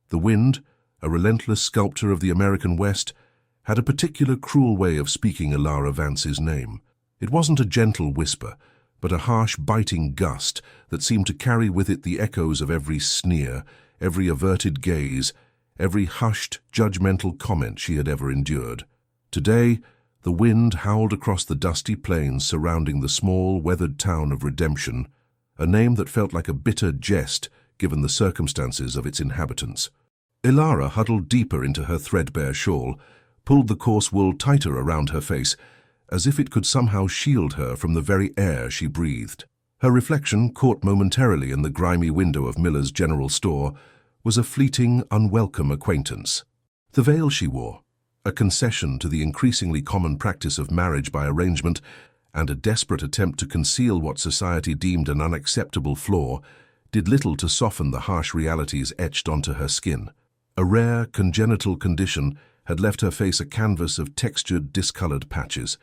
The wind, a relentless sculptor of the American West, had a particular cruel way of speaking Ilara Vance's name. It wasn't a gentle whisper, but a harsh, biting gust that seemed to carry with it the echoes of every sneer, every averted gaze, every hushed, judgmental comment she had ever endured. Today, the wind howled across the dusty plains surrounding the small, weathered town of Redemption, a name that felt like a bitter jest given the circumstances of its inhabitants. Ilara huddled deeper into her threadbare shawl, pulled the coarse wool tighter around her face, as if it could somehow shield her from the very air she breathed. Her reflection, caught momentarily in the grimy window of Miller's general store, was a fleeting, unwelcome acquaintance. The veil she wore, a concession to the increasingly common practice of marriage by arrangement and a desperate attempt to conceal what society deemed an unacceptable flaw, did little to soften the harsh realities etched onto her skin. A rare, congenital condition had left her face a canvas of textured, discolored patches,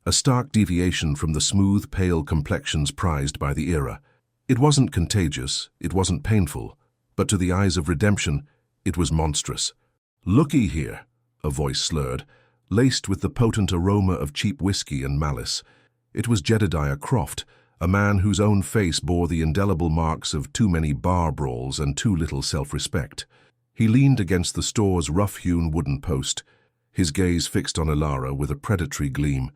a stark deviation from the smooth, pale complexions prized by the era. It wasn't contagious, it wasn't painful, but to the eyes of Redemption, it was monstrous. "Looky here," a voice slurred, laced with the potent aroma of cheap whiskey and malice. It was Jedediah Croft, a man whose own face bore the indelible marks of too many bar brawls and too little self-respect. He leaned against the store's rough-hewn wooden post, his gaze fixed on Ilara with a predatory gleam.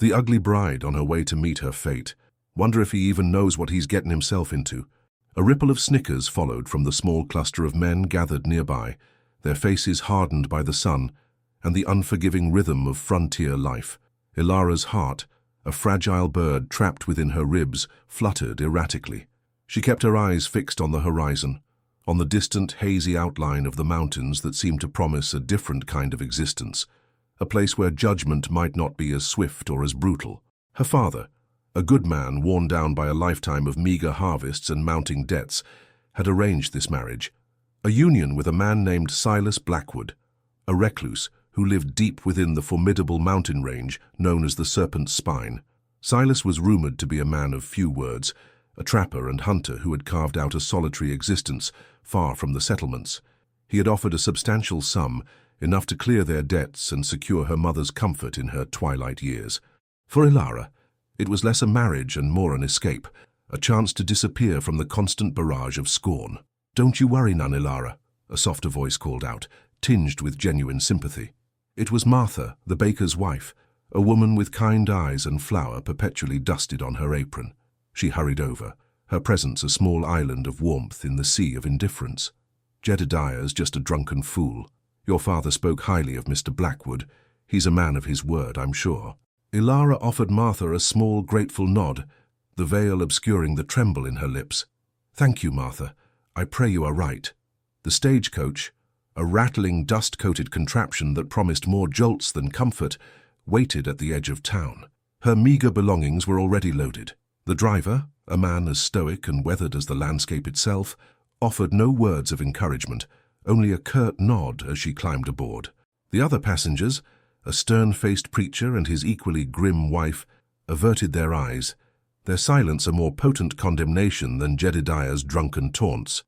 The ugly bride on her way to meet her fate. Wonder if he even knows what he's getting himself into. A ripple of snickers followed from the small cluster of men gathered nearby, their faces hardened by the sun and the unforgiving rhythm of frontier life. Ilara's heart, a fragile bird trapped within her ribs, fluttered erratically. She kept her eyes fixed on the horizon, on the distant, hazy outline of the mountains that seemed to promise a different kind of existence, a place where judgment might not be as swift or as brutal. Her father, a good man worn down by a lifetime of meager harvests and mounting debts, had arranged this marriage, a union with a man named Silas Blackwood, a recluse who lived deep within the formidable mountain range known as the Serpent's Spine. Silas was rumored to be a man of few words, a trapper and hunter who had carved out a solitary existence far from the settlements. He had offered a substantial sum, enough to clear their debts and secure her mother's comfort in her twilight years. For Ilara, it was less a marriage and more an escape, a chance to disappear from the constant barrage of scorn. "Don't you worry none, Ilara," a softer voice called out, tinged with genuine sympathy. It was Martha, the baker's wife, a woman with kind eyes and flour perpetually dusted on her apron. She hurried over, her presence a small island of warmth in the sea of indifference. "Jedediah's just a drunken fool. Your father spoke highly of Mr. Blackwood. He's a man of his word, I'm sure." Ilara offered Martha a small, grateful nod, the veil obscuring the tremble in her lips. "Thank you, Martha. I pray you are right." The stagecoach, a rattling, dust-coated contraption that promised more jolts than comfort, waited at the edge of town. Her meager belongings were already loaded. The driver, a man as stoic and weathered as the landscape itself, offered no words of encouragement, only a curt nod as she climbed aboard. The other passengers, a stern-faced preacher and his equally grim wife, averted their eyes, their silence a more potent condemnation than Jedediah's drunken taunts.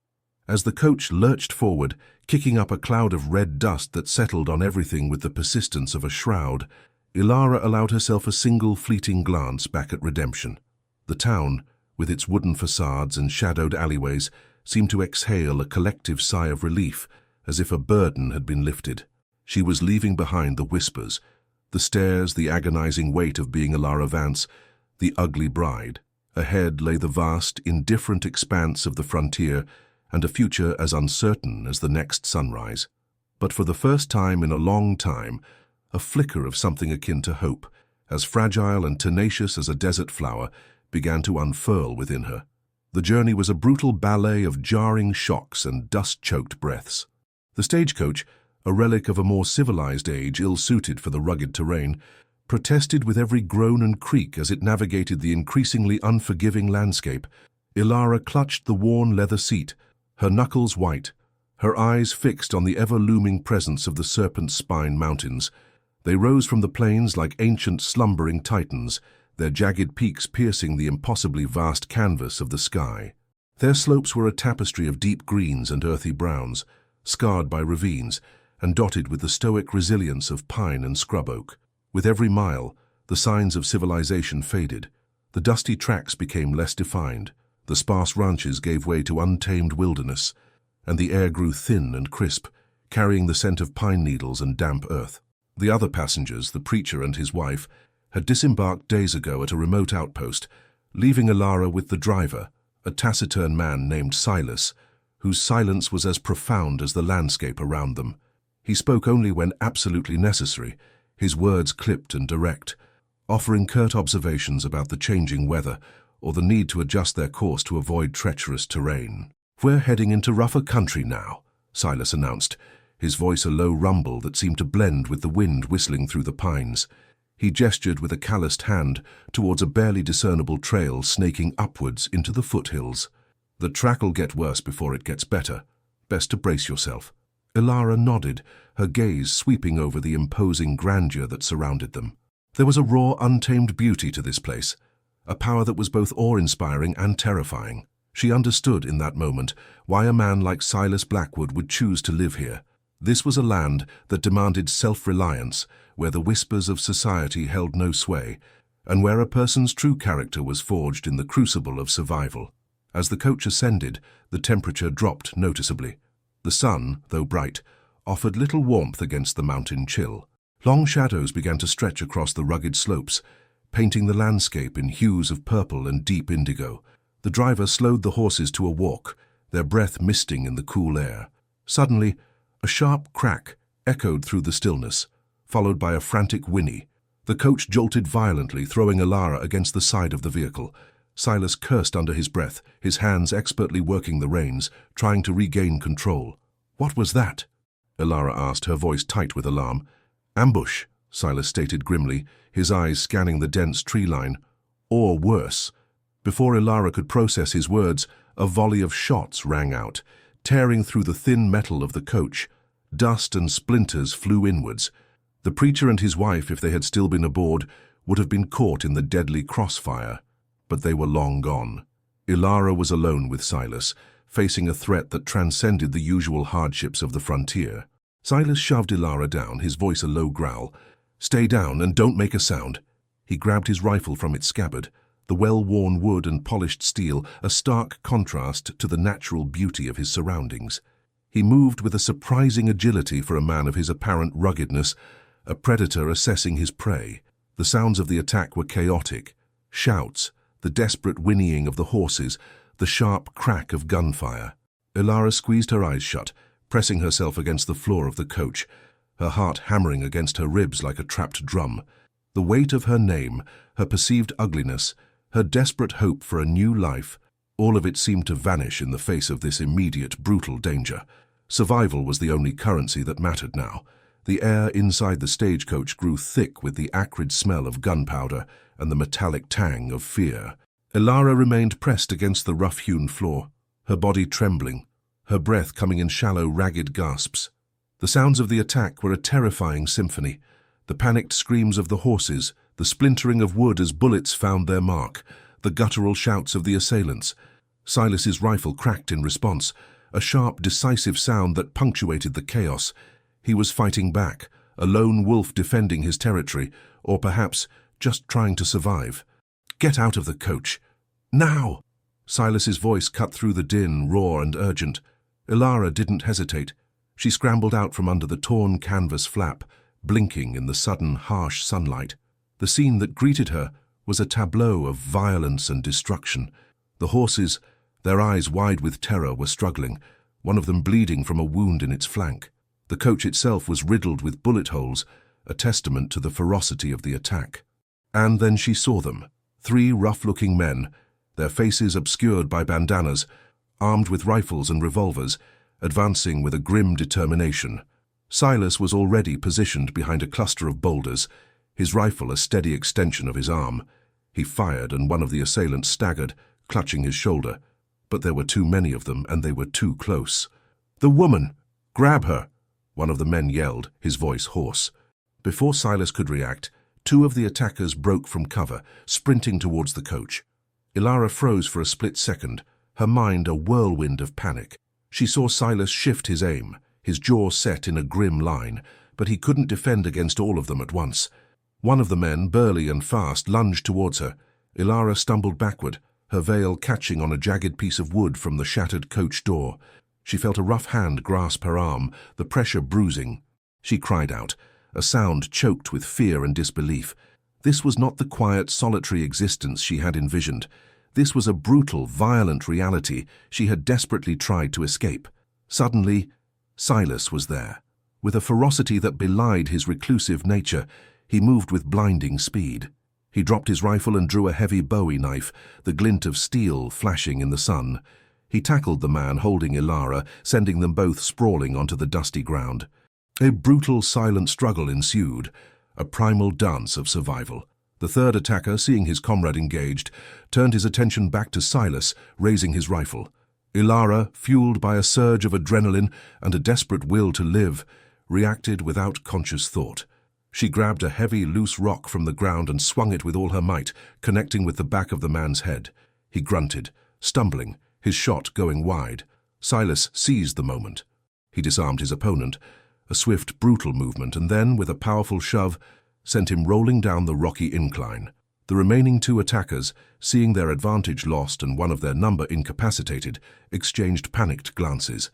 As the coach lurched forward, kicking up a cloud of red dust that settled on everything with the persistence of a shroud, Ilara allowed herself a single fleeting glance back at Redemption. The town, with its wooden facades and shadowed alleyways, seemed to exhale a collective sigh of relief, as if a burden had been lifted. She was leaving behind the whispers, the stares, the agonizing weight of being Ilara Vance, the ugly bride. Ahead lay the vast, indifferent expanse of the frontier, and a future as uncertain as the next sunrise. But for the first time in a long time, a flicker of something akin to hope, as fragile and tenacious as a desert flower, began to unfurl within her. The journey was a brutal ballet of jarring shocks and dust-choked breaths. The stagecoach, a relic of a more civilized age ill-suited for the rugged terrain, protested with every groan and creak as it navigated the increasingly unforgiving landscape. Ilara clutched the worn leather seat, her knuckles white, her eyes fixed on the ever-looming presence of the Serpent's Spine Mountains. They rose from the plains like ancient slumbering titans, their jagged peaks piercing the impossibly vast canvas of the sky. Their slopes were a tapestry of deep greens and earthy browns, scarred by ravines and dotted with the stoic resilience of pine and scrub oak. With every mile, the signs of civilization faded. The dusty tracks became less defined, the sparse ranches gave way to untamed wilderness, and the air grew thin and crisp, carrying the scent of pine needles and damp earth. The other passengers, the preacher and his wife, had disembarked days ago at a remote outpost, leaving Ilara with the driver, a taciturn man named Silas, whose silence was as profound as the landscape around them. He spoke only when absolutely necessary, his words clipped and direct, offering curt observations about the changing weather or the need to adjust their course to avoid treacherous terrain. "We're heading into rougher country now," Silas announced, his voice a low rumble that seemed to blend with the wind whistling through the pines. He gestured with a calloused hand towards a barely discernible trail snaking upwards into the foothills. "The track'll get worse before it gets better. Best to brace yourself." Ilara nodded, her gaze sweeping over the imposing grandeur that surrounded them. There was a raw, untamed beauty to this place, a power that was both awe-inspiring and terrifying. She understood in that moment why a man like Silas Blackwood would choose to live here. This was a land that demanded self-reliance, where the whispers of society held no sway, and where a person's true character was forged in the crucible of survival. As the coach ascended, the temperature dropped noticeably. The sun, though bright, offered little warmth against the mountain chill. Long shadows began to stretch across the rugged slopes, painting the landscape in hues of purple and deep indigo. The driver slowed the horses to a walk, their breath misting in the cool air. Suddenly, a sharp crack echoed through the stillness, followed by a frantic whinny. The coach jolted violently, throwing Ilara against the side of the vehicle. Silas cursed under his breath, his hands expertly working the reins, trying to regain control. "What was that?" Ilara asked, her voice tight with alarm. "Ambush," Silas stated grimly, his eyes scanning the dense tree line. "Or worse." Before Ilara could process his words, a volley of shots rang out, tearing through the thin metal of the coach. Dust and splinters flew inwards. The preacher and his wife, if they had still been aboard, would have been caught in the deadly crossfire. But they were long gone. Ilara was alone with Silas, facing a threat that transcended the usual hardships of the frontier. Silas shoved Ilara down, his voice a low growl. "Stay down and don't make a sound." He grabbed his rifle from its scabbard, the well-worn wood and polished steel a stark contrast to the natural beauty of his surroundings. He moved with a surprising agility for a man of his apparent ruggedness, a predator assessing his prey. The sounds of the attack were chaotic. Shouts, the desperate whinnying of the horses, the sharp crack of gunfire. Ilara squeezed her eyes shut, pressing herself against the floor of the coach, her heart hammering against her ribs like a trapped drum. The weight of her name, her perceived ugliness, her desperate hope for a new life, all of it seemed to vanish in the face of this immediate, brutal danger. Survival was the only currency that mattered now. The air inside the stagecoach grew thick with the acrid smell of gunpowder and the metallic tang of fear. Ilara remained pressed against the rough-hewn floor, her body trembling, her breath coming in shallow, ragged gasps. The sounds of the attack were a terrifying symphony. The panicked screams of the horses, the splintering of wood as bullets found their mark, the guttural shouts of the assailants. Silas's rifle cracked in response, a sharp, decisive sound that punctuated the chaos. He was fighting back, a lone wolf defending his territory, or perhaps just trying to survive. "Get out of the coach. Now!" Silas's voice cut through the din, raw and urgent. Ilara didn't hesitate. She scrambled out from under the torn canvas flap, blinking in the sudden, harsh sunlight. The scene that greeted her was a tableau of violence and destruction. The horses, their eyes wide with terror, were struggling, one of them bleeding from a wound in its flank. The coach itself was riddled with bullet holes, a testament to the ferocity of the attack. And then she saw them, 3 rough-looking men, their faces obscured by bandanas, armed with rifles and revolvers, advancing with a grim determination. Silas was already positioned behind a cluster of boulders, his rifle a steady extension of his arm. He fired, and one of the assailants staggered, clutching his shoulder. But there were too many of them, and they were too close. "The woman! Grab her!" one of the men yelled, his voice hoarse. Before Silas could react, 2 of the attackers broke from cover, sprinting towards the coach. Ilara froze for a split second, her mind a whirlwind of panic. She saw Silas shift his aim, his jaw set in a grim line, but he couldn't defend against all of them at once. One of the men, burly and fast, lunged towards her. Ilara stumbled backward, her veil catching on a jagged piece of wood from the shattered coach door. She felt a rough hand grasp her arm, the pressure bruising. She cried out, a sound choked with fear and disbelief. This was not the quiet, solitary existence she had envisioned. This was a brutal, violent reality she had desperately tried to escape. Suddenly, Silas was there. With a ferocity that belied his reclusive nature, he moved with blinding speed. He dropped his rifle and drew a heavy Bowie knife, the glint of steel flashing in the sun. He tackled the man holding Ilara, sending them both sprawling onto the dusty ground. A brutal, silent struggle ensued, a primal dance of survival. The third attacker, seeing his comrade engaged, turned his attention back to Silas, raising his rifle. Ilara, fueled by a surge of adrenaline and a desperate will to live, reacted without conscious thought. She grabbed a heavy, loose rock from the ground and swung it with all her might, connecting with the back of the man's head. He grunted, stumbling, his shot going wide. Silas seized the moment. He disarmed his opponent, a swift, brutal movement, and then, with a powerful shove, sent him rolling down the rocky incline. The remaining two attackers, seeing their advantage lost and one of their number incapacitated, exchanged panicked glances.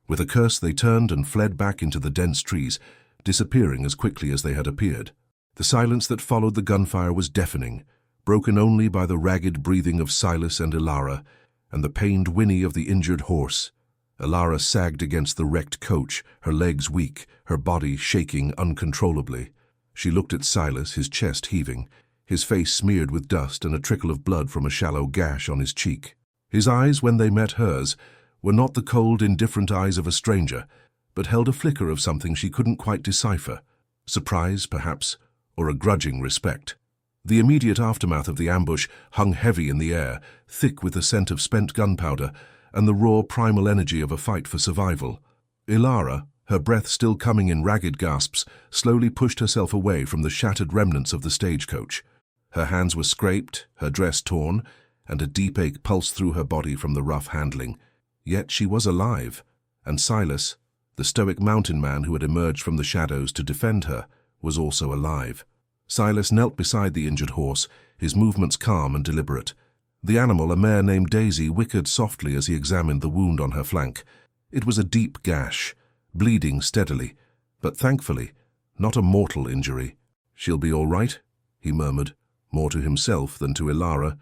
With a curse, they turned and fled back into the dense trees, disappearing as quickly as they had appeared. The silence that followed the gunfire was deafening, broken only by the ragged breathing of Silas and Ilara, and the pained whinny of the injured horse. Ilara sagged against the wrecked coach, her legs weak, her body shaking uncontrollably. She looked at Silas, his chest heaving, his face smeared with dust and a trickle of blood from a shallow gash on his cheek. His eyes, when they met hers, were not the cold, indifferent eyes of a stranger, but held a flicker of something she couldn't quite decipher. Surprise, perhaps, or a grudging respect. The immediate aftermath of the ambush hung heavy in the air, thick with the scent of spent gunpowder and the raw primal energy of a fight for survival. Ilara, her breath still coming in ragged gasps, slowly pushed herself away from the shattered remnants of the stagecoach. Her hands were scraped, her dress torn, and a deep ache pulsed through her body from the rough handling. Yet she was alive, and Silas, the stoic mountain man who had emerged from the shadows to defend her, was also alive. Silas knelt beside the injured horse, his movements calm and deliberate. The animal, a mare named Daisy, whickered softly as he examined the wound on her flank. It was a deep gash, bleeding steadily, but thankfully, not a mortal injury. "She'll be all right," he murmured, more to himself than to Ilara,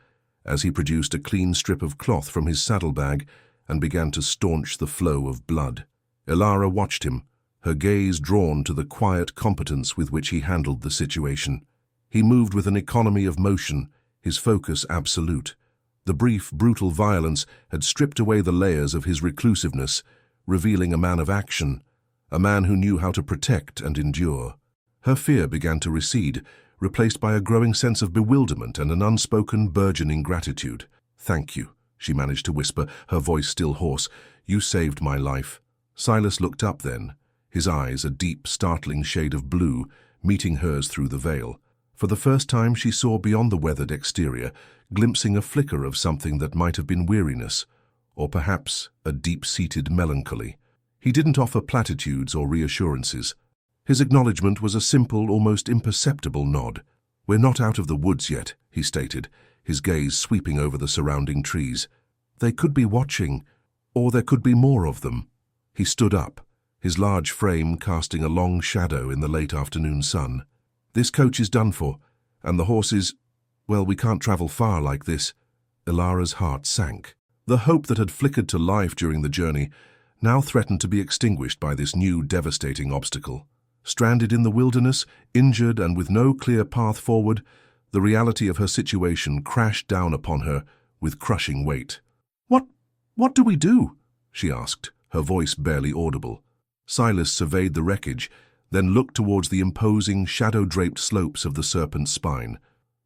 as he produced a clean strip of cloth from his saddlebag and began to staunch the flow of blood. Ilara watched him, her gaze drawn to the quiet competence with which he handled the situation. He moved with an economy of motion, his focus absolute. The brief, brutal violence had stripped away the layers of his reclusiveness, revealing a man of action, a man who knew how to protect and endure. Her fear began to recede, replaced by a growing sense of bewilderment and an unspoken, burgeoning gratitude. "Thank you," she managed to whisper, her voice still hoarse. "You saved my life." Silas looked up then, his eyes a deep, startling shade of blue, meeting hers through the veil. For the first time she saw beyond the weathered exterior, glimpsing a flicker of something that might have been weariness, or perhaps a deep-seated melancholy. He didn't offer platitudes or reassurances. His acknowledgement was a simple, almost imperceptible nod. "We're not out of the woods yet," he stated, his gaze sweeping over the surrounding trees. "They could be watching, or there could be more of them." He stood up, his large frame casting a long shadow in the late afternoon sun. "This coach is done for, and the horses, well, we can't travel far like this." Ilara's heart sank. The hope that had flickered to life during the journey now threatened to be extinguished by this new devastating obstacle. Stranded in the wilderness, injured and with no clear path forward, the reality of her situation crashed down upon her with crushing weight. What do we do?" she asked, her voice barely audible. Silas surveyed the wreckage, then looked towards the imposing, shadow-draped slopes of the Serpent's Spine.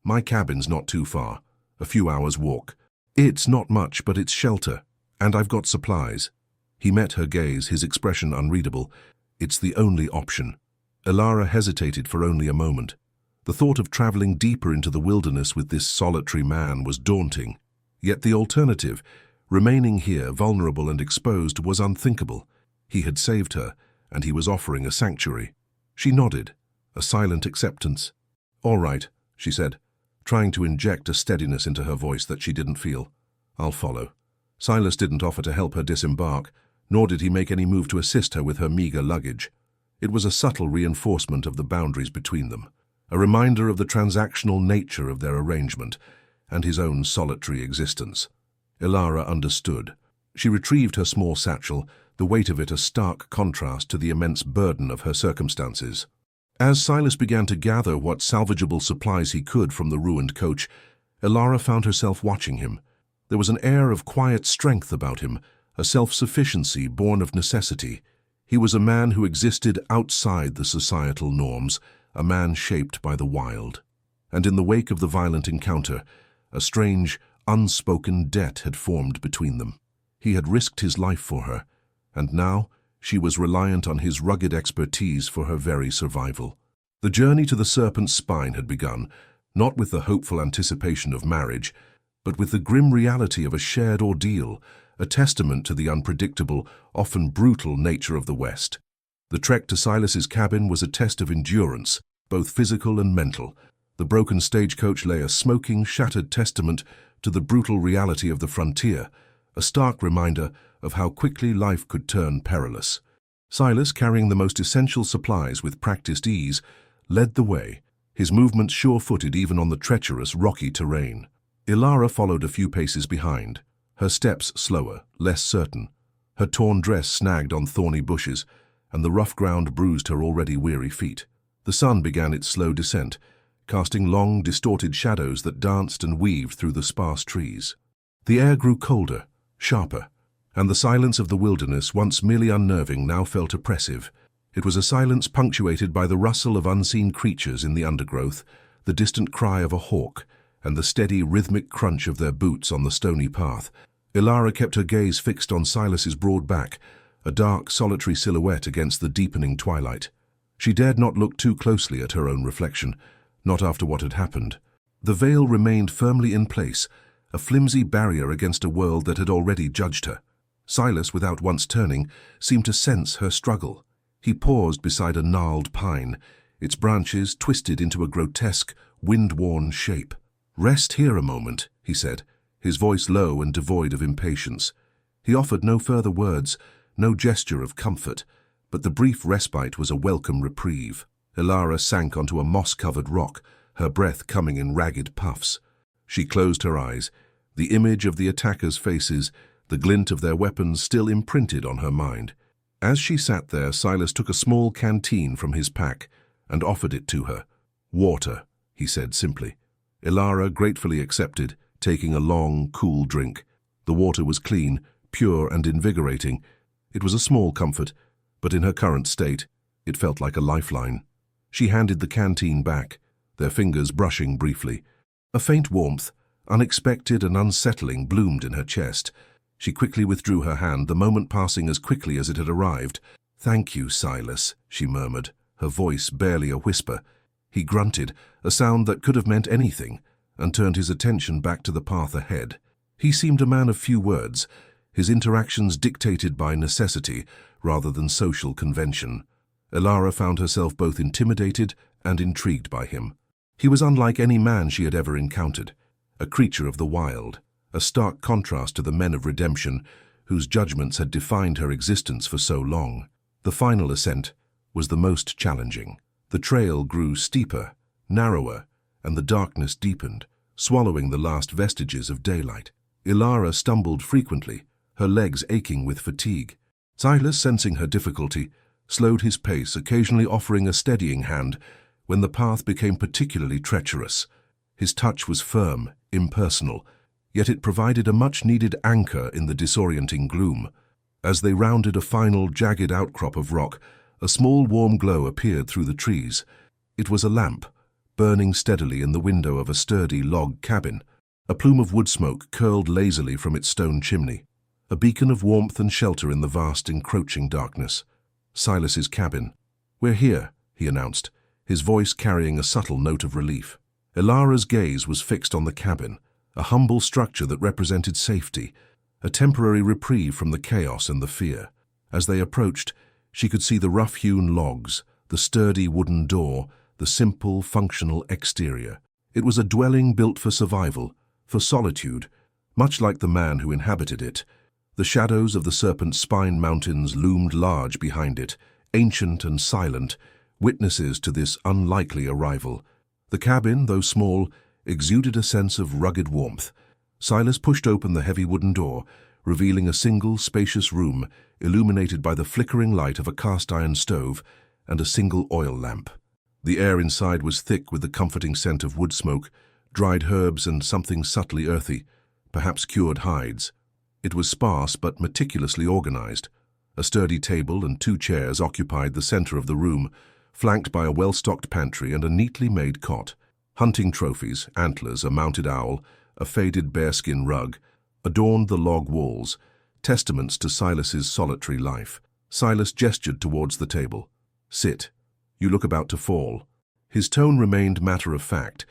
"My cabin's not too far, a few hours' walk. It's not much, but it's shelter, and I've got supplies." He met her gaze, his expression unreadable. "It's the only option." Ilara hesitated for only a moment. The thought of traveling deeper into the wilderness with this solitary man was daunting. Yet the alternative, remaining here vulnerable and exposed, was unthinkable. He had saved her, and he was offering a sanctuary. She nodded, a silent acceptance. "All right," she said, trying to inject a steadiness into her voice that she didn't feel. "I'll follow." Silas didn't offer to help her disembark, nor did he make any move to assist her with her meager luggage. It was a subtle reinforcement of the boundaries between them, a reminder of the transactional nature of their arrangement and his own solitary existence. Ilara understood. She retrieved her small satchel, the weight of it a stark contrast to the immense burden of her circumstances. As Silas began to gather what salvageable supplies he could from the ruined coach, Ilara found herself watching him. There was an air of quiet strength about him, a self-sufficiency born of necessity. He was a man who existed outside the societal norms, a man shaped by the wild. And in the wake of the violent encounter, a strange, unspoken debt had formed between them. He had risked his life for her, and now she was reliant on his rugged expertise for her very survival. The journey to the serpent's spine had begun, not with the hopeful anticipation of marriage, but with the grim reality of a shared ordeal, a testament to the unpredictable, often brutal nature of the West. The trek to Silas's cabin was a test of endurance, both physical and mental. The broken stagecoach lay a smoking, shattered testament to the brutal reality of the frontier, a stark reminder of how quickly life could turn perilous. Silas, carrying the most essential supplies with practiced ease, led the way, his movements sure-footed even on the treacherous, rocky terrain. Ilara followed a few paces behind, her steps slower, less certain. Her torn dress snagged on thorny bushes, and the rough ground bruised her already weary feet. The sun began its slow descent, casting long, distorted shadows that danced and weaved through the sparse trees. The air grew colder, sharper, and the silence of the wilderness, once merely unnerving, now felt oppressive. It was a silence punctuated by the rustle of unseen creatures in the undergrowth, the distant cry of a hawk, and the steady, rhythmic crunch of their boots on the stony path. Ilara kept her gaze fixed on Silas's broad back, a dark, solitary silhouette against the deepening twilight. She dared not look too closely at her own reflection, not after what had happened. The veil remained firmly in place, a flimsy barrier against a world that had already judged her. Silas, without once turning, seemed to sense her struggle. He paused beside a gnarled pine, its branches twisted into a grotesque, wind-worn shape. "Rest here a moment," he said, his voice low and devoid of impatience. He offered no further words, no gesture of comfort, but the brief respite was a welcome reprieve. Ilara sank onto a moss-covered rock, her breath coming in ragged puffs. She closed her eyes, the image of the attackers' faces, the glint of their weapons still imprinted on her mind. As she sat there, Silas took a small canteen from his pack and offered it to her. "Water," he said simply. Ilara gratefully accepted, taking a long, cool drink. The water was clean, pure and invigorating. It was a small comfort, but in her current state, it felt like a lifeline. She handed the canteen back, their fingers brushing briefly. A faint warmth, unexpected and unsettling, bloomed in her chest. She quickly withdrew her hand, the moment passing as quickly as it had arrived. "Thank you, Silas," she murmured, her voice barely a whisper. He grunted, a sound that could have meant anything, and turned his attention back to the path ahead. He seemed a man of few words, his interactions dictated by necessity rather than social convention. Ilara found herself both intimidated and intrigued by him. He was unlike any man she had ever encountered, a creature of the wild, a stark contrast to the men of redemption whose judgments had defined her existence for so long. The final ascent was the most challenging. The trail grew steeper, narrower, and the darkness deepened, swallowing the last vestiges of daylight. Ilara stumbled frequently, her legs aching with fatigue. Silas, sensing her difficulty, slowed his pace, occasionally offering a steadying hand when the path became particularly treacherous. His touch was firm, impersonal, yet it provided a much-needed anchor in the disorienting gloom. As they rounded a final, jagged outcrop of rock, a small warm glow appeared through the trees. It was a lamp, burning steadily in the window of a sturdy log cabin. A plume of wood smoke curled lazily from its stone chimney, a beacon of warmth and shelter in the vast, encroaching darkness. Silas's cabin. "We're here," he announced, his voice carrying a subtle note of relief. Ilara's gaze was fixed on the cabin, a humble structure that represented safety, a temporary reprieve from the chaos and the fear. As they approached, She could see the rough-hewn logs, the sturdy wooden door, the simple, functional exterior. It was a dwelling built for survival, for solitude, much like the man who inhabited it. The shadows of the Serpent Spine Mountains loomed large behind it, ancient and silent, witnesses to this unlikely arrival. The cabin, though small, exuded a sense of rugged warmth. Silas pushed open the heavy wooden door, revealing a single, spacious room illuminated by the flickering light of a cast-iron stove and a single oil lamp. The air inside was thick with the comforting scent of wood smoke, dried herbs and something subtly earthy, perhaps cured hides. It was sparse but meticulously organized. A sturdy table and 2 chairs occupied the center of the room, flanked by a well-stocked pantry and a neatly made cot. Hunting trophies, antlers, a mounted owl, a faded bearskin rug, adorned the log walls, testaments to Silas's solitary life. Silas gestured towards the table. "Sit. You look about to fall." His tone remained matter-of-fact,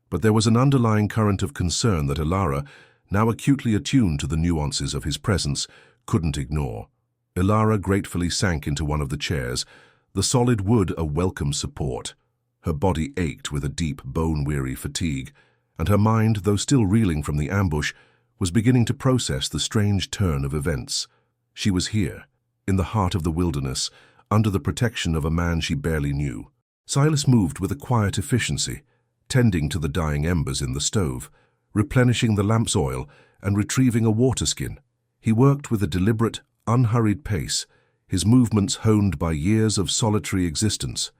but there was an underlying current of concern that Ilara, now acutely attuned to the nuances of his presence, couldn't ignore. Ilara gratefully sank into one of the chairs, the solid wood a welcome support. Her body ached with a deep, bone-weary fatigue, and her mind, though still reeling from the ambush, was beginning to process the strange turn of events. She was here, in the heart of the wilderness, under the protection of a man she barely knew. Silas moved with a quiet efficiency, tending to the dying embers in the stove, replenishing the lamp's oil, and retrieving a water skin. He worked with a deliberate, unhurried pace, his movements honed by years of solitary existence.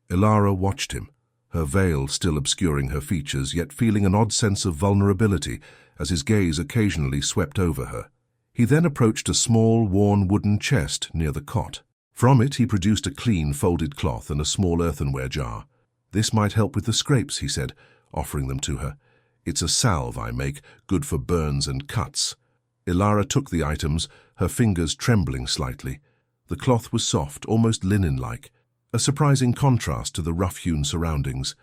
Ilara watched him, her veil still obscuring her features, yet feeling an odd sense of vulnerability as his gaze occasionally swept over her. He then approached a small, worn wooden chest near the cot. From it he produced a clean, folded cloth and a small earthenware jar. "This might help with the scrapes," he said, offering them to her. "It's a salve I make, good for burns and cuts." Ilara took the items, her fingers trembling slightly. The cloth was soft, almost linen-like, a surprising contrast to the rough-hewn surroundings.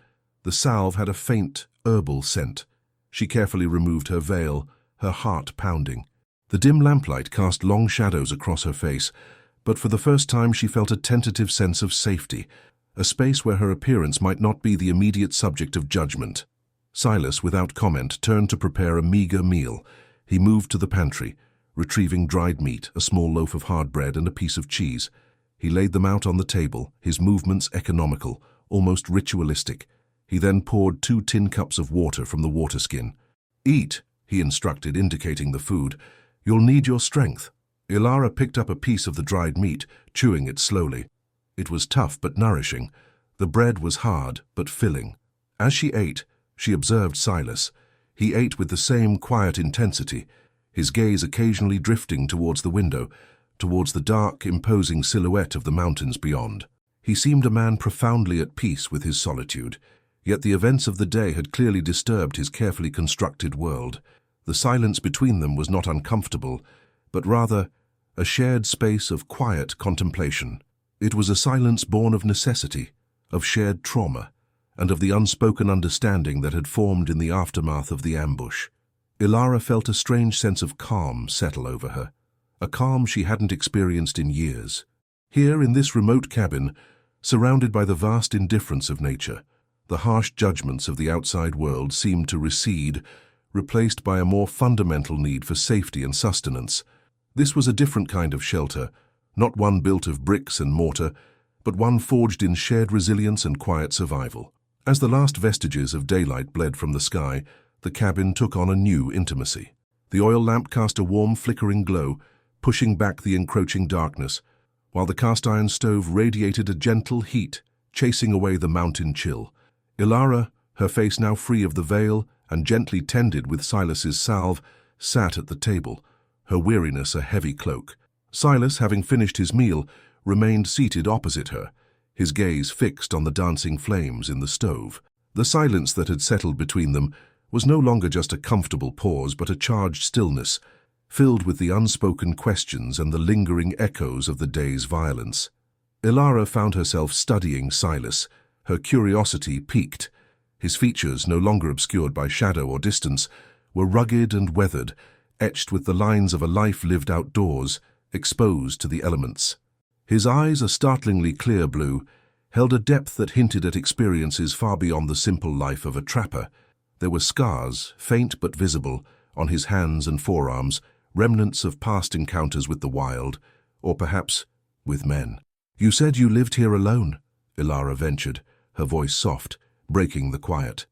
The salve had a faint, herbal scent. She carefully removed her veil, her heart pounding. The dim lamplight cast long shadows across her face, but for the first time she felt a tentative sense of safety, a space where her appearance might not be the immediate subject of judgment. Silas, without comment, turned to prepare a meager meal. He moved to the pantry, retrieving dried meat, a small loaf of hard bread and a piece of cheese. He laid them out on the table, his movements economical, almost ritualistic. He then poured 2 tin cups of water from the water skin. "Eat," he instructed, indicating the food. "You'll need your strength." Ilara picked up a piece of the dried meat, chewing it slowly. It was tough but nourishing. The bread was hard but filling. As she ate, she observed Silas. He ate with the same quiet intensity, his gaze occasionally drifting towards the window, towards the dark, imposing silhouette of the mountains beyond. He seemed a man profoundly at peace with his solitude, yet the events of the day had clearly disturbed his carefully constructed world. The silence between them was not uncomfortable, but rather a shared space of quiet contemplation. It was a silence born of necessity, of shared trauma, and of the unspoken understanding that had formed in the aftermath of the ambush. Ilara felt a strange sense of calm settle over her, a calm she hadn't experienced in years. Here, in this remote cabin, surrounded by the vast indifference of nature, the harsh judgments of the outside world seemed to recede, replaced by a more fundamental need for safety and sustenance. This was a different kind of shelter, not one built of bricks and mortar, but one forged in shared resilience and quiet survival. As the last vestiges of daylight bled from the sky, the cabin took on a new intimacy. The oil lamp cast a warm, flickering glow, pushing back the encroaching darkness, while the cast-iron stove radiated a gentle heat, chasing away the mountain chill. Ilara, her face now free of the veil and gently tended with Silas's salve, sat at the table, her weariness a heavy cloak. Silas, having finished his meal, remained seated opposite her, his gaze fixed on the dancing flames in the stove. The silence that had settled between them was no longer just a comfortable pause, but a charged stillness, filled with the unspoken questions and the lingering echoes of the day's violence. Ilara found herself studying Silas, her curiosity piqued. His features, no longer obscured by shadow or distance, were rugged and weathered, etched with the lines of a life lived outdoors, exposed to the elements. His eyes, a startlingly clear blue, held a depth that hinted at experiences far beyond the simple life of a trapper. There were scars, faint but visible, on his hands and forearms, remnants of past encounters with the wild, or perhaps with men. "You said you lived here alone," Ilara ventured, her voice soft, breaking the quiet.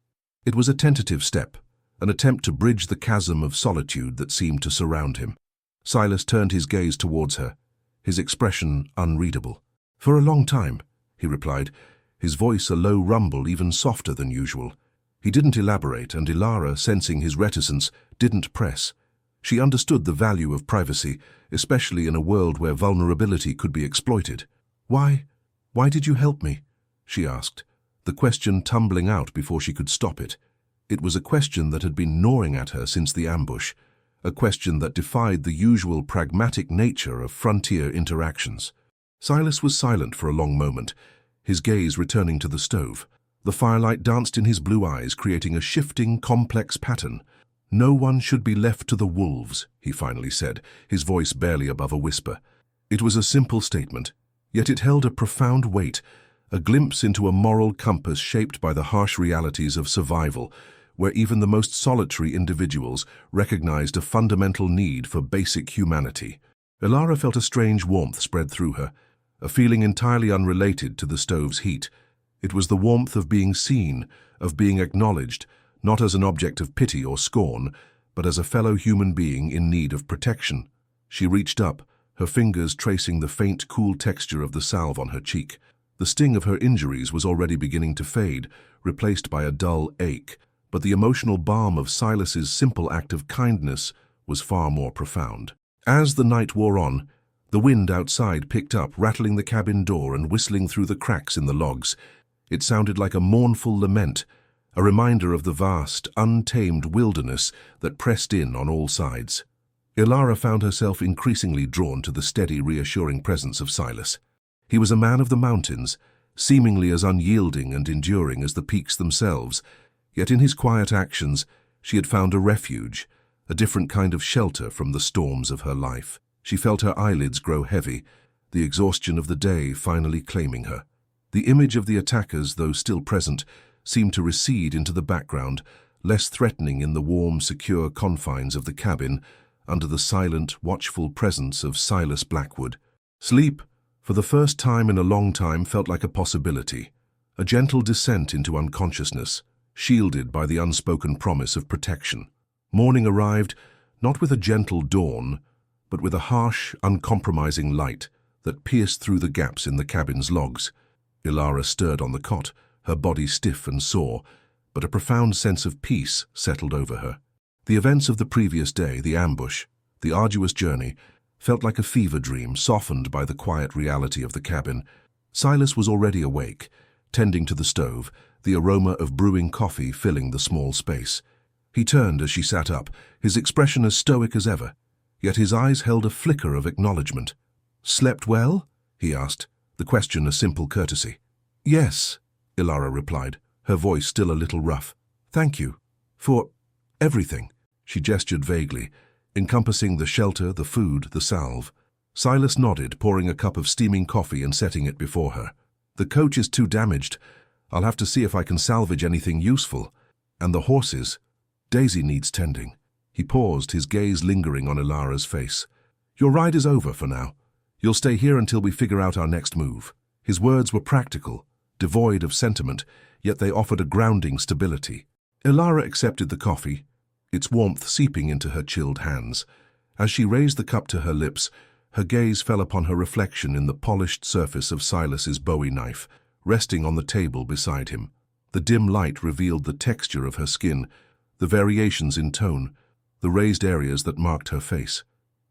It was a tentative step, an attempt to bridge the chasm of solitude that seemed to surround him. Silas turned his gaze towards her, his expression unreadable. "For a long time," he replied, his voice a low rumble even softer than usual. He didn't elaborate, and Ilara, sensing his reticence, didn't press. She understood the value of privacy, especially in a world where vulnerability could be exploited. Why did you help me?" she asked, the question tumbling out before she could stop it. It was a question that had been gnawing at her since the ambush, a question that defied the usual pragmatic nature of frontier interactions. Silas was silent for a long moment, his gaze returning to the stove. The firelight danced in his blue eyes, creating a shifting, complex pattern. "No one should be left to the wolves," he finally said, his voice barely above a whisper. It was a simple statement, yet it held a profound weight, a glimpse into a moral compass shaped by the harsh realities of survival, where even the most solitary individuals recognized a fundamental need for basic humanity. Ilara felt a strange warmth spread through her, a feeling entirely unrelated to the stove's heat. It was the warmth of being seen, of being acknowledged, not as an object of pity or scorn, but as a fellow human being in need of protection. She reached up, her fingers tracing the faint, cool texture of the salve on her cheek. The sting of her injuries was already beginning to fade, replaced by a dull ache, but the emotional balm of Silas's simple act of kindness was far more profound. As the night wore on, the wind outside picked up, rattling the cabin door and whistling through the cracks in the logs. It sounded like a mournful lament, a reminder of the vast, untamed wilderness that pressed in on all sides. Ilara found herself increasingly drawn to the steady, reassuring presence of Silas. He was a man of the mountains, seemingly as unyielding and enduring as the peaks themselves, yet in his quiet actions she had found a refuge, a different kind of shelter from the storms of her life. She felt her eyelids grow heavy, the exhaustion of the day finally claiming her. The image of the attackers, though still present, seemed to recede into the background, less threatening in the warm, secure confines of the cabin, under the silent, watchful presence of Silas Blackwood. Sleep, for the first time in a long time, felt like a possibility, a gentle descent into unconsciousness, shielded by the unspoken promise of protection. Morning arrived, not with a gentle dawn, but with a harsh, uncompromising light that pierced through the gaps in the cabin's logs. Ilara stirred on the cot, her body stiff and sore, but a profound sense of peace settled over her. The events of the previous day, the ambush, the arduous journey, felt like a fever dream softened by the quiet reality of the cabin. Silas was already awake, tending to the stove, the aroma of brewing coffee filling the small space. He turned as she sat up, his expression as stoic as ever, yet his eyes held a flicker of acknowledgement. "Slept well?" he asked, the question a simple courtesy. "Yes," Ilara replied, her voice still a little rough. "Thank you. For everything." She gestured vaguely, encompassing the shelter, the food, the salve. Silas nodded, pouring a cup of steaming coffee and setting it before her. "The coach is too damaged. I'll have to see if I can salvage anything useful. And the horses. Daisy needs tending." He paused, his gaze lingering on Ilara's face. "Your ride is over for now. You'll stay here until we figure out our next move." His words were practical, devoid of sentiment, yet they offered a grounding stability. Ilara accepted the coffee, its warmth seeping into her chilled hands. As she raised the cup to her lips, her gaze fell upon her reflection in the polished surface of Silas's Bowie knife, resting on the table beside him. The dim light revealed the texture of her skin, the variations in tone, the raised areas that marked her face.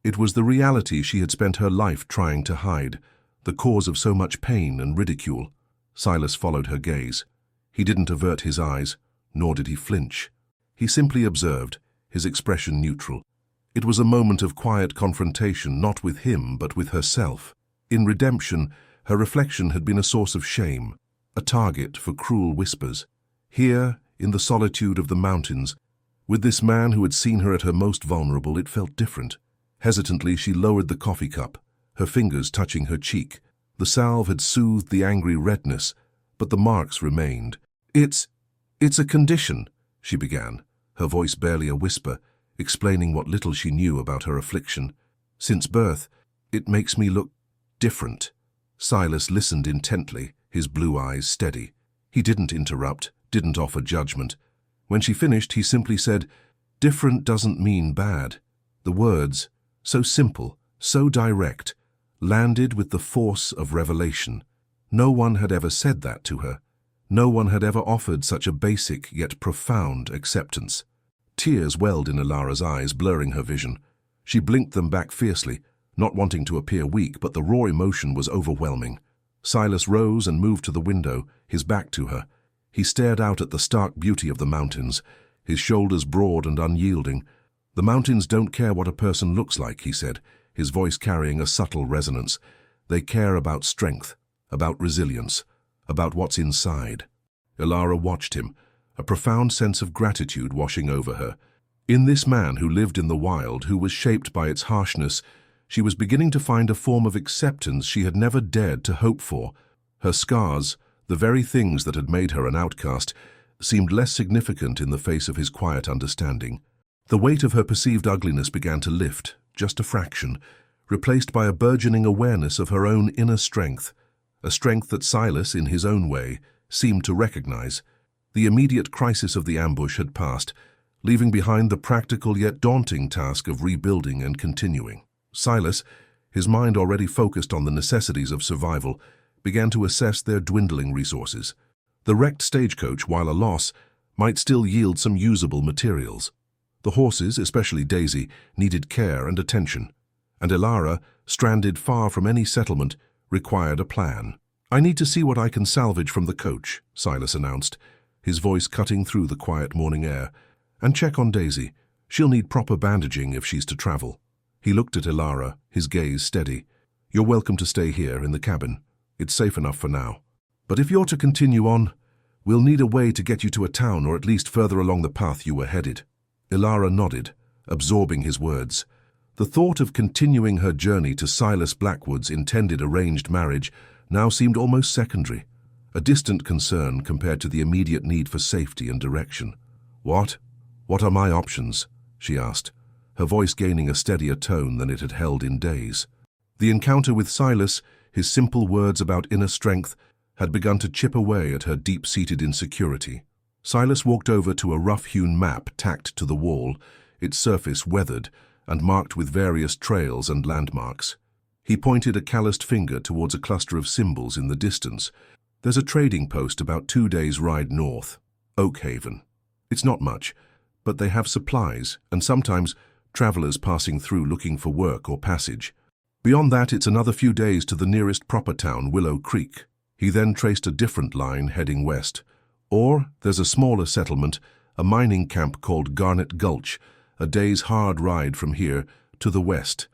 It was the reality she had spent her life trying to hide, the cause of so much pain and ridicule. Silas followed her gaze. He didn't avert his eyes, nor did he flinch. He simply observed, his expression neutral. It was a moment of quiet confrontation, not with him, but with herself. In redemption, her reflection had been a source of shame, a target for cruel whispers. Here, in the solitude of the mountains, with this man who had seen her at her most vulnerable, it felt different. Hesitantly, she lowered the coffee cup, her fingers touching her cheek, The salve had soothed the angry redness, but the marks remained. It's a condition," she began, her voice barely a whisper, explaining what little she knew about her affliction. "Since birth, it makes me look different." Silas listened intently, his blue eyes steady. He didn't interrupt, didn't offer judgment. When she finished, he simply said, "Different doesn't mean bad." The words, so simple, so direct, landed with the force of revelation. No one had ever said that to her. No one had ever offered such a basic yet profound acceptance. Tears welled in Ilara's eyes, blurring her vision. She blinked them back fiercely, not wanting to appear weak, but the raw emotion was overwhelming. Silas rose and moved to the window, his back to her. He stared out at the stark beauty of the mountains, his shoulders broad and unyielding. "The mountains don't care what a person looks like," he said, his voice carrying a subtle resonance. "They care about strength, about resilience, about what's inside." Ilara watched him, a profound sense of gratitude washing over her. In this man who lived in the wild, who was shaped by its harshness, she was beginning to find a form of acceptance she had never dared to hope for. Her scars, the very things that had made her an outcast, seemed less significant in the face of his quiet understanding. The weight of her perceived ugliness began to lift, just a fraction, replaced by a burgeoning awareness of her own inner strength, a strength that Silas, in his own way, seemed to recognize. The immediate crisis of the ambush had passed, leaving behind the practical yet daunting task of rebuilding and continuing. Silas, his mind already focused on the necessities of survival, began to assess their dwindling resources. The wrecked stagecoach, while a loss, might still yield some usable materials. The horses, especially Daisy, needed care and attention, and Ilara, stranded far from any settlement, required a plan. "I need to see what I can salvage from the coach," Silas announced, his voice cutting through the quiet morning air. "And check on Daisy. She'll need proper bandaging if she's to travel." He looked at Ilara, his gaze steady. "You're welcome to stay here in the cabin. It's safe enough for now. But if you're to continue on, we'll need a way to get you to a town or at least further along the path you were headed." Ilara nodded, absorbing his words. The thought of continuing her journey to Silas Blackwood's intended arranged marriage now seemed almost secondary, a distant concern compared to the immediate need for safety and direction. What are my options?" she asked, her voice gaining a steadier tone than it had held in days. The encounter with Silas, his simple words about inner strength, had begun to chip away at her deep-seated insecurity. Silas walked over to a rough-hewn map tacked to the wall, its surface weathered and marked with various trails and landmarks. He pointed a calloused finger towards a cluster of symbols in the distance. "There's a trading post about 2 days' ride north. Oakhaven. It's not much, but they have supplies and sometimes travelers passing through looking for work or passage. Beyond that, it's another few days to the nearest proper town, Willow Creek." He then traced a different line heading west. "Or there's a smaller settlement, a mining camp called Garnet Gulch, a day's hard ride from here to the west.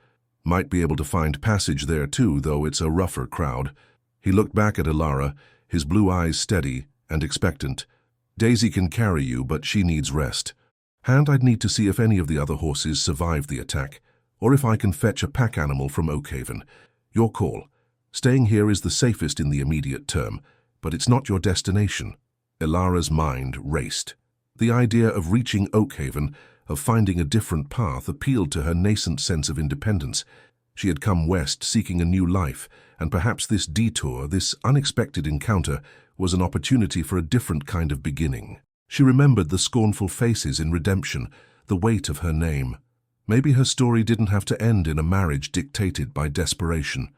Might be able to find passage there too, though it's a rougher crowd." He looked back at Ilara, his blue eyes steady and expectant. "Daisy can carry you, but she needs rest. And I'd need to see if any of the other horses survived the attack, or if I can fetch a pack animal from Oakhaven. Your call. Staying here is the safest in the immediate term, but it's not your destination." Ilara's mind raced. The idea of reaching Oakhaven, of finding a different path, appealed to her nascent sense of independence. She had come west seeking a new life, and perhaps this detour, this unexpected encounter, was an opportunity for a different kind of beginning. She remembered the scornful faces in Redemption, the weight of her name. Maybe her story didn't have to end in a marriage dictated by desperation.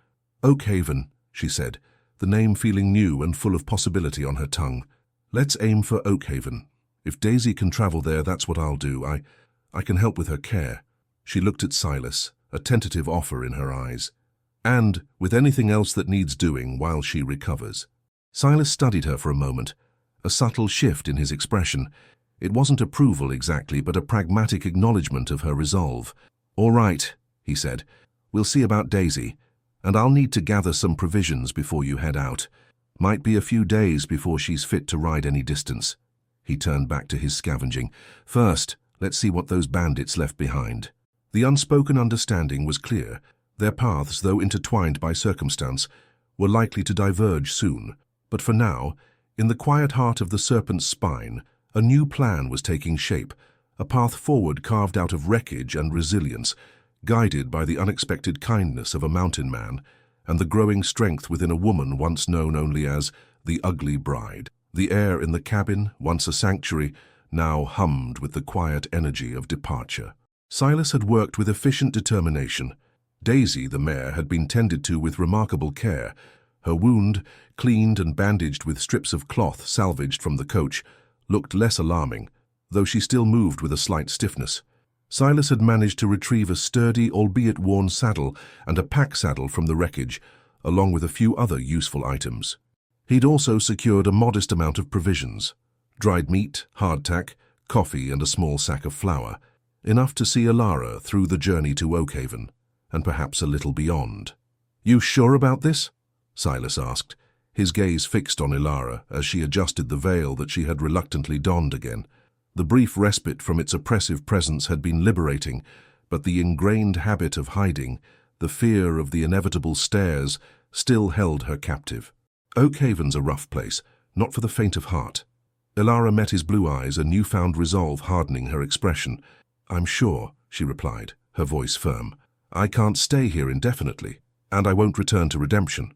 "Oakhaven," she said, the name feeling new and full of possibility on her tongue. "Let's aim for Oakhaven. If Daisy can travel there, that's what I'll do. I can help with her care." She looked at Silas, a tentative offer in her eyes. "And with anything else that needs doing while she recovers." Silas studied her for a moment, a subtle shift in his expression. It wasn't approval exactly, but a pragmatic acknowledgement of her resolve. "All right," he said. "We'll see about Daisy, and I'll need to gather some provisions before you head out. Might be a few days before she's fit to ride any distance." He turned back to his scavenging. "First, let's see what those bandits left behind." The unspoken understanding was clear. Their paths, though intertwined by circumstance, were likely to diverge soon. But for now, in the quiet heart of the serpent's spine, a new plan was taking shape, a path forward carved out of wreckage and resilience, guided by the unexpected kindness of a mountain man and the growing strength within a woman once known only as the ugly bride. The air in the cabin, once a sanctuary, now hummed with the quiet energy of departure. Silas had worked with efficient determination. Daisy, the mare, had been tended to with remarkable care. Her wound, cleaned and bandaged with strips of cloth salvaged from the coach, looked less alarming, though she still moved with a slight stiffness. Silas had managed to retrieve a sturdy, albeit worn saddle and a pack saddle from the wreckage, along with a few other useful items. He'd also secured a modest amount of provisions: dried meat, hardtack, coffee and a small sack of flour, enough to see Alara through the journey to Oakhaven, and perhaps a little beyond. "You sure about this?" Silas asked, his gaze fixed on Alara as she adjusted the veil that she had reluctantly donned again. The brief respite from its oppressive presence had been liberating, but the ingrained habit of hiding, the fear of the inevitable stares, still held her captive. Oakhaven's a rough place, not for the faint of heart. Alara met his blue eyes, a newfound resolve hardening her expression. "I'm sure," she replied, her voice firm. "I can't stay here indefinitely, and I won't return to Redemption."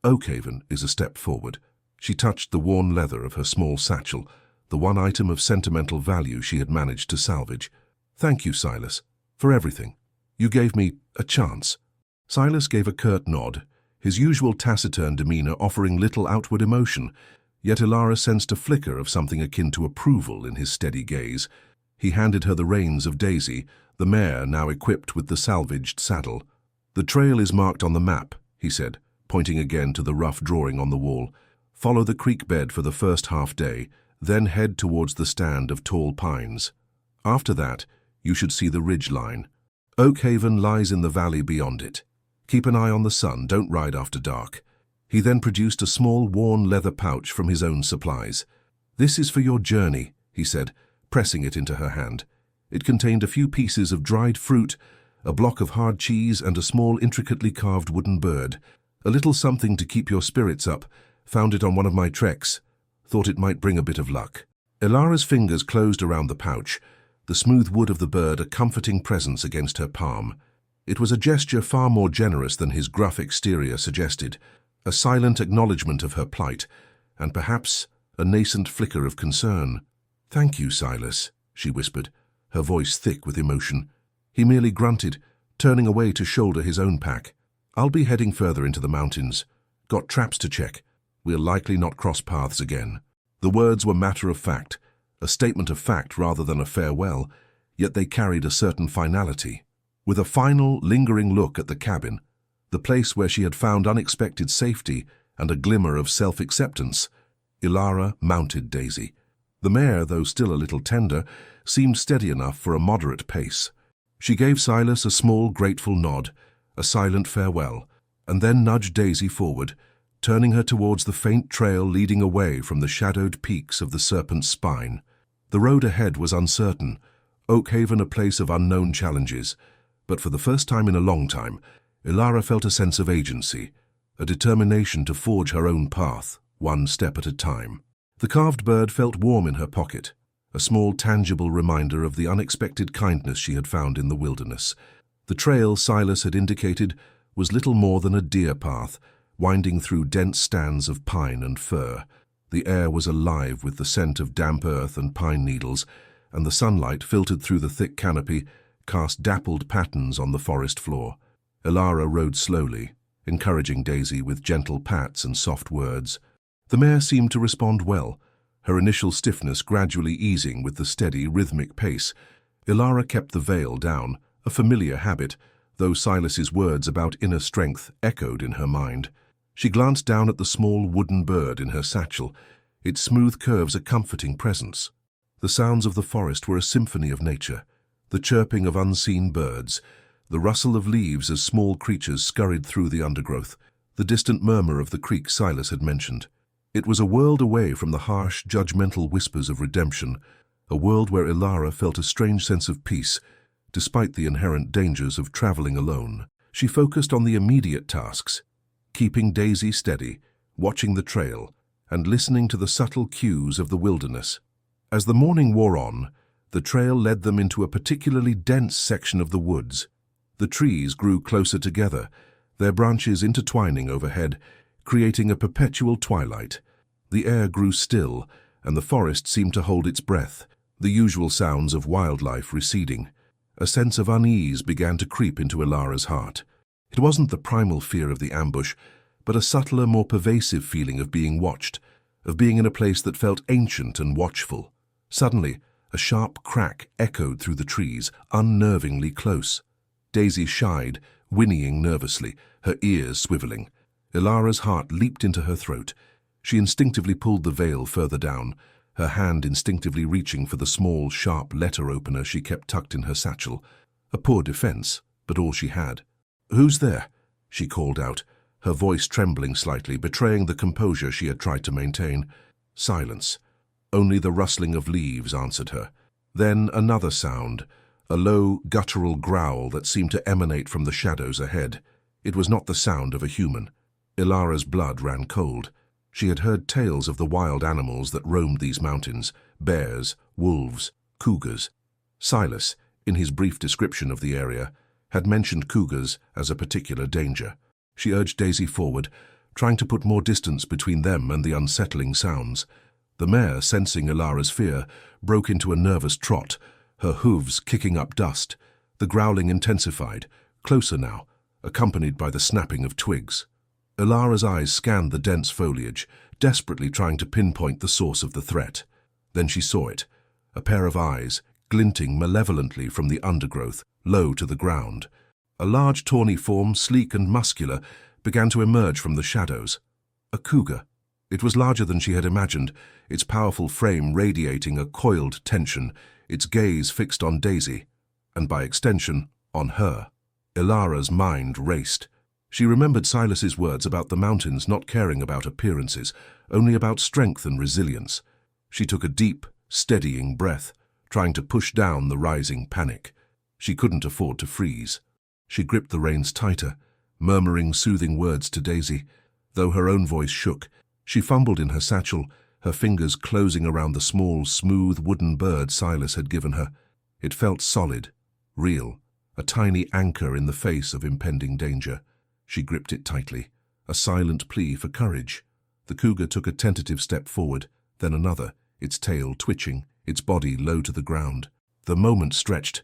Oakhaven is a step forward. She touched the worn leather of her small satchel, the one item of sentimental value she had managed to salvage. "Thank you, Silas, for everything. You gave me a chance." Silas gave a curt nod, his usual taciturn demeanor offering little outward emotion, yet Alara sensed a flicker of something akin to approval in his steady gaze. He handed her the reins of Daisy, the mare now equipped with the salvaged saddle. "The trail is marked on the map," he said, pointing again to the rough drawing on the wall. "Follow the creek bed for the first half-day, then head towards the stand of tall pines. After that, you should see the ridge line. Oakhaven lies in the valley beyond it. Keep an eye on the sun, don't ride after dark." He then produced a small worn leather pouch from his own supplies. "This is for your journey," he said, pressing it into her hand. It contained a few pieces of dried fruit, a block of hard cheese and a small intricately carved wooden bird. "A little something to keep your spirits up. Found it on one of my treks. Thought it might bring a bit of luck." Alara's fingers closed around the pouch, the smooth wood of the bird a comforting presence against her palm. It was a gesture far more generous than his gruff exterior suggested, a silent acknowledgement of her plight, and perhaps a nascent flicker of concern. "Thank you, Silas," she whispered, her voice thick with emotion. He merely grunted, turning away to shoulder his own pack. "I'll be heading further into the mountains. Got traps to check. We'll likely not cross paths again." The words were matter of fact, a statement of fact rather than a farewell, yet they carried a certain finality. With a final, lingering look at the cabin, the place where she had found unexpected safety and a glimmer of self-acceptance, Alara mounted Daisy. The mare, though still a little tender, seemed steady enough for a moderate pace. She gave Silas a small, grateful nod, a silent farewell, and then nudged Daisy forward, turning her towards the faint trail leading away from the shadowed peaks of the serpent's spine. The road ahead was uncertain, Oakhaven a place of unknown challenges, but for the first time in a long time, Alara felt a sense of agency, a determination to forge her own path, one step at a time. The carved bird felt warm in her pocket, a small tangible reminder of the unexpected kindness she had found in the wilderness. The trail Silas had indicated was little more than a deer path, winding through dense stands of pine and fir. The air was alive with the scent of damp earth and pine needles, and the sunlight filtered through the thick canopy cast dappled patterns on the forest floor. Alara rode slowly, encouraging Daisy with gentle pats and soft words. The mare seemed to respond well, her initial stiffness gradually easing with the steady, rhythmic pace. Alara kept the veil down, a familiar habit, though Silas's words about inner strength echoed in her mind. She glanced down at the small wooden bird in her satchel, its smooth curves a comforting presence. The sounds of the forest were a symphony of nature, the chirping of unseen birds, the rustle of leaves as small creatures scurried through the undergrowth, the distant murmur of the creek Silas had mentioned. It was a world away from the harsh, judgmental whispers of redemption, a world where Alara felt a strange sense of peace, despite the inherent dangers of traveling alone. She focused on the immediate tasks, keeping Daisy steady, watching the trail, and listening to the subtle cues of the wilderness. As the morning wore on, the trail led them into a particularly dense section of the woods. The trees grew closer together, their branches intertwining overhead, creating a perpetual twilight. The air grew still, and the forest seemed to hold its breath, the usual sounds of wildlife receding. A sense of unease began to creep into Ilara's heart. It wasn't the primal fear of the ambush, but a subtler, more pervasive feeling of being watched, of being in a place that felt ancient and watchful. Suddenly, a sharp crack echoed through the trees, unnervingly close. Daisy shied, whinnying nervously, her ears swiveling. Ilara's heart leaped into her throat. She instinctively pulled the veil further down, her hand instinctively reaching for the small, sharp letter opener she kept tucked in her satchel. A poor defense, but all she had. "Who's there?" she called out, her voice trembling slightly, betraying the composure she had tried to maintain. Silence. Only the rustling of leaves answered her. Then another sound, a low, guttural growl that seemed to emanate from the shadows ahead. It was not the sound of a human. Ilara's blood ran cold. She had heard tales of the wild animals that roamed these mountains: bears, wolves, cougars. Silas, in his brief description of the area, had mentioned cougars as a particular danger. She urged Daisy forward, trying to put more distance between them and the unsettling sounds. The mare, sensing Ilara's fear, broke into a nervous trot, her hooves kicking up dust. The growling intensified, closer now, accompanied by the snapping of twigs. Ilara's eyes scanned the dense foliage, desperately trying to pinpoint the source of the threat. Then she saw it, a pair of eyes, glinting malevolently from the undergrowth, low to the ground. A large tawny form, sleek and muscular, began to emerge from the shadows. A cougar. It was larger than she had imagined, its powerful frame radiating a coiled tension, its gaze fixed on Daisy, and by extension, on her. Ilara's mind raced. She remembered Silas's words about the mountains not caring about appearances, only about strength and resilience. She took a deep, steadying breath, trying to push down the rising panic. She couldn't afford to freeze. She gripped the reins tighter, murmuring soothing words to Daisy. Though her own voice shook, she fumbled in her satchel, her fingers closing around the small, smooth wooden bird Silas had given her. It felt solid, real, a tiny anchor in the face of impending danger. She gripped it tightly, a silent plea for courage. The cougar took a tentative step forward, then another, its tail twitching, its body low to the ground. The moment stretched,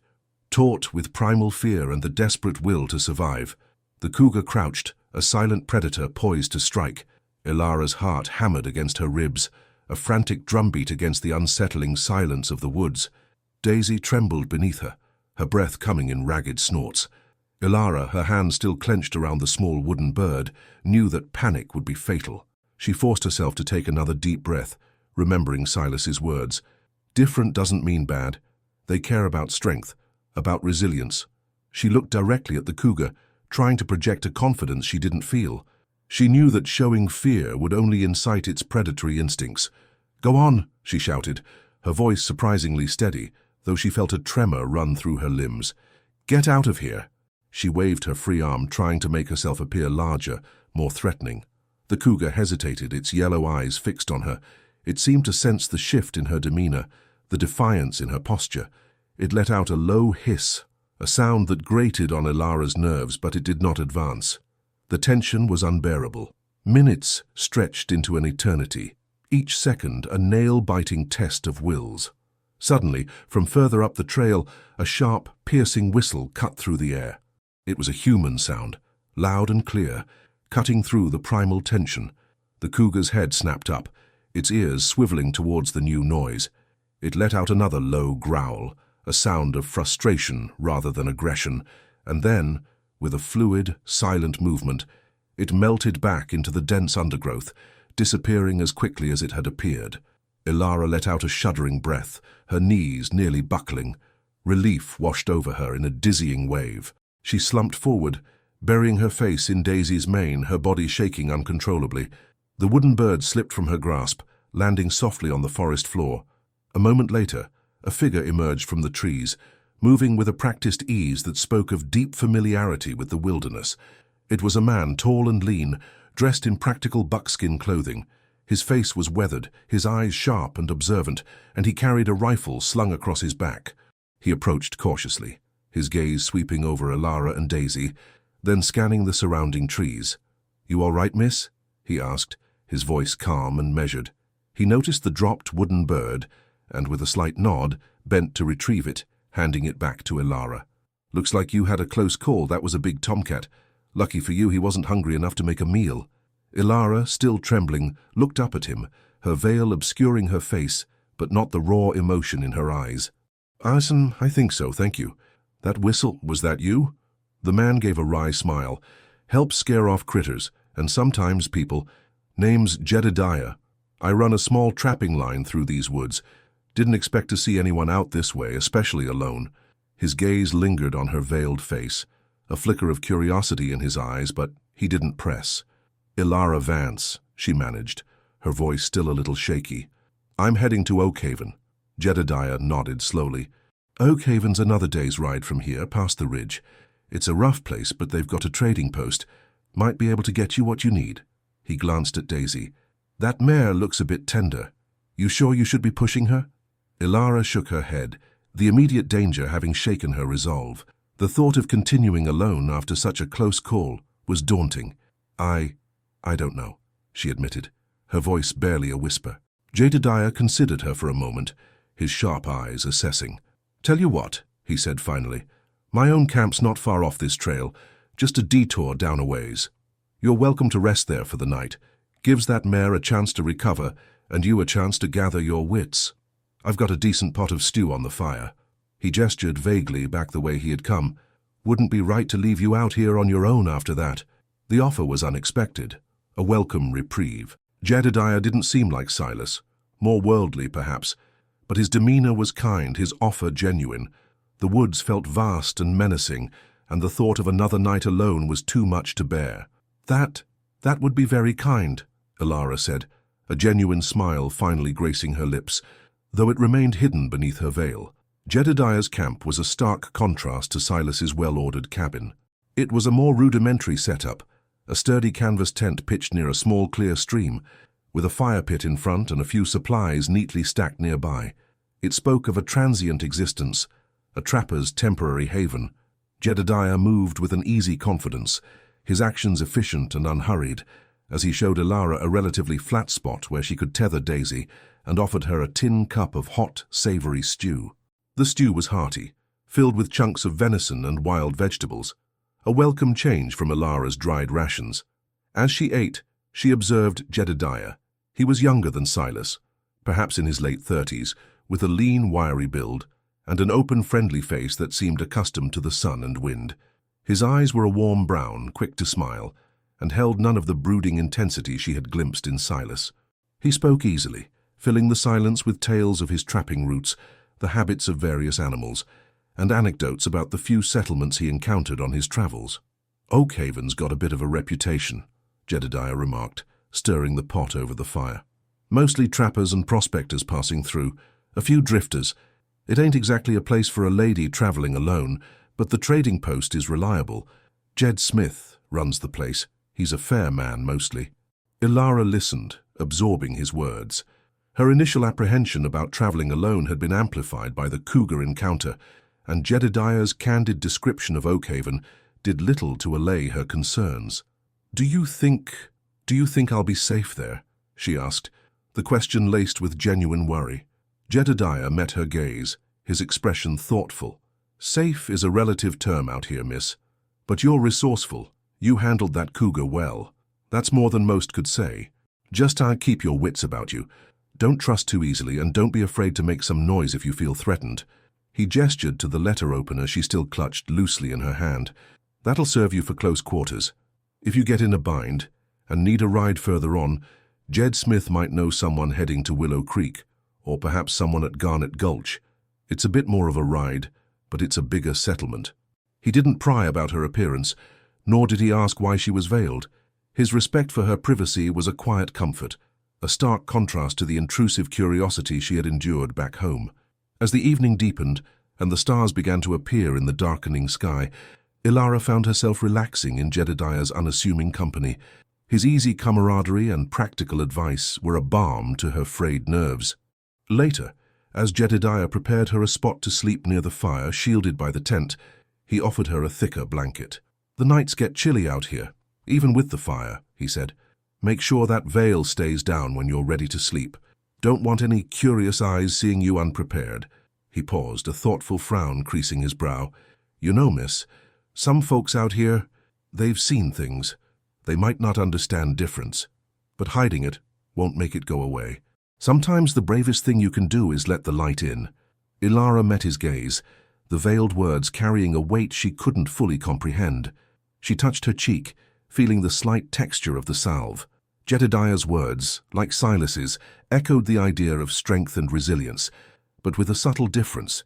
taut with primal fear and the desperate will to survive. The cougar crouched, a silent predator poised to strike. Ilara's heart hammered against her ribs, a frantic drumbeat against the unsettling silence of the woods. Daisy trembled beneath her, her breath coming in ragged snorts. Ilara, her hand still clenched around the small wooden bird, knew that panic would be fatal. She forced herself to take another deep breath, remembering Silas's words. Different doesn't mean bad. They care about strength, about resilience. She looked directly at the cougar, trying to project a confidence she didn't feel. She knew that showing fear would only incite its predatory instincts. "Go on," she shouted, her voice surprisingly steady, though she felt a tremor run through her limbs. "Get out of here." She waved her free arm, trying to make herself appear larger, more threatening. The cougar hesitated, its yellow eyes fixed on her. It seemed to sense the shift in her demeanor, the defiance in her posture. It let out a low hiss, a sound that grated on Ilara's nerves, but it did not advance. The tension was unbearable. Minutes stretched into an eternity, each second a nail-biting test of wills. Suddenly, from further up the trail, a sharp, piercing whistle cut through the air. It was a human sound, loud and clear, cutting through the primal tension. The cougar's head snapped up, its ears swiveling towards the new noise. It let out another low growl, a sound of frustration rather than aggression, and then, with a fluid, silent movement, it melted back into the dense undergrowth, disappearing as quickly as it had appeared. Ilara let out a shuddering breath, her knees nearly buckling. Relief washed over her in a dizzying wave. She slumped forward, burying her face in Daisy's mane, her body shaking uncontrollably. The wooden bird slipped from her grasp, landing softly on the forest floor. A moment later, a figure emerged from the trees, moving with a practiced ease that spoke of deep familiarity with the wilderness. It was a man, tall and lean, dressed in practical buckskin clothing. His face was weathered, his eyes sharp and observant, and he carried a rifle slung across his back. He approached cautiously, his gaze sweeping over Alara and Daisy, then scanning the surrounding trees. "You all right, miss?" he asked, his voice calm and measured. He noticed the dropped wooden bird, and with a slight nod, bent to retrieve it, handing it back to Alara. "Looks like you had a close call. That was a big tomcat. Lucky for you he wasn't hungry enough to make a meal." Alara, still trembling, looked up at him, her veil obscuring her face, but not the raw emotion in her eyes. I think so, thank you. That whistle, was that you?" The man gave a wry smile. "Help scare off critters, and sometimes people. Name's Jedediah. I run a small trapping line through these woods. Didn't expect to see anyone out this way, especially alone." His gaze lingered on her veiled face, a flicker of curiosity in his eyes, but he didn't press. "Alara Vance," she managed, her voice still a little shaky. "I'm heading to Oakhaven." Jedediah nodded slowly. "Oakhaven's another day's ride from here, past the ridge. It's a rough place, but they've got a trading post. Might be able to get you what you need." He glanced at Daisy. "That mare looks a bit tender. You sure you should be pushing her?" Alara shook her head, the immediate danger having shaken her resolve. The thought of continuing alone after such a close call was daunting. I don't know," she admitted, her voice barely a whisper. Jedediah considered her for a moment, his sharp eyes assessing. "Tell you what," he said finally, "my own camp's not far off this trail, just a detour down a ways. You're welcome to rest there for the night. Gives that mare a chance to recover, and you a chance to gather your wits. I've got a decent pot of stew on the fire." He gestured vaguely back the way he had come. "Wouldn't be right to leave you out here on your own after that." The offer was unexpected, a welcome reprieve. Jedediah didn't seem like Silas, more worldly perhaps, but his demeanor was kind, his offer genuine. The woods felt vast and menacing, and the thought of another night alone was too much to bear. That would be very kind," Alara said, a genuine smile finally gracing her lips, though it remained hidden beneath her veil. Jedediah's camp was a stark contrast to Silas's well-ordered cabin. It was a more rudimentary setup, a sturdy canvas tent pitched near a small clear stream, with a fire pit in front and a few supplies neatly stacked nearby. It spoke of a transient existence, a trapper's temporary haven. Jedediah moved with an easy confidence, his actions efficient and unhurried, as he showed Alara a relatively flat spot where she could tether Daisy and offered her a tin cup of hot, savory stew. The stew was hearty, filled with chunks of venison and wild vegetables, a welcome change from Alara's dried rations. As she ate, she observed Jedediah. He was younger than Silas, perhaps in his late 30s, with a lean, wiry build and an open, friendly face that seemed accustomed to the sun and wind. His eyes were a warm brown, quick to smile, and held none of the brooding intensity she had glimpsed in Silas. He spoke easily, filling the silence with tales of his trapping routes, the habits of various animals, and anecdotes about the few settlements he encountered on his travels. "Oakhaven's got a bit of a reputation," Jedediah remarked, stirring the pot over the fire. "Mostly trappers and prospectors passing through, a few drifters. It ain't exactly a place for a lady traveling alone, but the trading post is reliable. Jed Smith runs the place. He's a fair man mostly." Alara listened, absorbing his words. Her initial apprehension about traveling alone had been amplified by the cougar encounter, and Jedediah's candid description of Oakhaven did little to allay her concerns. Do you think I'll be safe there?" she asked, the question laced with genuine worry. Jedediah met her gaze, his expression thoughtful. "Safe is a relative term out here, miss. But you're resourceful. You handled that cougar well. That's more than most could say. Just keep your wits about you. Don't trust too easily, and don't be afraid to make some noise if you feel threatened." He gestured to the letter opener she still clutched loosely in her hand. "That'll serve you for close quarters. If you get in a bind and need a ride further on, Jed Smith might know someone heading to Willow Creek, or perhaps someone at Garnet Gulch. It's a bit more of a ride, but it's a bigger settlement." He didn't pry about her appearance, nor did he ask why she was veiled. His respect for her privacy was a quiet comfort, a stark contrast to the intrusive curiosity she had endured back home. As the evening deepened and the stars began to appear in the darkening sky, Ilara found herself relaxing in Jedediah's unassuming company. His easy camaraderie and practical advice were a balm to her frayed nerves. Later, as Jedediah prepared her a spot to sleep near the fire, shielded by the tent, he offered her a thicker blanket. "The nights get chilly out here, even with the fire," he said. "Make sure that veil stays down when you're ready to sleep. Don't want any curious eyes seeing you unprepared." He paused, a thoughtful frown creasing his brow. "You know, miss, some folks out here, they've seen things. They might not understand difference, but hiding it won't make it go away. Sometimes the bravest thing you can do is let the light in." Ilara met his gaze, the veiled words carrying a weight she couldn't fully comprehend. She touched her cheek, feeling the slight texture of the salve. Jedediah's words, like Silas's, echoed the idea of strength and resilience, but with a subtle difference,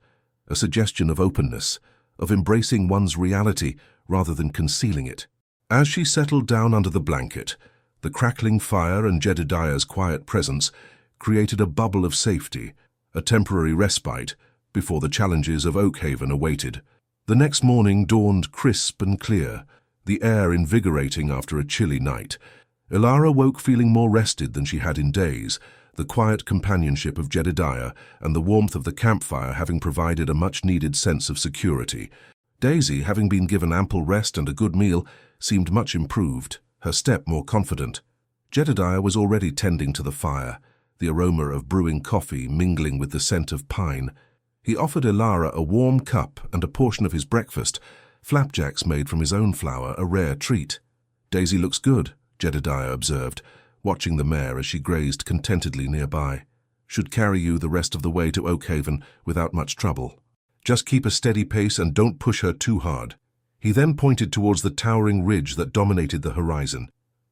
a suggestion of openness, of embracing one's reality rather than concealing it. As she settled down under the blanket, the crackling fire and Jedediah's quiet presence created a bubble of safety, a temporary respite before the challenges of Oakhaven awaited. The next morning dawned crisp and clear, the air invigorating after a chilly night. Ilara woke feeling more rested than she had in days, the quiet companionship of Jedediah and the warmth of the campfire having provided a much-needed sense of security. Daisy, having been given ample rest and a good meal, seemed much improved, her step more confident. Jedediah was already tending to the fire, the aroma of brewing coffee mingling with the scent of pine. He offered Ilara a warm cup and a portion of his breakfast, flapjacks made from his own flour, a rare treat. "Daisy looks good," Jedediah observed, watching the mare as she grazed contentedly nearby. "Should carry you the rest of the way to Oakhaven without much trouble. Just keep a steady pace and don't push her too hard." He then pointed towards the towering ridge that dominated the horizon.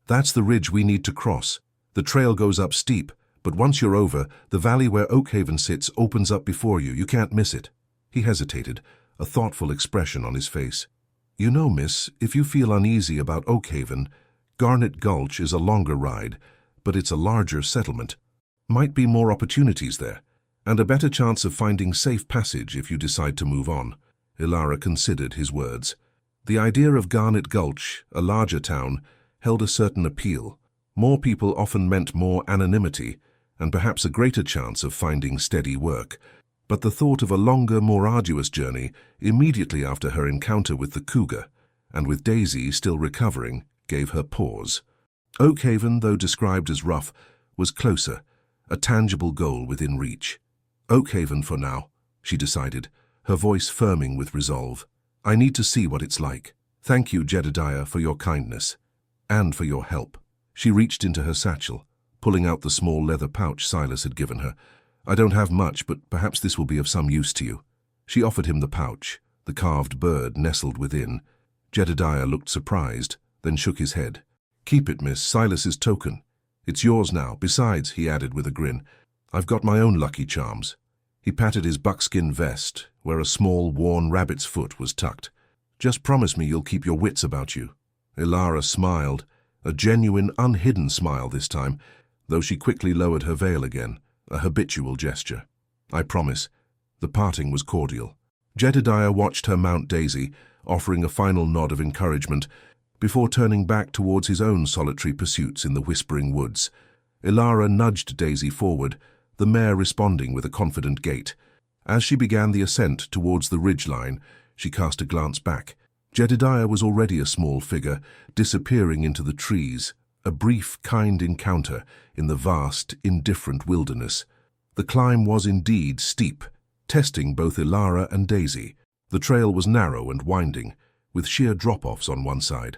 "That's the ridge we need to cross. The trail goes up steep, but once you're over, the valley where Oakhaven sits opens up before you. You can't miss it." He hesitated, a thoughtful expression on his face. "You know, miss, if you feel uneasy about Oakhaven, Garnet Gulch is a longer ride, but it's a larger settlement. Might be more opportunities there, and a better chance of finding safe passage if you decide to move on." Ilara considered his words. The idea of Garnet Gulch, a larger town, held a certain appeal. More people often meant more anonymity, and perhaps a greater chance of finding steady work. But the thought of a longer, more arduous journey immediately after her encounter with the cougar, and with Daisy still recovering, gave her pause. Oakhaven, though described as rough, was closer, a tangible goal within reach. "Oakhaven for now," she decided, her voice firming with resolve. "I need to see what it's like. Thank you, Jedediah, for your kindness, and for your help." She reached into her satchel, pulling out the small leather pouch Silas had given her. "I don't have much, but perhaps this will be of some use to you." She offered him the pouch, the carved bird nestled within. Jedediah looked surprised, then shook his head. "Keep it, miss, Silas's token. It's yours now. Besides," he added with a grin, "I've got my own lucky charms." He patted his buckskin vest, where a small, worn rabbit's foot was tucked. "Just promise me you'll keep your wits about you." Ilara smiled, a genuine, unhidden smile this time, though she quickly lowered her veil again, a habitual gesture. "I promise." The parting was cordial. Jedediah watched her mount Daisy, offering a final nod of encouragement, before turning back towards his own solitary pursuits in the whispering woods. Ilara nudged Daisy forward, the mare responding with a confident gait. As she began the ascent towards the ridgeline, she cast a glance back. Jedediah was already a small figure, disappearing into the trees, a brief, kind encounter in the vast, indifferent wilderness. The climb was indeed steep, testing both Ilara and Daisy. The trail was narrow and winding, with sheer drop-offs on one side.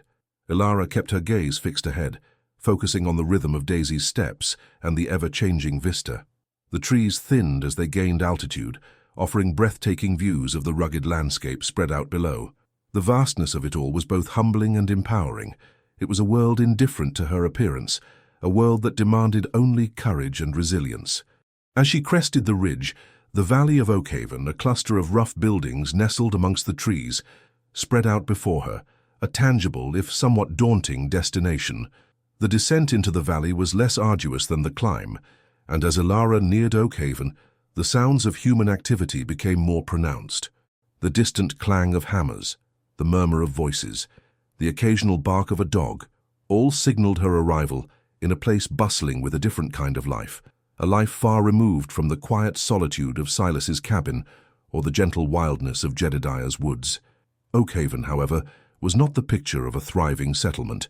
Ilara kept her gaze fixed ahead, focusing on the rhythm of Daisy's steps and the ever-changing vista. The trees thinned as they gained altitude, offering breathtaking views of the rugged landscape spread out below. The vastness of it all was both humbling and empowering. It was a world indifferent to her appearance, a world that demanded only courage and resilience. As she crested the ridge, the valley of Oakhaven, a cluster of rough buildings nestled amongst the trees, spread out before her, a tangible, if somewhat daunting, destination. The descent into the valley was less arduous than the climb, and as Ilara neared Oakhaven, the sounds of human activity became more pronounced. The distant clang of hammers, the murmur of voices, the occasional bark of a dog, all signaled her arrival in a place bustling with a different kind of life, a life far removed from the quiet solitude of Silas's cabin or the gentle wildness of Jedediah's woods. Oakhaven, however, was not the picture of a thriving settlement.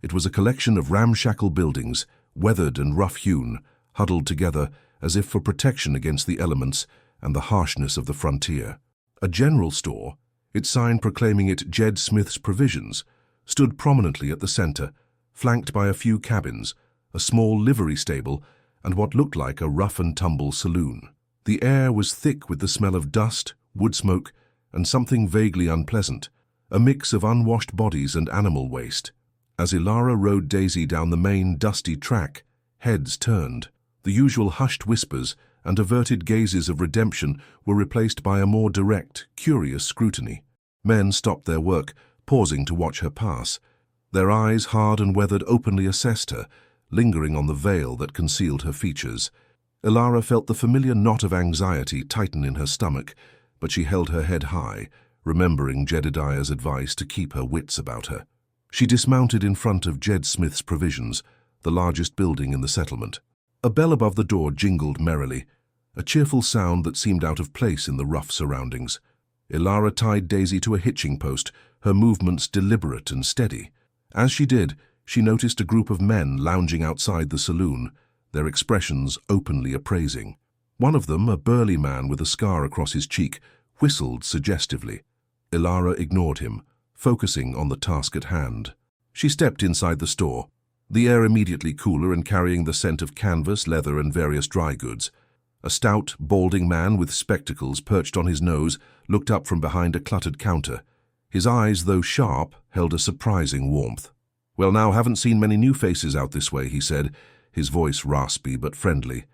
It was a collection of ramshackle buildings, weathered and rough-hewn, huddled together as if for protection against the elements and the harshness of the frontier. A general store, its sign proclaiming it Jed Smith's Provisions, stood prominently at the center, flanked by a few cabins, a small livery stable, and what looked like a rough-and-tumble saloon. The air was thick with the smell of dust, wood smoke, and something vaguely unpleasant, a mix of unwashed bodies and animal waste. As Ilara rode Daisy down the main, dusty track, heads turned. The usual hushed whispers and averted gazes of redemption were replaced by a more direct, curious scrutiny. Men stopped their work, pausing to watch her pass. Their eyes, hard and weathered, openly assessed her, lingering on the veil that concealed her features. Ilara felt the familiar knot of anxiety tighten in her stomach, but she held her head high, remembering Jedediah's advice to keep her wits about her. She dismounted in front of Jed Smith's Provisions, the largest building in the settlement. A bell above the door jingled merrily, a cheerful sound that seemed out of place in the rough surroundings. Ilara tied Daisy to a hitching post, her movements deliberate and steady. As she did, she noticed a group of men lounging outside the saloon, their expressions openly appraising. One of them, a burly man with a scar across his cheek, whistled suggestively. Ilara ignored him, focusing on the task at hand. She stepped inside the store, the air immediately cooler and carrying the scent of canvas, leather, and various dry goods. A stout, balding man with spectacles perched on his nose looked up from behind a cluttered counter. His eyes, though sharp, held a surprising warmth. "Well, now, haven't seen many new faces out this way," he said, his voice raspy but friendly.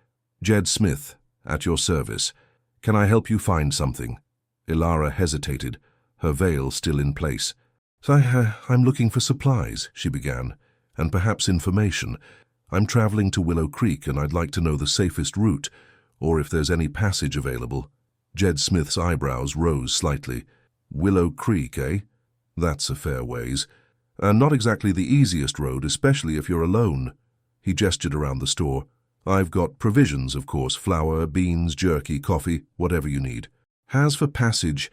"Jed Smith, at your service. Can I help you find something?" Ilara hesitated, her veil still in place. I'm looking for supplies," she began, "and perhaps information. I'm traveling to Willow Creek and I'd like to know the safest route, or if there's any passage available." Jed Smith's eyebrows rose slightly. "Willow Creek, eh? That's a fair ways. And not exactly the easiest road, especially if you're alone." He gestured around the store. "I've got provisions, of course, flour, beans, jerky, coffee, whatever you need. As for passage,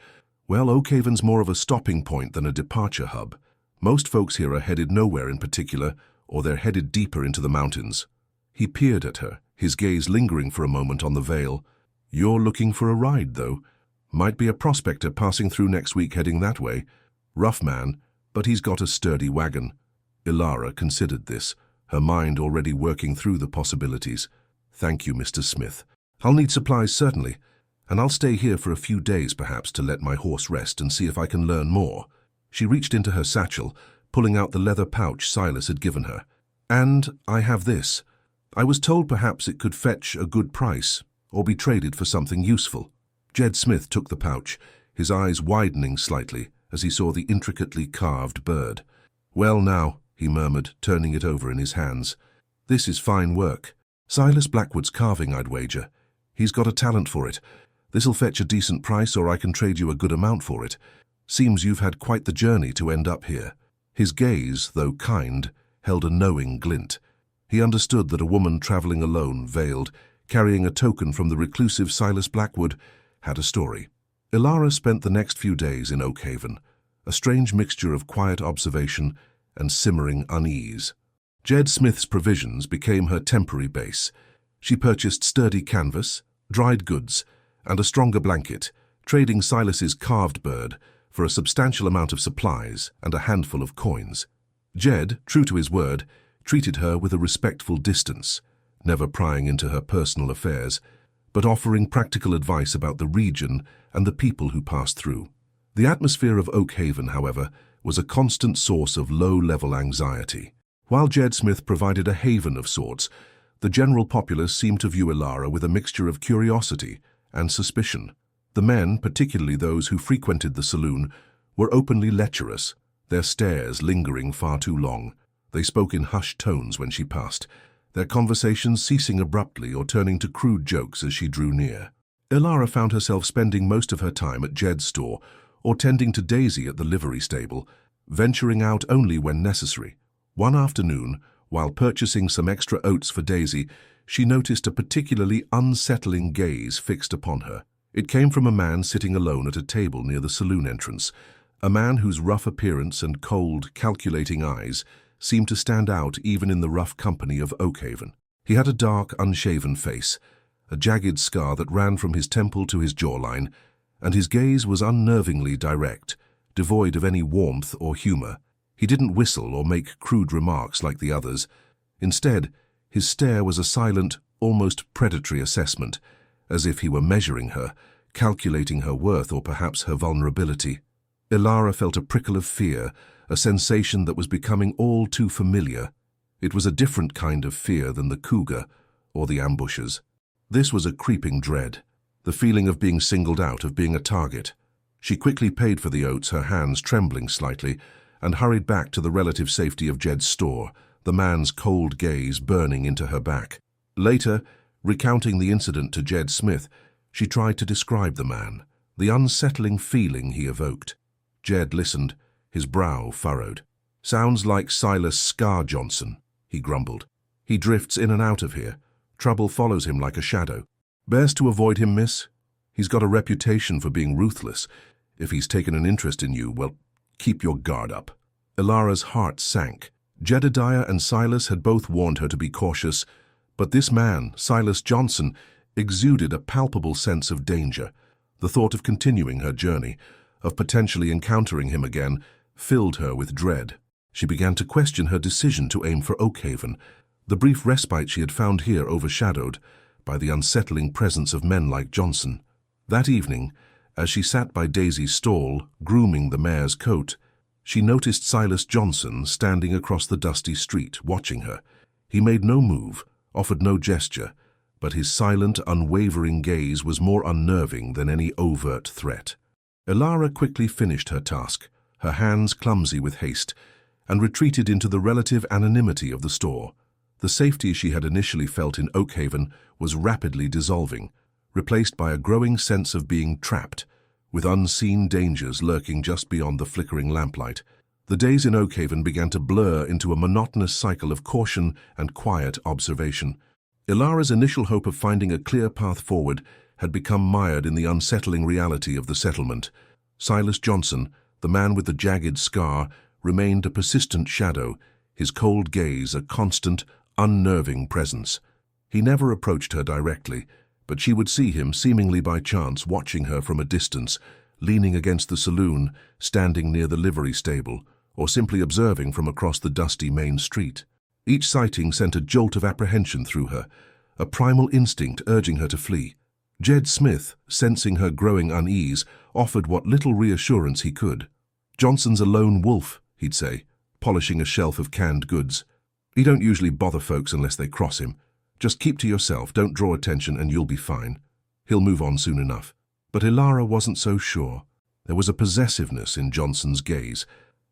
well, Oakhaven's more of a stopping point than a departure hub. Most folks here are headed nowhere in particular, or they're headed deeper into the mountains." He peered at her, his gaze lingering for a moment on the veil. "You're looking for a ride, though. Might be a prospector passing through next week heading that way. Rough man, but he's got a sturdy wagon." Ilara considered this, her mind already working through the possibilities. "Thank you, Mr. Smith. I'll need supplies, certainly, and I'll stay here for a few days perhaps to let my horse rest and see if I can learn more." She reached into her satchel, pulling out the leather pouch Silas had given her. "And I have this. I was told perhaps it could fetch a good price, or be traded for something useful." Jed Smith took the pouch, his eyes widening slightly as he saw the intricately carved bird. "Well now," he murmured, turning it over in his hands. "This is fine work. Silas Blackwood's carving, I'd wager. He's got a talent for it. This'll fetch a decent price, or I can trade you a good amount for it. Seems you've had quite the journey to end up here." His gaze, though kind, held a knowing glint. He understood that a woman traveling alone, veiled, carrying a token from the reclusive Silas Blackwood, had a story. Ilara spent the next few days in Oakhaven, a strange mixture of quiet observation and simmering unease. Jed Smith's Provisions became her temporary base. She purchased sturdy canvas, dried goods, and a stronger blanket, trading Silas's carved bird for a substantial amount of supplies and a handful of coins. Jed, true to his word, treated her with a respectful distance, never prying into her personal affairs, but offering practical advice about the region and the people who passed through. The atmosphere of Oakhaven, however, was a constant source of low-level anxiety. While Jed Smith provided a haven of sorts, the general populace seemed to view Ilara with a mixture of curiosity and suspicion. The men, particularly those who frequented the saloon, were openly lecherous, their stares lingering far too long. They spoke in hushed tones when she passed, their conversations ceasing abruptly or turning to crude jokes as she drew near. Ilara found herself spending most of her time at Jed's store, or tending to Daisy at the livery stable, venturing out only when necessary. One afternoon, while purchasing some extra oats for Daisy, she noticed a particularly unsettling gaze fixed upon her. It came from a man sitting alone at a table near the saloon entrance, a man whose rough appearance and cold, calculating eyes seemed to stand out even in the rough company of Oakhaven. He had a dark, unshaven face, a jagged scar that ran from his temple to his jawline, and his gaze was unnervingly direct, devoid of any warmth or humor. He didn't whistle or make crude remarks like the others. Instead, his stare was a silent, almost predatory assessment, as if he were measuring her, calculating her worth or perhaps her vulnerability. Ilara felt a prickle of fear, a sensation that was becoming all too familiar. It was a different kind of fear than the cougar or the ambushes. This was a creeping dread, the feeling of being singled out, of being a target. She quickly paid for the oats, her hands trembling slightly, and hurried back to the relative safety of Jed's store, the man's cold gaze burning into her back. Later, recounting the incident to Jed Smith, she tried to describe the man, the unsettling feeling he evoked. Jed listened, his brow furrowed. "Sounds like Silas Scar Johnson," he grumbled. "He drifts in and out of here. Trouble follows him like a shadow. Best to avoid him, miss. He's got a reputation for being ruthless. If he's taken an interest in you, well, keep your guard up." Ilara's heart sank. Jedediah and Silas had both warned her to be cautious, but this man, Silas Johnson, exuded a palpable sense of danger. The thought of continuing her journey, of potentially encountering him again, filled her with dread. She began to question her decision to aim for Oakhaven, the brief respite she had found here overshadowed by the unsettling presence of men like Johnson. That evening, as she sat by Daisy's stall, grooming the mare's coat, she noticed Silas Johnson standing across the dusty street, watching her. He made no move, offered no gesture, but his silent, unwavering gaze was more unnerving than any overt threat. Ilara quickly finished her task, her hands clumsy with haste, and retreated into the relative anonymity of the store. The safety she had initially felt in Oakhaven was rapidly dissolving, replaced by a growing sense of being trapped, with unseen dangers lurking just beyond the flickering lamplight. The days in Oakhaven began to blur into a monotonous cycle of caution and quiet observation. Ilara's initial hope of finding a clear path forward had become mired in the unsettling reality of the settlement. Silas Johnson, the man with the jagged scar, remained a persistent shadow, his cold gaze a constant, unnerving presence. He never approached her directly, but she would see him, seemingly by chance, watching her from a distance, leaning against the saloon, standing near the livery stable, or simply observing from across the dusty main street. Each sighting sent a jolt of apprehension through her, a primal instinct urging her to flee. Jed Smith, sensing her growing unease, offered what little reassurance he could. "Johnson's a lone wolf," he'd say, polishing a shelf of canned goods. "He don't usually bother folks unless they cross him. Just keep to yourself, don't draw attention, and you'll be fine. He'll move on soon enough." But Ilara wasn't so sure. There was a possessiveness in Johnson's gaze,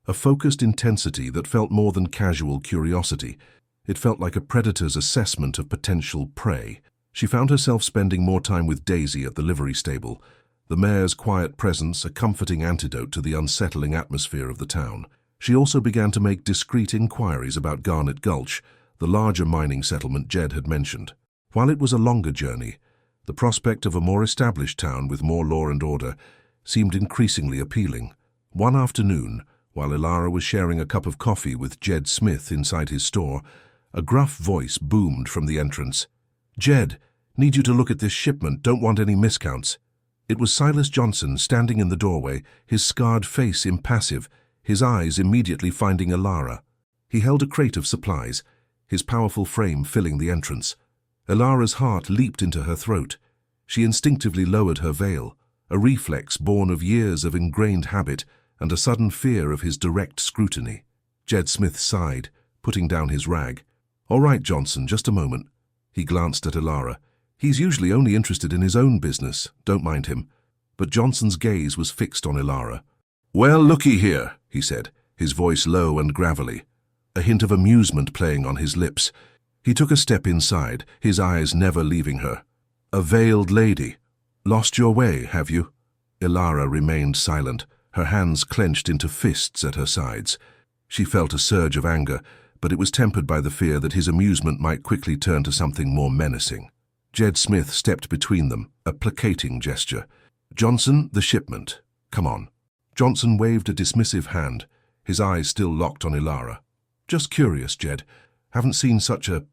a focused intensity that felt more than casual curiosity. It felt like a predator's assessment of potential prey. She found herself spending more time with Daisy at the livery stable, the mare's quiet presence a comforting antidote to the unsettling atmosphere of the town. She also began to make discreet inquiries about Garnet Gulch, the larger mining settlement Jed had mentioned. While it was a longer journey, the prospect of a more established town with more law and order seemed increasingly appealing. One afternoon, while Ilara was sharing a cup of coffee with Jed Smith inside his store, a gruff voice boomed from the entrance. "Jed, need you to look at this shipment, don't want any miscounts." It was Silas Johnson standing in the doorway, his scarred face impassive, his eyes immediately finding Ilara. He held a crate of supplies, his powerful frame filling the entrance. Ilara's heart leaped into her throat. She instinctively lowered her veil, a reflex born of years of ingrained habit and a sudden fear of his direct scrutiny. Jed Smith sighed, putting down his rag. "All right, Johnson, just a moment." He glanced at Ilara. "He's usually only interested in his own business, don't mind him." But Johnson's gaze was fixed on Ilara. "Well, looky here," he said, his voice low and gravelly, a hint of amusement playing on his lips. He took a step inside, his eyes never leaving her. "A veiled lady. Lost your way, have you?" Ilara remained silent, her hands clenched into fists at her sides. She felt a surge of anger, but it was tempered by the fear that his amusement might quickly turn to something more menacing. Jed Smith stepped between them, a placating gesture. "Johnson, the shipment. Come on." Johnson waved a dismissive hand, his eyes still locked on Ilara. "Just curious, Jed. Haven't seen such a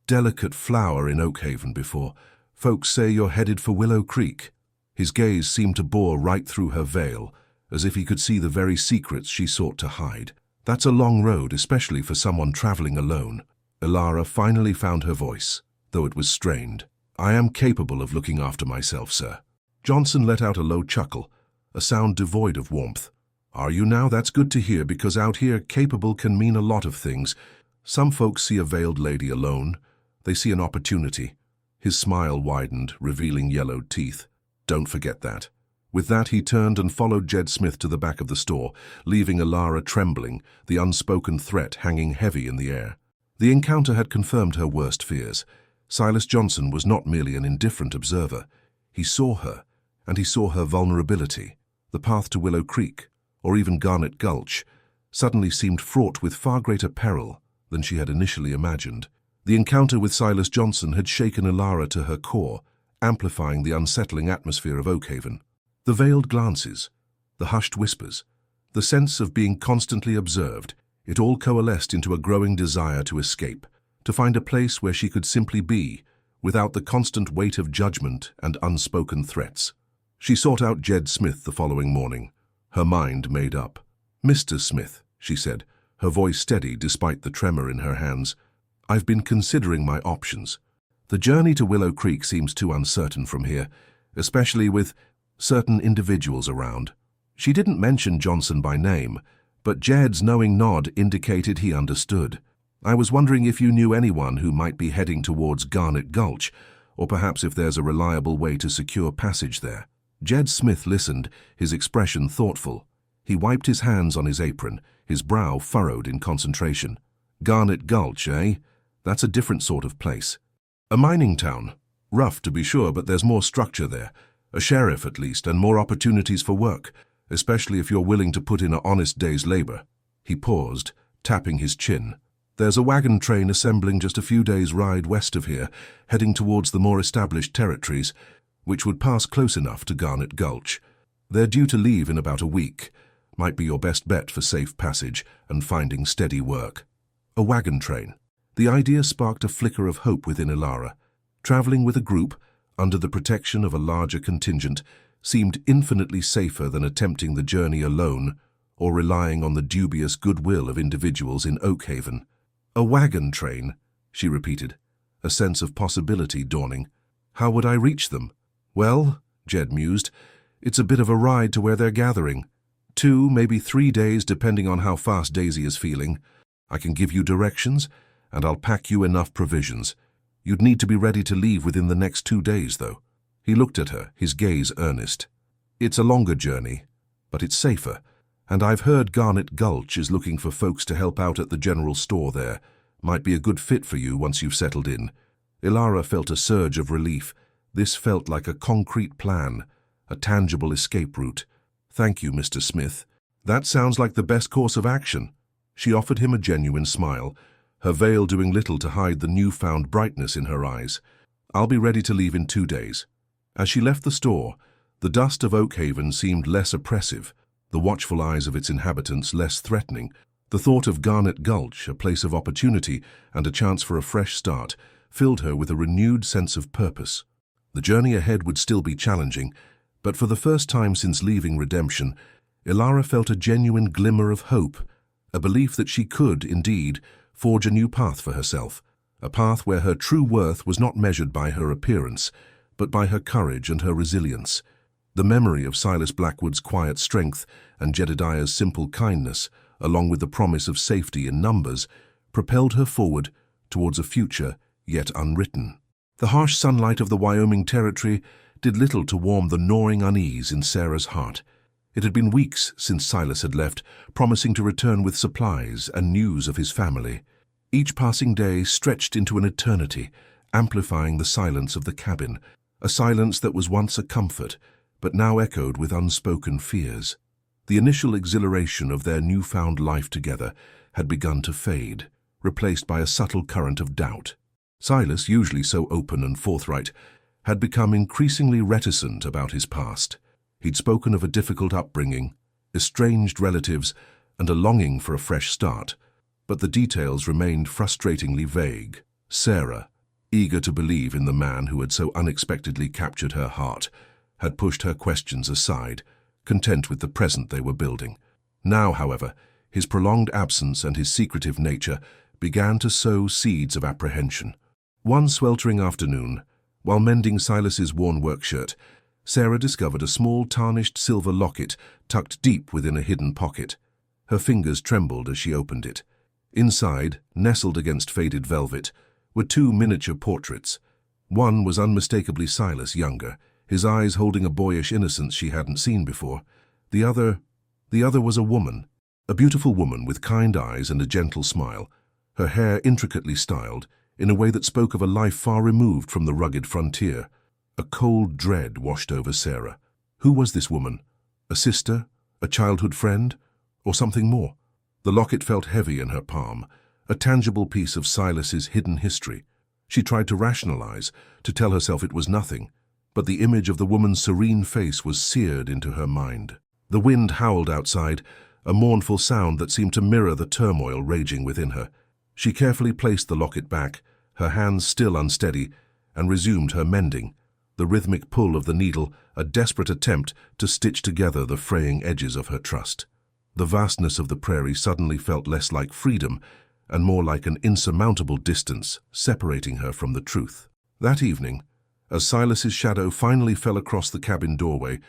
delicate flower in Oakhaven before. Folks say you're headed for Willow Creek." His gaze seemed to bore right through her veil, as if he could see the very secrets she sought to hide. "That's a long road, especially for someone traveling alone." Ilara finally found her voice, though it was strained. "I am capable of looking after myself, sir." Johnson let out a low chuckle, a sound devoid of warmth. "Are you now? That's good to hear, because out here, capable can mean a lot of things. Some folks see a veiled lady alone. They see an opportunity." His smile widened, revealing yellowed teeth. "Don't forget that." With that, he turned and followed Jed Smith to the back of the store, leaving Ilara trembling, the unspoken threat hanging heavy in the air. The encounter had confirmed her worst fears. Silas Johnson was not merely an indifferent observer. He saw her, and he saw her vulnerability. The path to Willow Creek, or even Garnet Gulch, suddenly seemed fraught with far greater peril than she had initially imagined. The encounter with Silas Johnson had shaken Ilara to her core, amplifying the unsettling atmosphere of Oakhaven. The veiled glances, the hushed whispers, the sense of being constantly observed, it all coalesced into a growing desire to escape, to find a place where she could simply be, without the constant weight of judgment and unspoken threats. She sought out Jed Smith the following morning, her mind made up. "Mr. Smith," she said, her voice steady despite the tremor in her hands, "I've been considering my options. The journey to Willow Creek seems too uncertain from here, especially with certain individuals around." She didn't mention Johnson by name, but Jed's knowing nod indicated he understood. "I was wondering if you knew anyone who might be heading towards Garnet Gulch, or perhaps if there's a reliable way to secure passage there." Jed Smith listened, his expression thoughtful. He wiped his hands on his apron, his brow furrowed in concentration. "Garnet Gulch, eh? That's a different sort of place. A mining town. Rough, to be sure, but there's more structure there. A sheriff, at least, and more opportunities for work, especially if you're willing to put in an honest day's labor." He paused, tapping his chin. "There's a wagon train assembling just a few days' ride west of here, heading towards the more established territories, which would pass close enough to Garnet Gulch. They're due to leave in about a week. Might be your best bet for safe passage and finding steady work." A wagon train. The idea sparked a flicker of hope within Ilara. Traveling with a group, under the protection of a larger contingent, seemed infinitely safer than attempting the journey alone or relying on the dubious goodwill of individuals in Oakhaven. "A wagon train," she repeated, a sense of possibility dawning. "How would I reach them?" "Well," Jed mused, "it's a bit of a ride to where they're gathering. 2, maybe 3 days, depending on how fast Daisy is feeling. I can give you directions, and I'll pack you enough provisions. You'd need to be ready to leave within the next 2 days, though." He looked at her, his gaze earnest. "It's a longer journey, but it's safer, and I've heard Garnet Gulch is looking for folks to help out at the general store there. Might be a good fit for you once you've settled in." Ilara felt a surge of relief. This felt like a concrete plan, a tangible escape route. "Thank you, Mr. Smith. That sounds like the best course of action." She offered him a genuine smile, her veil doing little to hide the newfound brightness in her eyes. "I'll be ready to leave in 2 days." As she left the store, the dust of Oakhaven seemed less oppressive, the watchful eyes of its inhabitants less threatening. The thought of Garnet Gulch, a place of opportunity and a chance for a fresh start, filled her with a renewed sense of purpose. The journey ahead would still be challenging, but for the first time since leaving Redemption, Ilara felt a genuine glimmer of hope, a belief that she could, indeed, forge a new path for herself, a path where her true worth was not measured by her appearance, but by her courage and her resilience. The memory of Silas Blackwood's quiet strength and Jedediah's simple kindness, along with the promise of safety in numbers, propelled her forward towards a future yet unwritten. The harsh sunlight of the Wyoming Territory did little to warm the gnawing unease in Sarah's heart. It had been weeks since Silas had left, promising to return with supplies and news of his family. Each passing day stretched into an eternity, amplifying the silence of the cabin, a silence that was once a comfort, but now echoed with unspoken fears. The initial exhilaration of their newfound life together had begun to fade, replaced by a subtle current of doubt. Silas, usually so open and forthright, had become increasingly reticent about his past. He'd spoken of a difficult upbringing, estranged relatives, and a longing for a fresh start, but the details remained frustratingly vague. Sarah, eager to believe in the man who had so unexpectedly captured her heart, had pushed her questions aside, content with the present they were building. Now, however, his prolonged absence and his secretive nature began to sow seeds of apprehension. One sweltering afternoon, while mending Silas's worn work shirt, Sarah discovered a small tarnished silver locket tucked deep within a hidden pocket. Her fingers trembled as she opened it. Inside, nestled against faded velvet, were two miniature portraits. One was unmistakably Silas younger, his eyes holding a boyish innocence she hadn't seen before. The other was a woman, a beautiful woman with kind eyes and a gentle smile, her hair intricately styled, in a way that spoke of a life far removed from the rugged frontier. A cold dread washed over Sarah. Who was this woman? A sister? A childhood friend? Or something more? The locket felt heavy in her palm, a tangible piece of Silas's hidden history. She tried to rationalize, to tell herself it was nothing, but the image of the woman's serene face was seared into her mind. The wind howled outside, a mournful sound that seemed to mirror the turmoil raging within her. She carefully placed the locket back, her hands still unsteady, and resumed her mending, the rhythmic pull of the needle a desperate attempt to stitch together the fraying edges of her trust. The vastness of the prairie suddenly felt less like freedom and more like an insurmountable distance separating her from the truth. That evening, as Silas's shadow finally fell across the cabin doorway,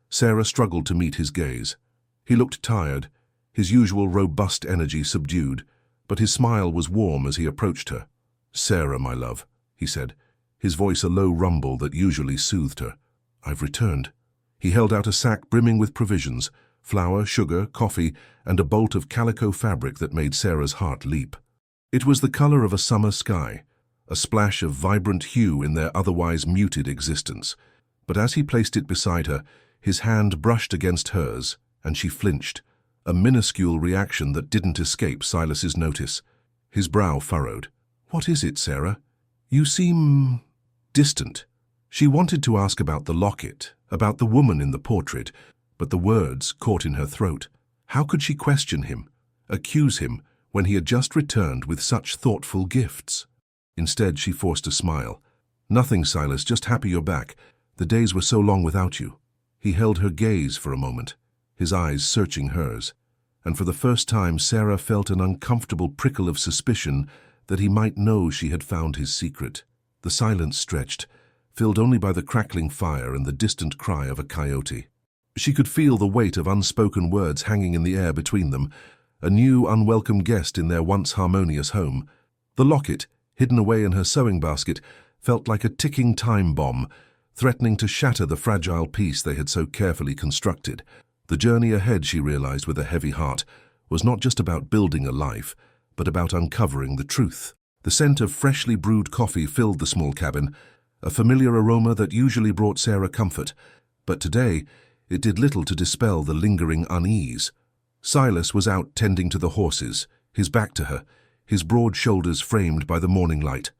Sarah struggled to meet his gaze. He looked tired, his usual robust energy subdued, but his smile was warm as he approached her. "Sarah, my love," he said, his voice a low rumble that usually soothed her. "I've returned." He held out a sack brimming with provisions, flour, sugar, coffee, and a bolt of calico fabric that made Sarah's heart leap. It was the color of a summer sky, a splash of vibrant hue in their otherwise muted existence. But as he placed it beside her, his hand brushed against hers, and she flinched, a minuscule reaction that didn't escape Silas's notice. His brow furrowed. "What is it, Sarah? You seem distant." She wanted to ask about the locket, about the woman in the portrait, but the words caught in her throat. How could she question him, accuse him, when he had just returned with such thoughtful gifts? Instead, she forced a smile. "Nothing, Silas, just happy you're back. The days were so long without you." He held her gaze for a moment, his eyes searching hers, and for the first time Sarah felt an uncomfortable prickle of suspicion that he might know she had found his secret. The silence stretched, filled only by the crackling fire and the distant cry of a coyote. She could feel the weight of unspoken words hanging in the air between them, a new, unwelcome guest in their once harmonious home. The locket, hidden away in her sewing basket, felt like a ticking time bomb, threatening to shatter the fragile peace they had so carefully constructed. The journey ahead, she realized with a heavy heart, was not just about building a life, but about uncovering the truth. The scent of freshly brewed coffee filled the small cabin, a familiar aroma that usually brought Sarah comfort, but today it did little to dispel the lingering unease. Silas was out tending to the horses, his back to her, his broad shoulders framed by the morning light.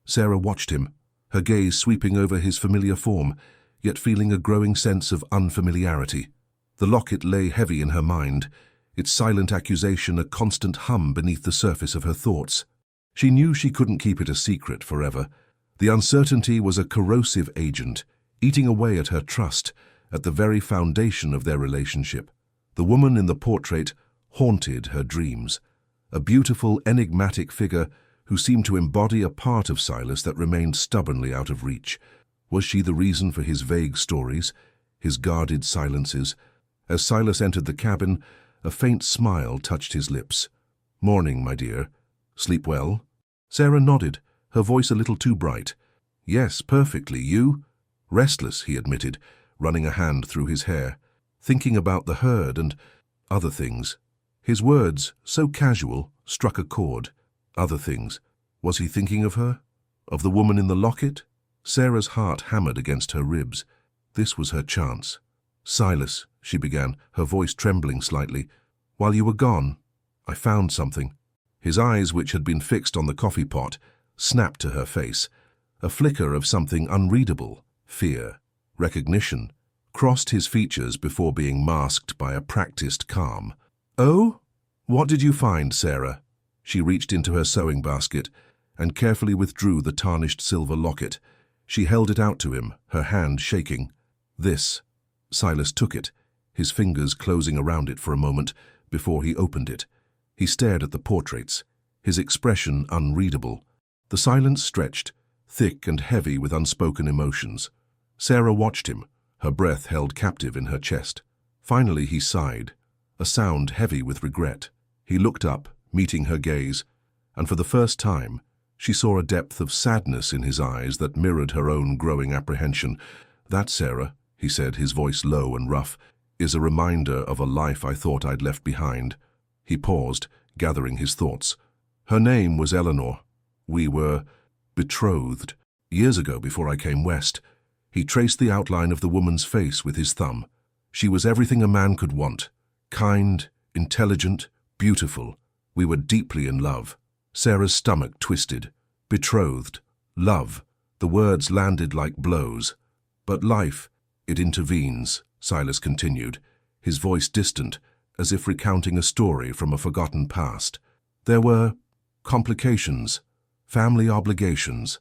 Sarah watched him, her gaze sweeping over his familiar form, yet feeling a growing sense of unfamiliarity. The locket lay heavy in her mind, its silent accusation a constant hum beneath the surface of her thoughts. She knew she couldn't keep it a secret forever. The uncertainty was a corrosive agent, eating away at her trust, at the very foundation of their relationship. The woman in the portrait haunted her dreams, a beautiful, enigmatic figure who seemed to embody a part of Silas that remained stubbornly out of reach. Was she the reason for his vague stories, his guarded silences? As Silas entered the cabin, a faint smile touched his lips. "Morning, my dear. Sleep well?" Sarah nodded, her voice a little too bright. "Yes, perfectly. You?" "Restless," he admitted, running a hand through his hair, "thinking about the herd and other things." His words, so casual, struck a chord. Other things. Was he thinking of her? Of the woman in the locket? Sarah's heart hammered against her ribs. This was her chance. "Silas," she began, her voice trembling slightly. "While you were gone, I found something." His eyes, which had been fixed on the coffee pot, snapped to her face. A flicker of something unreadable, fear, recognition, crossed his features before being masked by a practiced calm. "Oh? What did you find, Sarah?" She reached into her sewing basket and carefully withdrew the tarnished silver locket. She held it out to him, her hand shaking. "This." Silas took it, his fingers closing around it for a moment before he opened it. He stared at the portraits, his expression unreadable. The silence stretched, thick and heavy with unspoken emotions. Sarah watched him, her breath held captive in her chest. Finally he sighed, a sound heavy with regret. He looked up, meeting her gaze, and for the first time, she saw a depth of sadness in his eyes that mirrored her own growing apprehension. "That, Sarah," he said, his voice low and rough, "is a reminder of a life I thought I'd left behind." He paused, gathering his thoughts. "Her name was Eleanor. We were betrothed years ago before I came west." He traced the outline of the woman's face with his thumb. "She was everything a man could want. Kind, intelligent, beautiful. We were deeply in love." Sarah's stomach twisted. Betrothed. Love. The words landed like blows. "But life, it intervenes," Silas continued, his voice distant, as if recounting a story from a forgotten past. "There were complications, family obligations,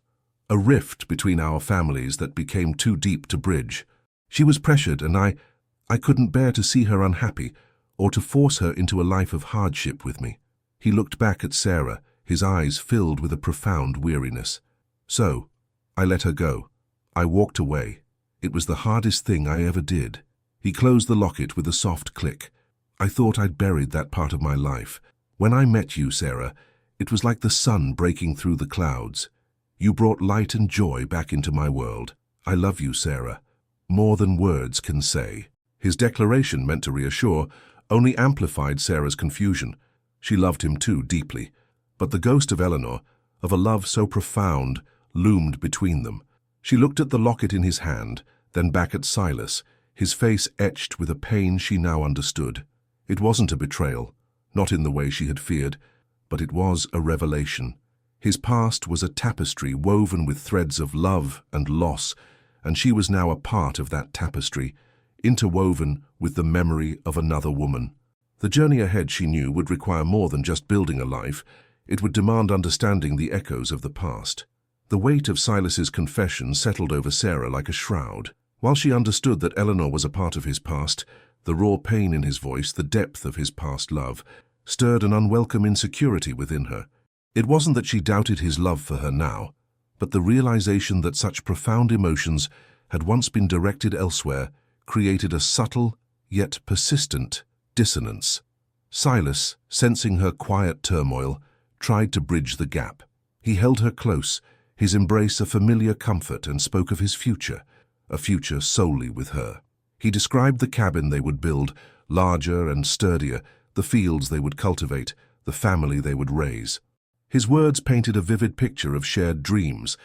a rift between our families that became too deep to bridge. She was pressured, and I couldn't bear to see her unhappy or to force her into a life of hardship with me." He looked back at Sarah, his eyes filled with a profound weariness. "So, I let her go. I walked away. It was the hardest thing I ever did." He closed the locket with a soft click. "I thought I'd buried that part of my life. When I met you, Sarah, it was like the sun breaking through the clouds. You brought light and joy back into my world. I love you, Sarah, more than words can say." His declaration, meant to reassure, only amplified Sarah's confusion. She loved him too deeply, but the ghost of Eleanor, of a love so profound, loomed between them. She looked at the locket in his hand, then back at Silas, his face etched with a pain she now understood. It wasn't a betrayal, not in the way she had feared, but it was a revelation. His past was a tapestry woven with threads of love and loss, and she was now a part of that tapestry, interwoven with the memory of another woman. The journey ahead, she knew, would require more than just building a life. It would demand understanding the echoes of the past. The weight of Silas's confession settled over Sarah like a shroud. While she understood that Eleanor was a part of his past, the raw pain in his voice, the depth of his past love, stirred an unwelcome insecurity within her. It wasn't that she doubted his love for her now, but the realization that such profound emotions had once been directed elsewhere created a subtle, yet persistent, dissonance. Silas, sensing her quiet turmoil, tried to bridge the gap. He held her close, his embrace a familiar comfort, and spoke of his future, a future solely with her. He described the cabin they would build, larger and sturdier, the fields they would cultivate, the family they would raise. His words painted a vivid picture of shared dreams,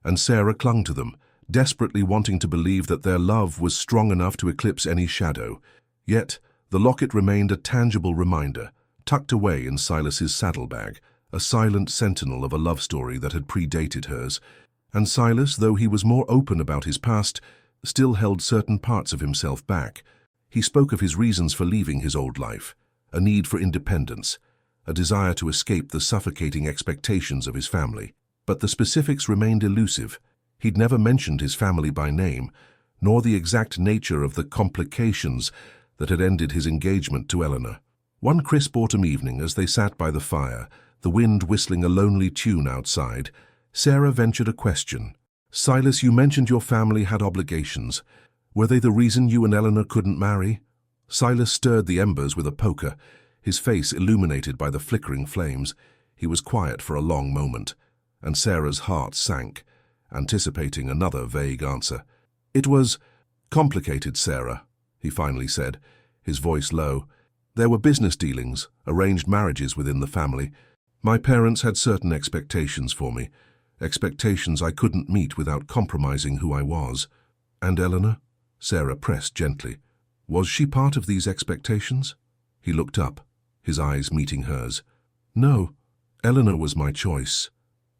and Sarah clung to them, desperately wanting to believe that their love was strong enough to eclipse any shadow. Yet, the locket remained a tangible reminder, tucked away in Silas's saddlebag, a silent sentinel of a love story that had predated hers. And Silas, though he was more open about his past, still held certain parts of himself back. He spoke of his reasons for leaving his old life, a need for independence, a desire to escape the suffocating expectations of his family. But the specifics remained elusive. He'd never mentioned his family by name, nor the exact nature of the complications that had ended his engagement to Eleanor. One crisp autumn evening, as they sat by the fire, the wind whistling a lonely tune outside, Sarah ventured a question. "Silas, you mentioned your family had obligations. Were they the reason you and Eleanor couldn't marry?" Silas stirred the embers with a poker, his face illuminated by the flickering flames. He was quiet for a long moment, and Sarah's heart sank, anticipating another vague answer. "It was complicated, Sarah," he finally said, his voice low. "There were business dealings, arranged marriages within the family. My parents had certain expectations for me, expectations I couldn't meet without compromising who I was." "And Eleanor?" Sarah pressed gently. Was she part of these expectations? He looked up, his eyes meeting hers. No, Eleanor was my choice.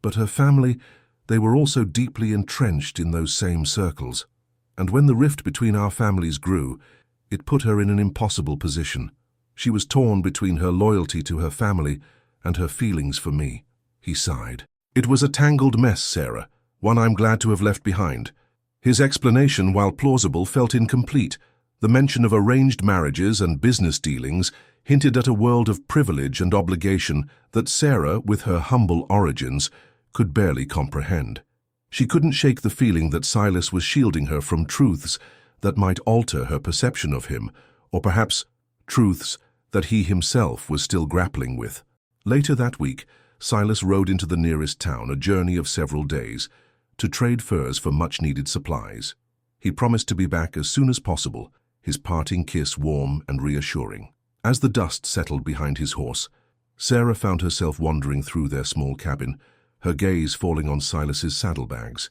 But her family, they were also deeply entrenched in those same circles. And when the rift between our families grew, it put her in an impossible position. She was torn between her loyalty to her family and her feelings for me. He sighed. It was a tangled mess, Sarah, one I'm glad to have left behind. His explanation, while plausible, felt incomplete. The mention of arranged marriages and business dealings hinted at a world of privilege and obligation that Sarah, with her humble origins, could barely comprehend. She couldn't shake the feeling that Silas was shielding her from truths that might alter her perception of him, or perhaps truths that he himself was still grappling with. Later that week, Silas rode into the nearest town, a journey of several days, to trade furs for much-needed supplies. He promised to be back as soon as possible, his parting kiss warm and reassuring. As the dust settled behind his horse, Sarah found herself wandering through their small cabin, her gaze falling on Silas's saddlebags.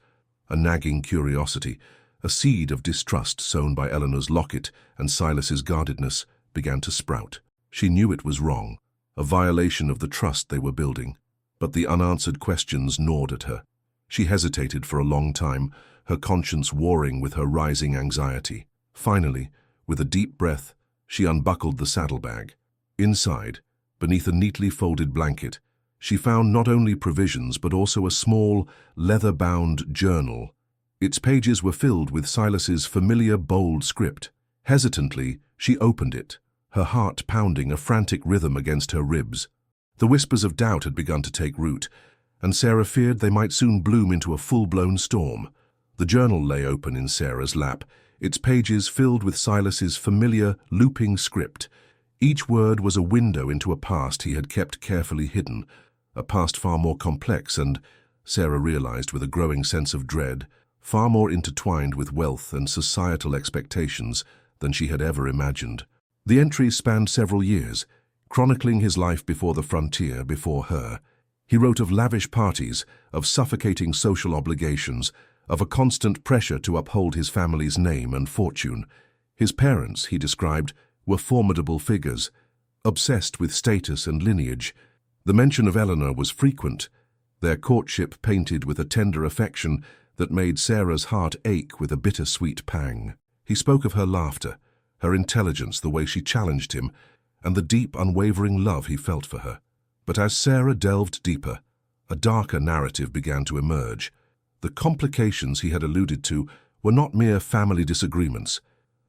A nagging curiosity, a seed of distrust sown by Eleanor's locket and Silas's guardedness, began to sprout. She knew it was wrong, a violation of the trust they were building, but the unanswered questions gnawed at her. She hesitated for a long time, her conscience warring with her rising anxiety. Finally, with a deep breath, she unbuckled the saddlebag. Inside, beneath a neatly folded blanket, she found not only provisions but also a small, leather-bound journal. Its pages were filled with Silas's familiar, bold script. Hesitantly, she opened it, her heart pounding a frantic rhythm against her ribs. The whispers of doubt had begun to take root, and Sarah feared they might soon bloom into a full-blown storm. The journal lay open in Sarah's lap, its pages filled with Silas's familiar, looping script. Each word was a window into a past he had kept carefully hidden, a past far more complex and, Sarah realized with a growing sense of dread, far more intertwined with wealth and societal expectations than she had ever imagined. The entries spanned several years, chronicling his life before the frontier, before her. He wrote of lavish parties, of suffocating social obligations, of a constant pressure to uphold his family's name and fortune. His parents, he described, were formidable figures, obsessed with status and lineage. The mention of Eleanor was frequent, their courtship painted with a tender affection that made Sarah's heart ache with a bittersweet pang. He spoke of her laughter, her intelligence, the way she challenged him, and the deep, unwavering love he felt for her. But as Sarah delved deeper, a darker narrative began to emerge. The complications he had alluded to were not mere family disagreements.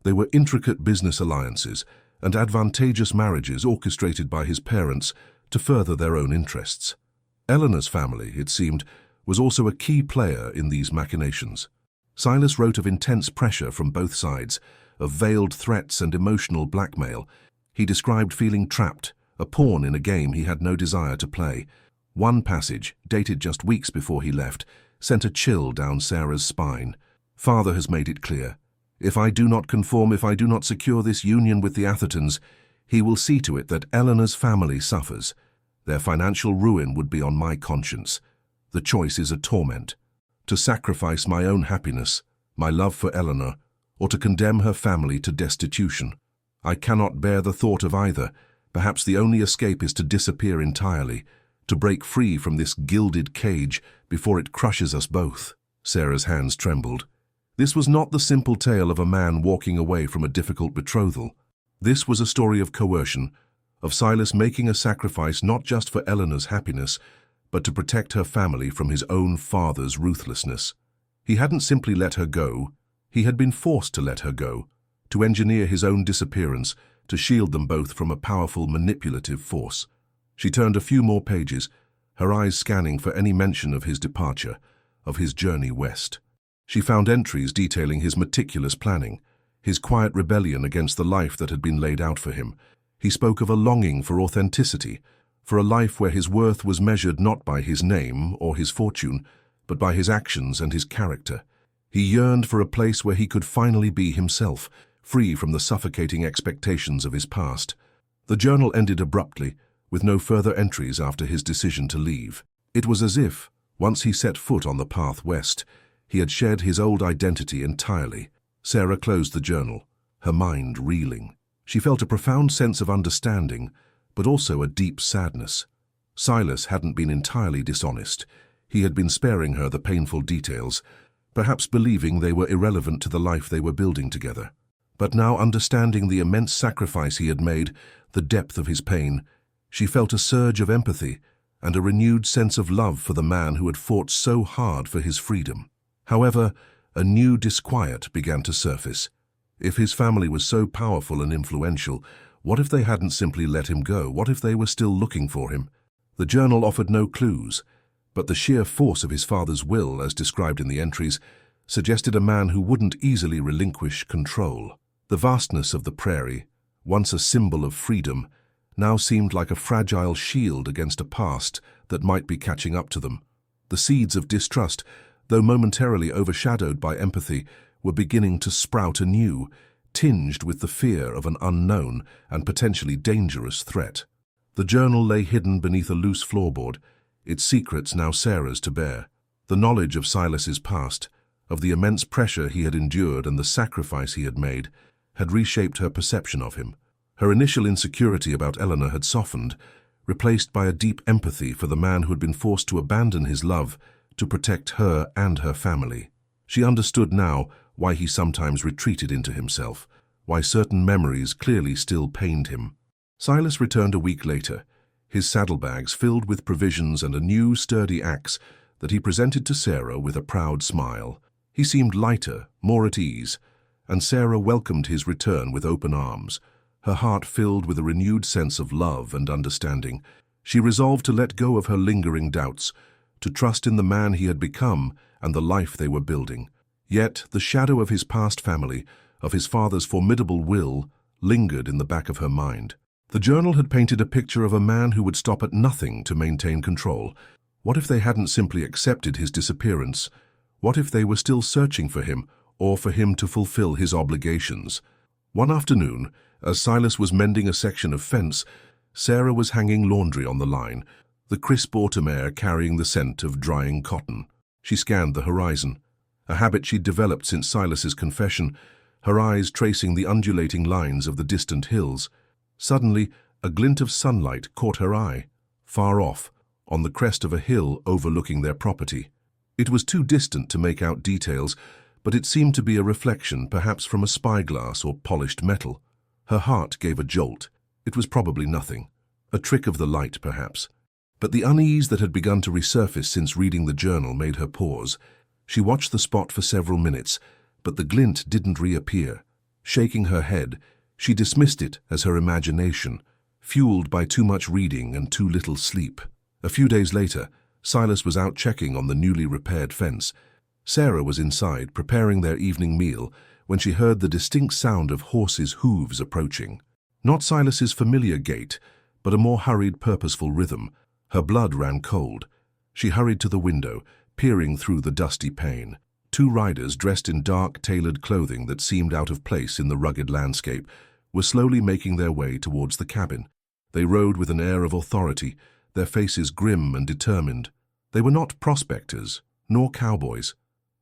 They were intricate business alliances and advantageous marriages orchestrated by his parents to further their own interests. Eleanor's family, it seemed, was also a key player in these machinations. Silas wrote of intense pressure from both sides, of veiled threats and emotional blackmail. He described feeling trapped, a pawn in a game he had no desire to play. One passage, dated just weeks before he left, sent a chill down Sarah's spine. Father has made it clear. If I do not conform, if I do not secure this union with the Athertons, he will see to it that Eleanor's family suffers. Their financial ruin would be on my conscience. The choice is a torment. To sacrifice my own happiness, my love for Eleanor, or to condemn her family to destitution. I cannot bear the thought of either. Perhaps the only escape is to disappear entirely, to break free from this gilded cage before it crushes us both. Sarah's hands trembled. This was not the simple tale of a man walking away from a difficult betrothal. This was a story of coercion, of Silas making a sacrifice not just for Eleanor's happiness, but to protect her family from his own father's ruthlessness. He hadn't simply let her go, he had been forced to let her go, to engineer his own disappearance, to shield them both from a powerful manipulative force. She turned a few more pages, her eyes scanning for any mention of his departure, of his journey west. She found entries detailing his meticulous planning, his quiet rebellion against the life that had been laid out for him. He spoke of a longing for authenticity, for a life where his worth was measured not by his name or his fortune, but by his actions and his character. He yearned for a place where he could finally be himself, free from the suffocating expectations of his past. The journal ended abruptly, with no further entries after his decision to leave. It was as if, once he set foot on the path west, he had shed his old identity entirely. Sarah closed the journal, her mind reeling. She felt a profound sense of understanding, but also a deep sadness. Silas hadn't been entirely dishonest. He had been sparing her the painful details, perhaps believing they were irrelevant to the life they were building together. But now, understanding the immense sacrifice he had made, the depth of his pain, she felt a surge of empathy and a renewed sense of love for the man who had fought so hard for his freedom. However, a new disquiet began to surface. If his family was so powerful and influential, what if they hadn't simply let him go? What if they were still looking for him? The journal offered no clues, but the sheer force of his father's will, as described in the entries, suggested a man who wouldn't easily relinquish control. The vastness of the prairie, once a symbol of freedom, now seemed like a fragile shield against a past that might be catching up to them. The seeds of distrust, though momentarily overshadowed by empathy, were beginning to sprout anew, tinged with the fear of an unknown and potentially dangerous threat. The journal lay hidden beneath a loose floorboard, its secrets now Sarah's to bear. The knowledge of Silas's past, of the immense pressure he had endured and the sacrifice he had made, had reshaped her perception of him. Her initial insecurity about Eleanor had softened, replaced by a deep empathy for the man who had been forced to abandon his love to protect her and her family. She understood now why he sometimes retreated into himself, why certain memories clearly still pained him. Silas returned a week later, his saddlebags filled with provisions and a new sturdy axe that he presented to Sarah with a proud smile. He seemed lighter, more at ease, and Sarah welcomed his return with open arms, her heart filled with a renewed sense of love and understanding. She resolved to let go of her lingering doubts, to trust in the man he had become and the life they were building. Yet the shadow of his past family, of his father's formidable will, lingered in the back of her mind. The journal had painted a picture of a man who would stop at nothing to maintain control. What if they hadn't simply accepted his disappearance? What if they were still searching for him, or for him to fulfill his obligations? One afternoon, as Silas was mending a section of fence, Sarah was hanging laundry on the line, the crisp autumn air carrying the scent of drying cotton. She scanned the horizon, a habit she'd developed since Silas's confession, her eyes tracing the undulating lines of the distant hills. Suddenly, a glint of sunlight caught her eye, far off, on the crest of a hill overlooking their property. It was too distant to make out details, but it seemed to be a reflection, perhaps from a spyglass or polished metal. Her heart gave a jolt. It was probably nothing. A trick of the light, perhaps. But the unease that had begun to resurface since reading the journal made her pause. She watched the spot for several minutes, but the glint didn't reappear. Shaking her head, she dismissed it as her imagination, fueled by too much reading and too little sleep. A few days later, Silas was out checking on the newly repaired fence. Sarah was inside, preparing their evening meal, when she heard the distinct sound of horses' hooves approaching. Not Silas's familiar gait, but a more hurried, purposeful rhythm. Her blood ran cold. She hurried to the window, peering through the dusty pane. Two riders, dressed in dark, tailored clothing that seemed out of place in the rugged landscape, were slowly making their way towards the cabin. They rode with an air of authority, their faces grim and determined. They were not prospectors, nor cowboys.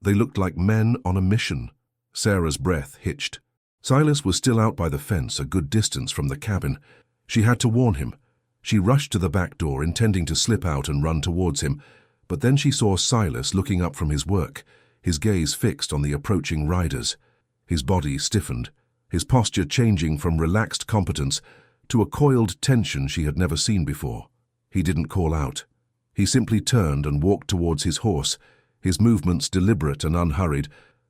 They looked like men on a mission. Sarah's breath hitched. Silas was still out by the fence, a good distance from the cabin. She had to warn him. She rushed to the back door, intending to slip out and run towards him, but then she saw Silas looking up from his work, his gaze fixed on the approaching riders. His body stiffened, his posture changing from relaxed competence to a coiled tension she had never seen before. He didn't call out. He simply turned and walked towards his horse, his movements deliberate and unhurried,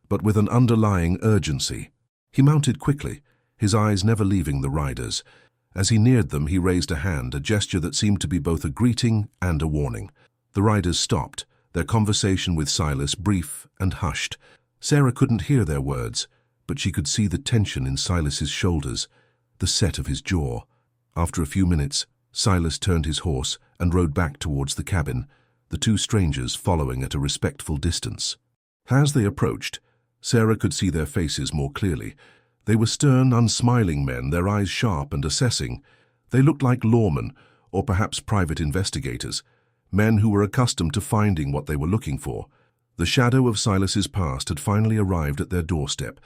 but with an underlying urgency. He mounted quickly, his eyes never leaving the riders. As he neared them, he raised a hand, a gesture that seemed to be both a greeting and a warning. The riders stopped, their conversation with Silas brief and hushed. Sarah couldn't hear their words, but she could see the tension in Silas's shoulders, the set of his jaw. After a few minutes, Silas turned his horse and rode back towards the cabin, the two strangers following at a respectful distance. As they approached, Sarah could see their faces more clearly. They were stern, unsmiling men, their eyes sharp and assessing. They looked like lawmen, or perhaps private investigators, men who were accustomed to finding what they were looking for. The shadow of Silas's past had finally arrived at their doorstep,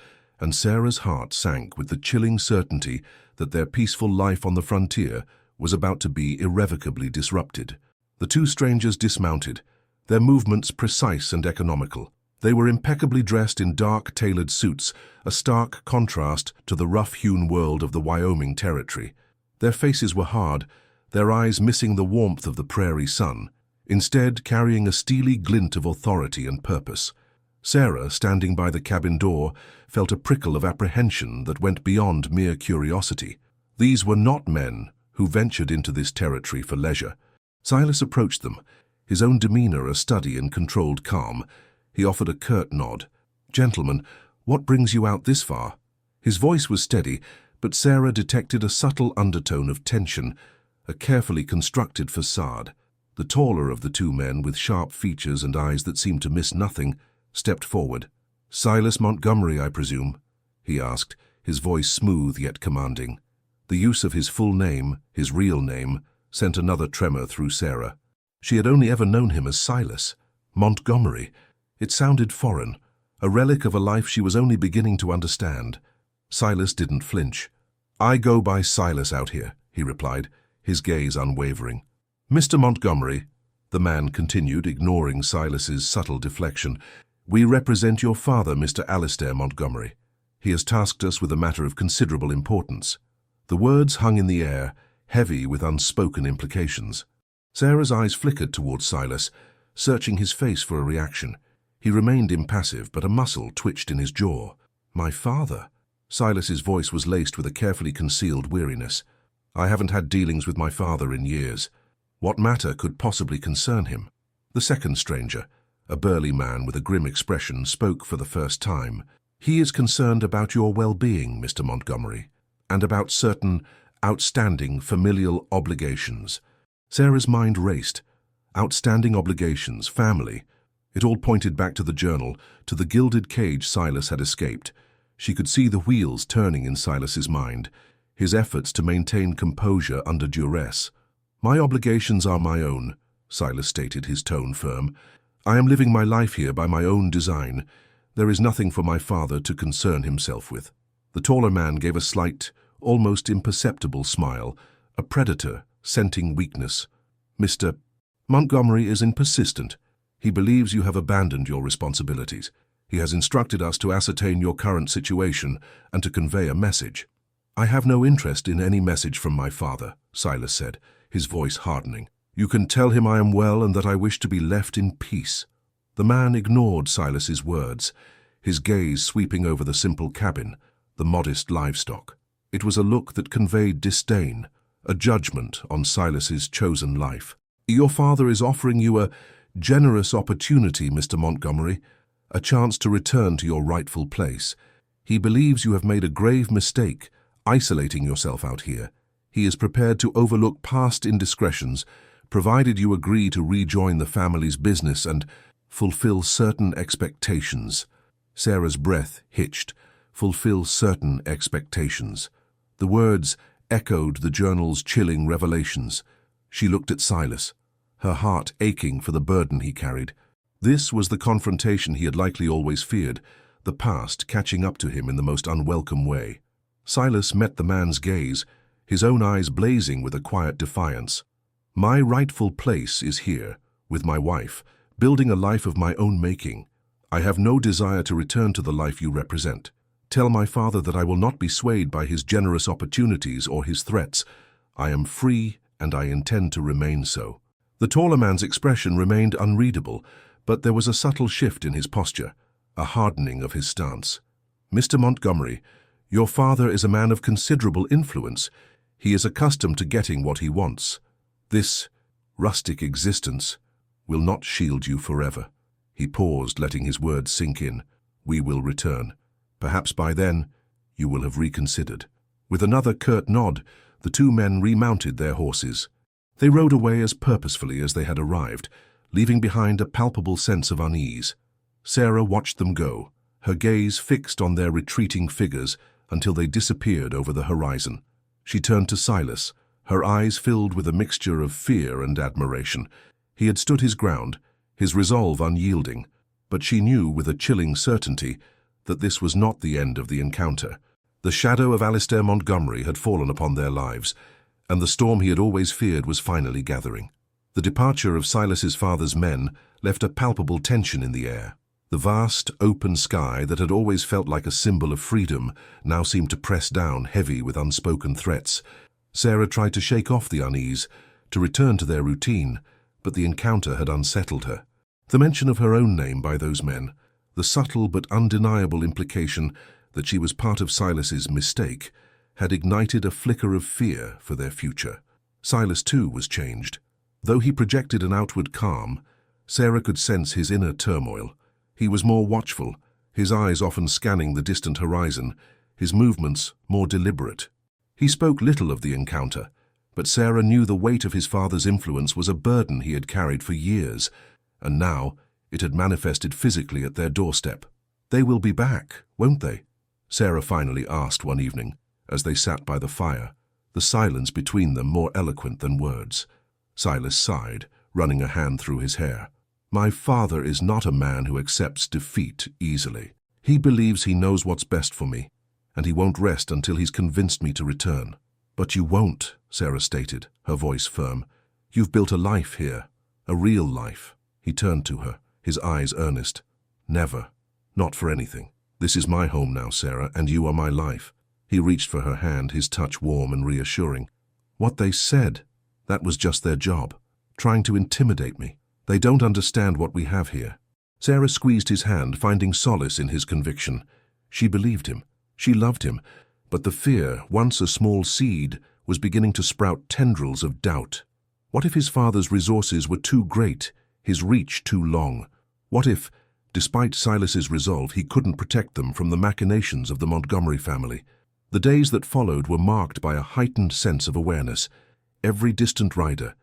and Sarah's heart sank with the chilling certainty that their peaceful life on the frontier was about to be irrevocably disrupted. The two strangers dismounted, their movements precise and economical. They were impeccably dressed in dark, tailored suits, a stark contrast to the rough-hewn world of the Wyoming Territory. Their faces were hard, their eyes missing the warmth of the prairie sun, instead carrying a steely glint of authority and purpose. Sarah, standing by the cabin door, felt a prickle of apprehension that went beyond mere curiosity. These were not men who ventured into this territory for leisure. Silas approached them, his own demeanor a study in controlled calm. He offered a curt nod. "Gentlemen, what brings you out this far?" His voice was steady, but Sarah detected a subtle undertone of tension, a carefully constructed facade. The taller of the two men, with sharp features and eyes that seemed to miss nothing, stepped forward. "Silas Montgomery, I presume?" he asked, his voice smooth yet commanding. The use of his full name, his real name, sent another tremor through Sarah. She had only ever known him as Silas. Montgomery. It sounded foreign, a relic of a life she was only beginning to understand. Silas didn't flinch. "I go by Silas out here," he replied, his gaze unwavering. "Mr. Montgomery," the man continued, ignoring Silas's subtle deflection, "we represent your father, Mr. Alistair Montgomery. He has tasked us with a matter of considerable importance." The words hung in the air, heavy with unspoken implications. Sarah's eyes flickered towards Silas, searching his face for a reaction. He remained impassive, but a muscle twitched in his jaw. "My father?" Silas's voice was laced with a carefully concealed weariness. "I haven't had dealings with my father in years. What matter could possibly concern him?" The second stranger, a burly man with a grim expression, spoke for the first time. "He is concerned about your well-being, Mr. Montgomery, and about certain outstanding familial obligations." Sarah's mind raced. Outstanding obligations, family. It all pointed back to the journal, to the gilded cage Silas had escaped. She could see the wheels turning in Silas's mind, his efforts to maintain composure under duress. "My obligations are my own," Silas stated, his tone firm. "I am living my life here by my own design. There is nothing for my father to concern himself with." The taller man gave a slight, almost imperceptible smile, a predator scenting weakness. "Mr. Montgomery is persistent. He believes you have abandoned your responsibilities. He has instructed us to ascertain your current situation and to convey a message." "I have no interest in any message from my father," Silas said, his voice hardening. "You can tell him I am well and that I wish to be left in peace." The man ignored Silas's words, his gaze sweeping over the simple cabin, the modest livestock. It was a look that conveyed disdain, a judgment on Silas's chosen life. "Your father is offering you a generous opportunity, Mr. Montgomery, a chance to return to your rightful place. He believes you have made a grave mistake, isolating yourself out here. He is prepared to overlook past indiscretions, provided you agree to rejoin the family's business and fulfill certain expectations." Sarah's breath hitched. "Fulfill certain expectations." The words echoed the journal's chilling revelations. She looked at Silas, her heart aching for the burden he carried. This was the confrontation he had likely always feared, the past catching up to him in the most unwelcome way. Silas met the man's gaze, his own eyes blazing with a quiet defiance. "My rightful place is here, with my wife, building a life of my own making. I have no desire to return to the life you represent. Tell my father that I will not be swayed by his generous opportunities or his threats. I am free, and I intend to remain so." The taller man's expression remained unreadable, but there was a subtle shift in his posture, a hardening of his stance. "Mr. Montgomery, your father is a man of considerable influence. He is accustomed to getting what he wants. This rustic existence will not shield you forever." He paused, letting his words sink in. "We will return. Perhaps by then you will have reconsidered." With another curt nod, the two men remounted their horses. They rode away as purposefully as they had arrived, leaving behind a palpable sense of unease. Sarah watched them go, her gaze fixed on their retreating figures until they disappeared over the horizon. She turned to Silas, her eyes filled with a mixture of fear and admiration. He had stood his ground, his resolve unyielding, but she knew with a chilling certainty that this was not the end of the encounter. The shadow of Alistair Montgomery had fallen upon their lives, and the storm he had always feared was finally gathering. The departure of Silas's father's men left a palpable tension in the air. The vast, open sky that had always felt like a symbol of freedom now seemed to press down heavy with unspoken threats. Sarah tried to shake off the unease, to return to their routine, but the encounter had unsettled her. The mention of her own name by those men, the subtle but undeniable implication that she was part of Silas's mistake, had ignited a flicker of fear for their future. Silas, too, was changed. Though he projected an outward calm, Sarah could sense his inner turmoil. He was more watchful, his eyes often scanning the distant horizon, his movements more deliberate. He spoke little of the encounter, but Sarah knew the weight of his father's influence was a burden he had carried for years, and now it had manifested physically at their doorstep. "They will be back, won't they?" Sarah finally asked one evening, as they sat by the fire, the silence between them more eloquent than words. Silas sighed, running a hand through his hair. "My father is not a man who accepts defeat easily. He believes he knows what's best for me, and he won't rest until he's convinced me to return." "But you won't," Sarah stated, her voice firm. "You've built a life here, a real life." He turned to her, his eyes earnest. "Never. Not for anything. This is my home now, Sarah, and you are my life." He reached for her hand, his touch warm and reassuring. "What they said, that was just their job, trying to intimidate me. They don't understand what we have here." Sarah squeezed his hand, finding solace in his conviction. She believed him. She loved him. But the fear, once a small seed, was beginning to sprout tendrils of doubt. What if his father's resources were too great, his reach too long? What if, despite Silas's resolve, he couldn't protect them from the machinations of the Montgomery family? The days that followed were marked by a heightened sense of awareness. Every distant rider,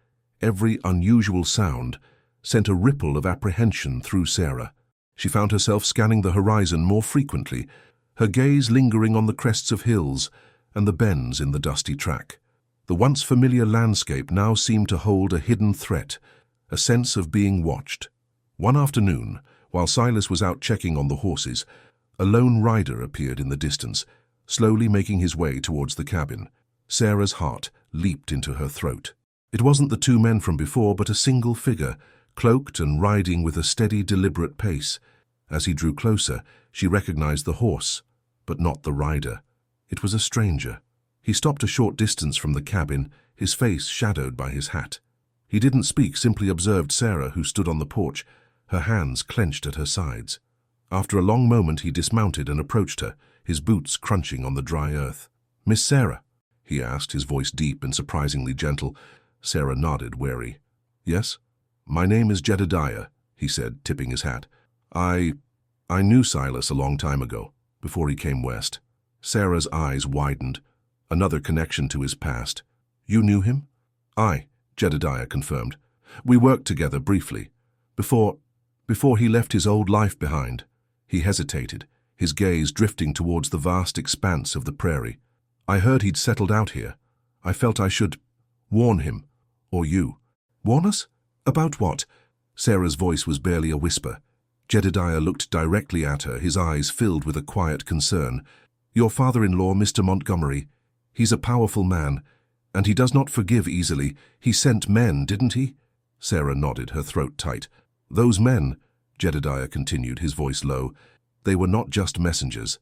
every unusual sound, sent a ripple of apprehension through Sarah. She found herself scanning the horizon more frequently, her gaze lingering on the crests of hills and the bends in the dusty track. The once familiar landscape now seemed to hold a hidden threat, a sense of being watched. One afternoon, while Silas was out checking on the horses, a lone rider appeared in the distance, slowly making his way towards the cabin. Sarah's heart leaped into her throat. It wasn't the two men from before, but a single figure, cloaked and riding with a steady, deliberate pace. As he drew closer, she recognized the horse, but not the rider. It was a stranger. He stopped a short distance from the cabin, his face shadowed by his hat. He didn't speak, simply observed Sarah, who stood on the porch, her hands clenched at her sides. After a long moment, he dismounted and approached her, his boots crunching on the dry earth. "Miss Sarah?" he asked, his voice deep and surprisingly gentle. Sarah nodded, wary. "Yes?" "My name is Jedediah," he said, tipping his hat. I knew Silas a long time ago, before he came west." Sarah's eyes widened. Another connection to his past. "You knew him?" "Aye," Jedediah confirmed. "We worked together briefly. Before he left his old life behind." He hesitated, his gaze drifting towards the vast expanse of the prairie. "I heard he'd settled out here. I felt I should warn him, or you." "Warn us? About what?" Sarah's voice was barely a whisper. Jedediah looked directly at her, his eyes filled with a quiet concern. "Your father-in-law, Mr. Montgomery, he's a powerful man, and he does not forgive easily. He sent men, didn't he?" Sarah nodded, her throat tight. "Those men," Jedediah continued, his voice low, "they were not just messengers.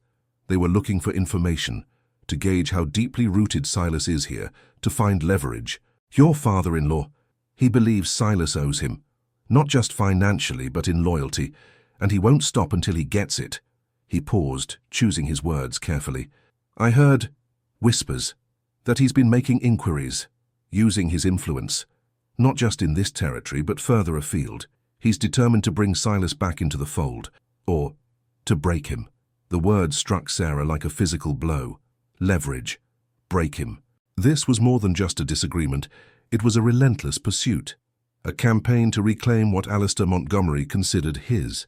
They were looking for information, to gauge how deeply rooted Silas is here, to find leverage. Your father-in-law, he believes Silas owes him, not just financially, but in loyalty, and he won't stop until he gets it." He paused, choosing his words carefully. "I heard whispers that he's been making inquiries, using his influence, not just in this territory, but further afield. He's determined to bring Silas back into the fold, or to break him." The word struck Sarah like a physical blow. Leverage. Break him. This was more than just a disagreement. It was a relentless pursuit. A campaign to reclaim what Alistair Montgomery considered his.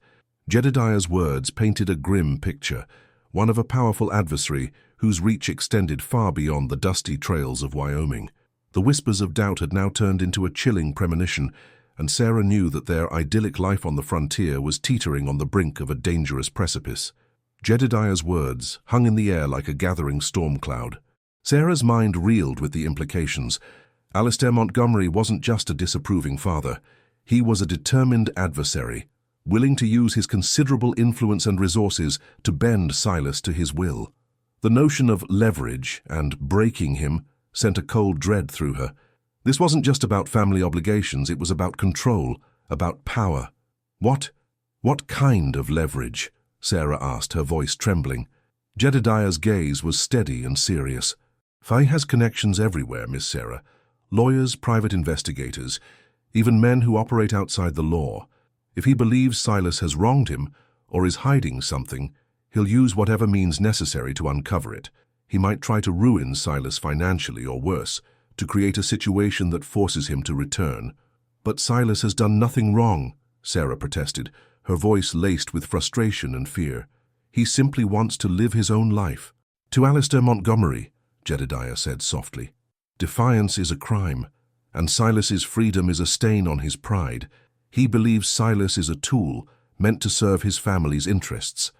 Jedediah's words painted a grim picture, one of a powerful adversary whose reach extended far beyond the dusty trails of Wyoming. The whispers of doubt had now turned into a chilling premonition, and Sarah knew that their idyllic life on the frontier was teetering on the brink of a dangerous precipice. Jedediah's words hung in the air like a gathering storm cloud. Sarah's mind reeled with the implications. Alistair Montgomery wasn't just a disapproving father. He was a determined adversary, willing to use his considerable influence and resources to bend Silas to his will. The notion of leverage and breaking him sent a cold dread through her. This wasn't just about family obligations, it was about control, about power. What kind of leverage? Sarah asked, her voice trembling. Jedediah's gaze was steady and serious. Fay has connections everywhere, Miss Sarah. Lawyers, private investigators, even men who operate outside the law. If he believes Silas has wronged him or is hiding something, he'll use whatever means necessary to uncover it. He might try to ruin Silas financially or worse, to create a situation that forces him to return. But Silas has done nothing wrong, Sarah protested, her voice laced with frustration and fear. He simply wants to live his own life. To Alistair Montgomery, Jedediah said softly, defiance is a crime, and Silas's freedom is a stain on his pride. He believes Silas is a tool meant to serve his family's interests,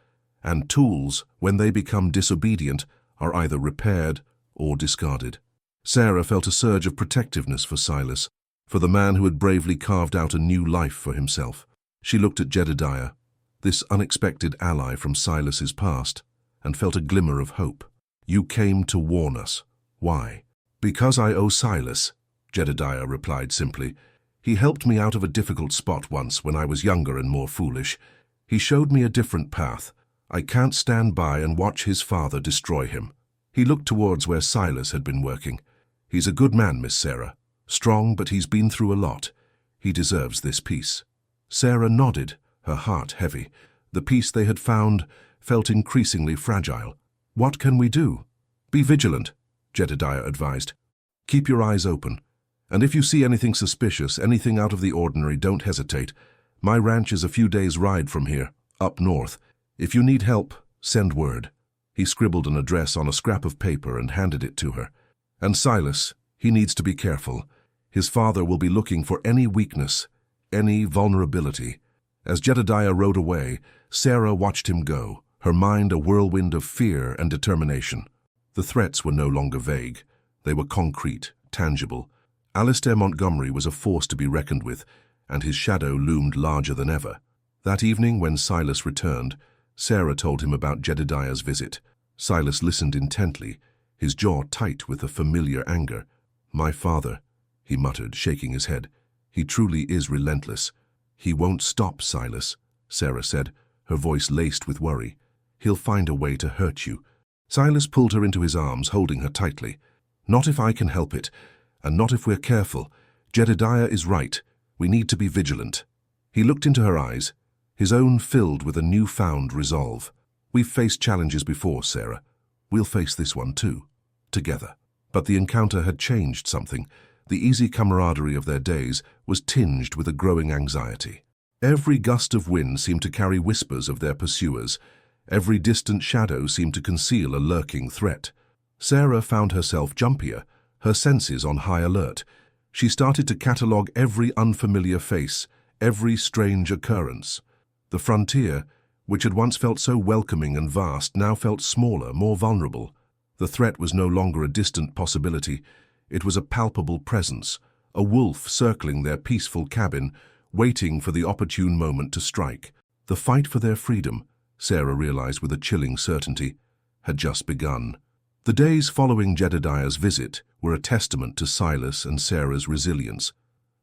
and tools, when they become disobedient, are either repaired or discarded. Sarah felt a surge of protectiveness for Silas, for the man who had bravely carved out a new life for himself. She looked at Jedediah, this unexpected ally from Silas's past, and felt a glimmer of hope. You came to warn us. Why? Because I owe Silas, Jedediah replied simply. He helped me out of a difficult spot once when I was younger and more foolish. He showed me a different path. I can't stand by and watch his father destroy him. He looked towards where Silas had been working. He's a good man, Miss Sarah. Strong, but he's been through a lot. He deserves this peace. Sarah nodded, her heart heavy. The peace they had found felt increasingly fragile. What can we do? Be vigilant, Jedediah advised. Keep your eyes open. And if you see anything suspicious, anything out of the ordinary, don't hesitate. My ranch is a few days' ride from here, up north. If you need help, send word. He scribbled an address on a scrap of paper and handed it to her. And Silas, he needs to be careful. His father will be looking for any weakness, any vulnerability. As Jedediah rode away, Sarah watched him go, her mind a whirlwind of fear and determination. The threats were no longer vague. They were concrete, tangible. Alistair Montgomery was a force to be reckoned with, and his shadow loomed larger than ever. That evening, when Silas returned, Sarah told him about Jedediah's visit. Silas listened intently, his jaw tight with a familiar anger. My father, he muttered, shaking his head. He truly is relentless. He won't stop, Silas, Sarah said, her voice laced with worry. He'll find a way to hurt you. Silas pulled her into his arms, holding her tightly. Not if I can help it, and not if we're careful. Jedediah is right. We need to be vigilant. He looked into her eyes, his own filled with a newfound resolve. We've faced challenges before, Sarah. We'll face this one too, together. But the encounter had changed something. The easy camaraderie of their days was tinged with a growing anxiety. Every gust of wind seemed to carry whispers of their pursuers. Every distant shadow seemed to conceal a lurking threat. Sarah found herself jumpier, her senses on high alert. She started to catalogue every unfamiliar face, every strange occurrence. The frontier, which had once felt so welcoming and vast, now felt smaller, more vulnerable. The threat was no longer a distant possibility. It was a palpable presence, a wolf circling their peaceful cabin, waiting for the opportune moment to strike. The fight for their freedom, Sarah realized with a chilling certainty, had just begun. The days following Jedediah's visit were a testament to Silas and Sarah's resilience.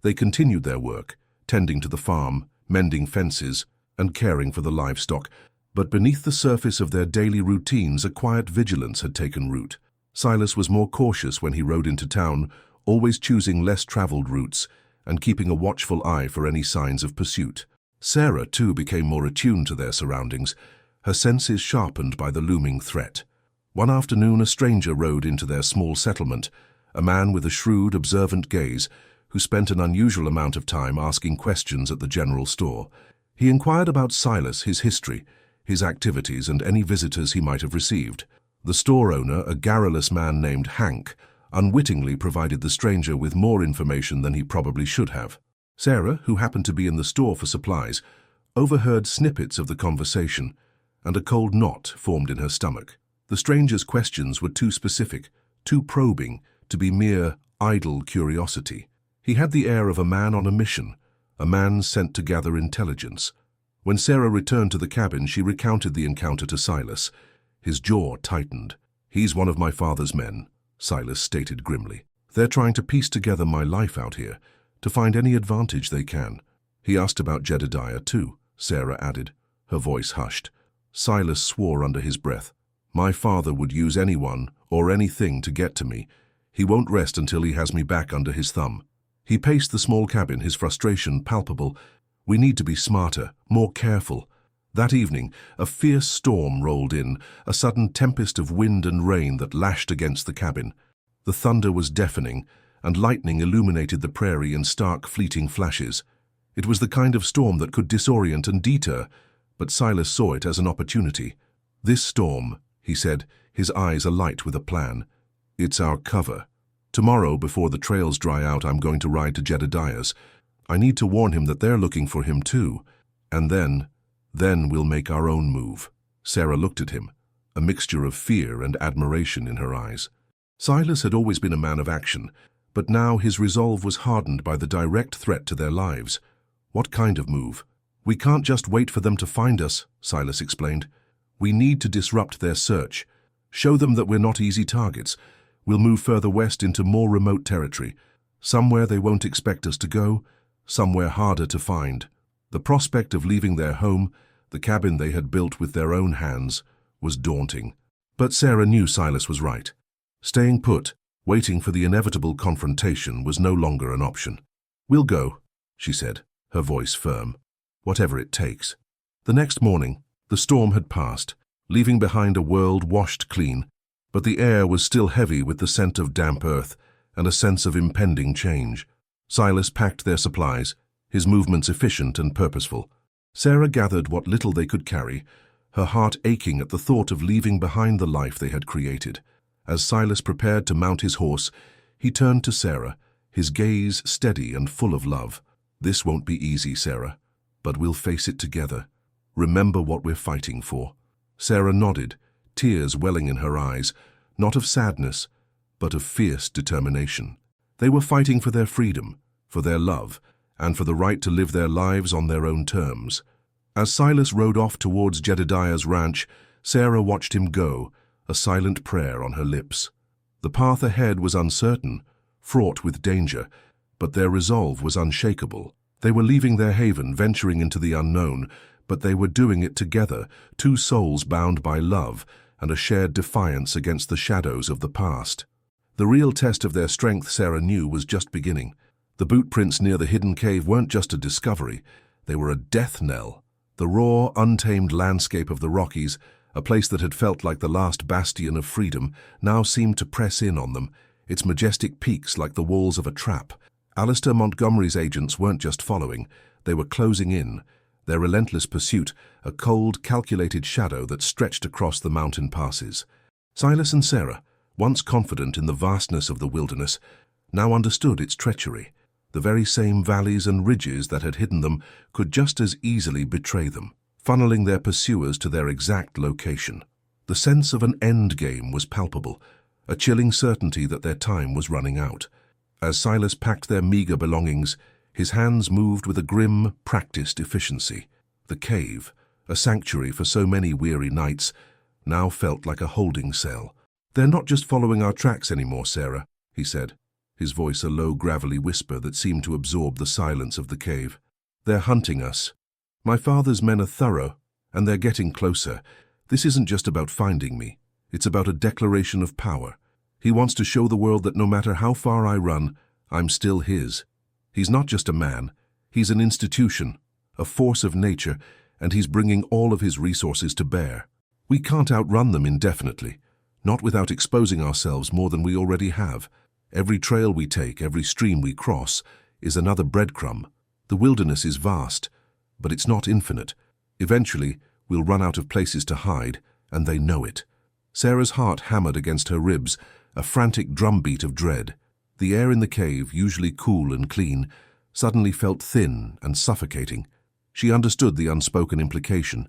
They continued their work, tending to the farm, mending fences, and caring for the livestock, but beneath the surface of their daily routines a quiet vigilance had taken root. Silas was more cautious when he rode into town, always choosing less traveled routes and keeping a watchful eye for any signs of pursuit. Sarah, too, became more attuned to their surroundings, her senses sharpened by the looming threat. One afternoon, a stranger rode into their small settlement, a man with a shrewd, observant gaze, who spent an unusual amount of time asking questions at the general store. He inquired about Silas, his history, his activities, and any visitors he might have received. The store owner, a garrulous man named Hank, unwittingly provided the stranger with more information than he probably should have. Sarah, who happened to be in the store for supplies, overheard snippets of the conversation, and a cold knot formed in her stomach. The stranger's questions were too specific, too probing, to be mere idle curiosity. He had the air of a man on a mission, a man sent to gather intelligence. When Sarah returned to the cabin, she recounted the encounter to Silas. His jaw tightened. "He's one of my father's men," Silas stated grimly. "They're trying to piece together my life out here, to find any advantage they can." "He asked about Jedediah too," Sarah added, her voice hushed. Silas swore under his breath. "My father would use anyone or anything to get to me. He won't rest until he has me back under his thumb." He paced the small cabin, his frustration palpable. "We need to be smarter, more careful." That evening, a fierce storm rolled in, a sudden tempest of wind and rain that lashed against the cabin. The thunder was deafening, and lightning illuminated the prairie in stark, fleeting flashes. It was the kind of storm that could disorient and deter, but Silas saw it as an opportunity. "This storm," he said, his eyes alight with a plan. "It's our cover. Tomorrow, before the trails dry out, I'm going to ride to Jedediah's. I need to warn him that they're looking for him too. And then we'll make our own move." Sarah looked at him, a mixture of fear and admiration in her eyes. Silas had always been a man of action, but now his resolve was hardened by the direct threat to their lives. "What kind of move?" "We can't just wait for them to find us," Silas explained. "We need to disrupt their search. Show them that we're not easy targets. We'll move further west into more remote territory, somewhere they won't expect us to go, somewhere harder to find." The prospect of leaving their home, the cabin they had built with their own hands, was daunting. But Sarah knew Silas was right. Staying put, waiting for the inevitable confrontation, was no longer an option. "We'll go," she said, her voice firm. "Whatever it takes." The next morning, the storm had passed, leaving behind a world washed clean, but the air was still heavy with the scent of damp earth and a sense of impending change. Silas packed their supplies, his movements efficient and purposeful. Sarah gathered what little they could carry, her heart aching at the thought of leaving behind the life they had created. As Silas prepared to mount his horse, he turned to Sarah, his gaze steady and full of love. "This won't be easy, Sarah, but we'll face it together. Remember what we're fighting for." Sarah nodded, tears welling in her eyes, not of sadness, but of fierce determination. They were fighting for their freedom, for their love, and for the right to live their lives on their own terms. As Silas rode off towards Jedediah's ranch, Sarah watched him go, a silent prayer on her lips. The path ahead was uncertain, fraught with danger, but their resolve was unshakable. They were leaving their haven, venturing into the unknown, but they were doing it together, two souls bound by love and a shared defiance against the shadows of the past. The real test of their strength, Sarah knew, was just beginning. The boot prints near the hidden cave weren't just a discovery, they were a death knell. The raw, untamed landscape of the Rockies, a place that had felt like the last bastion of freedom, now seemed to press in on them, its majestic peaks like the walls of a trap. Alistair Montgomery's agents weren't just following, they were closing in, their relentless pursuit a cold, calculated shadow that stretched across the mountain passes. Silas and Sarah, once confident in the vastness of the wilderness, now understood its treachery. The very same valleys and ridges that had hidden them could just as easily betray them, funneling their pursuers to their exact location. The sense of an end game was palpable, a chilling certainty that their time was running out. As Silas packed their meager belongings, his hands moved with a grim, practiced efficiency. The cave, a sanctuary for so many weary nights, now felt like a holding cell. "They're not just following our tracks anymore, Sarah," he said, his voice a low, gravelly whisper that seemed to absorb the silence of the cave. "They're hunting us. My father's men are thorough, and they're getting closer. This isn't just about finding me. It's about a declaration of power. He wants to show the world that no matter how far I run, I'm still his. He's not just a man. He's an institution, a force of nature, and he's bringing all of his resources to bear. We can't outrun them indefinitely, not without exposing ourselves more than we already have. Every trail we take, every stream we cross, is another breadcrumb. The wilderness is vast, but it's not infinite. Eventually, we'll run out of places to hide, and they know it." Sarah's heart hammered against her ribs, a frantic drumbeat of dread. The air in the cave, usually cool and clean, suddenly felt thin and suffocating. She understood the unspoken implication.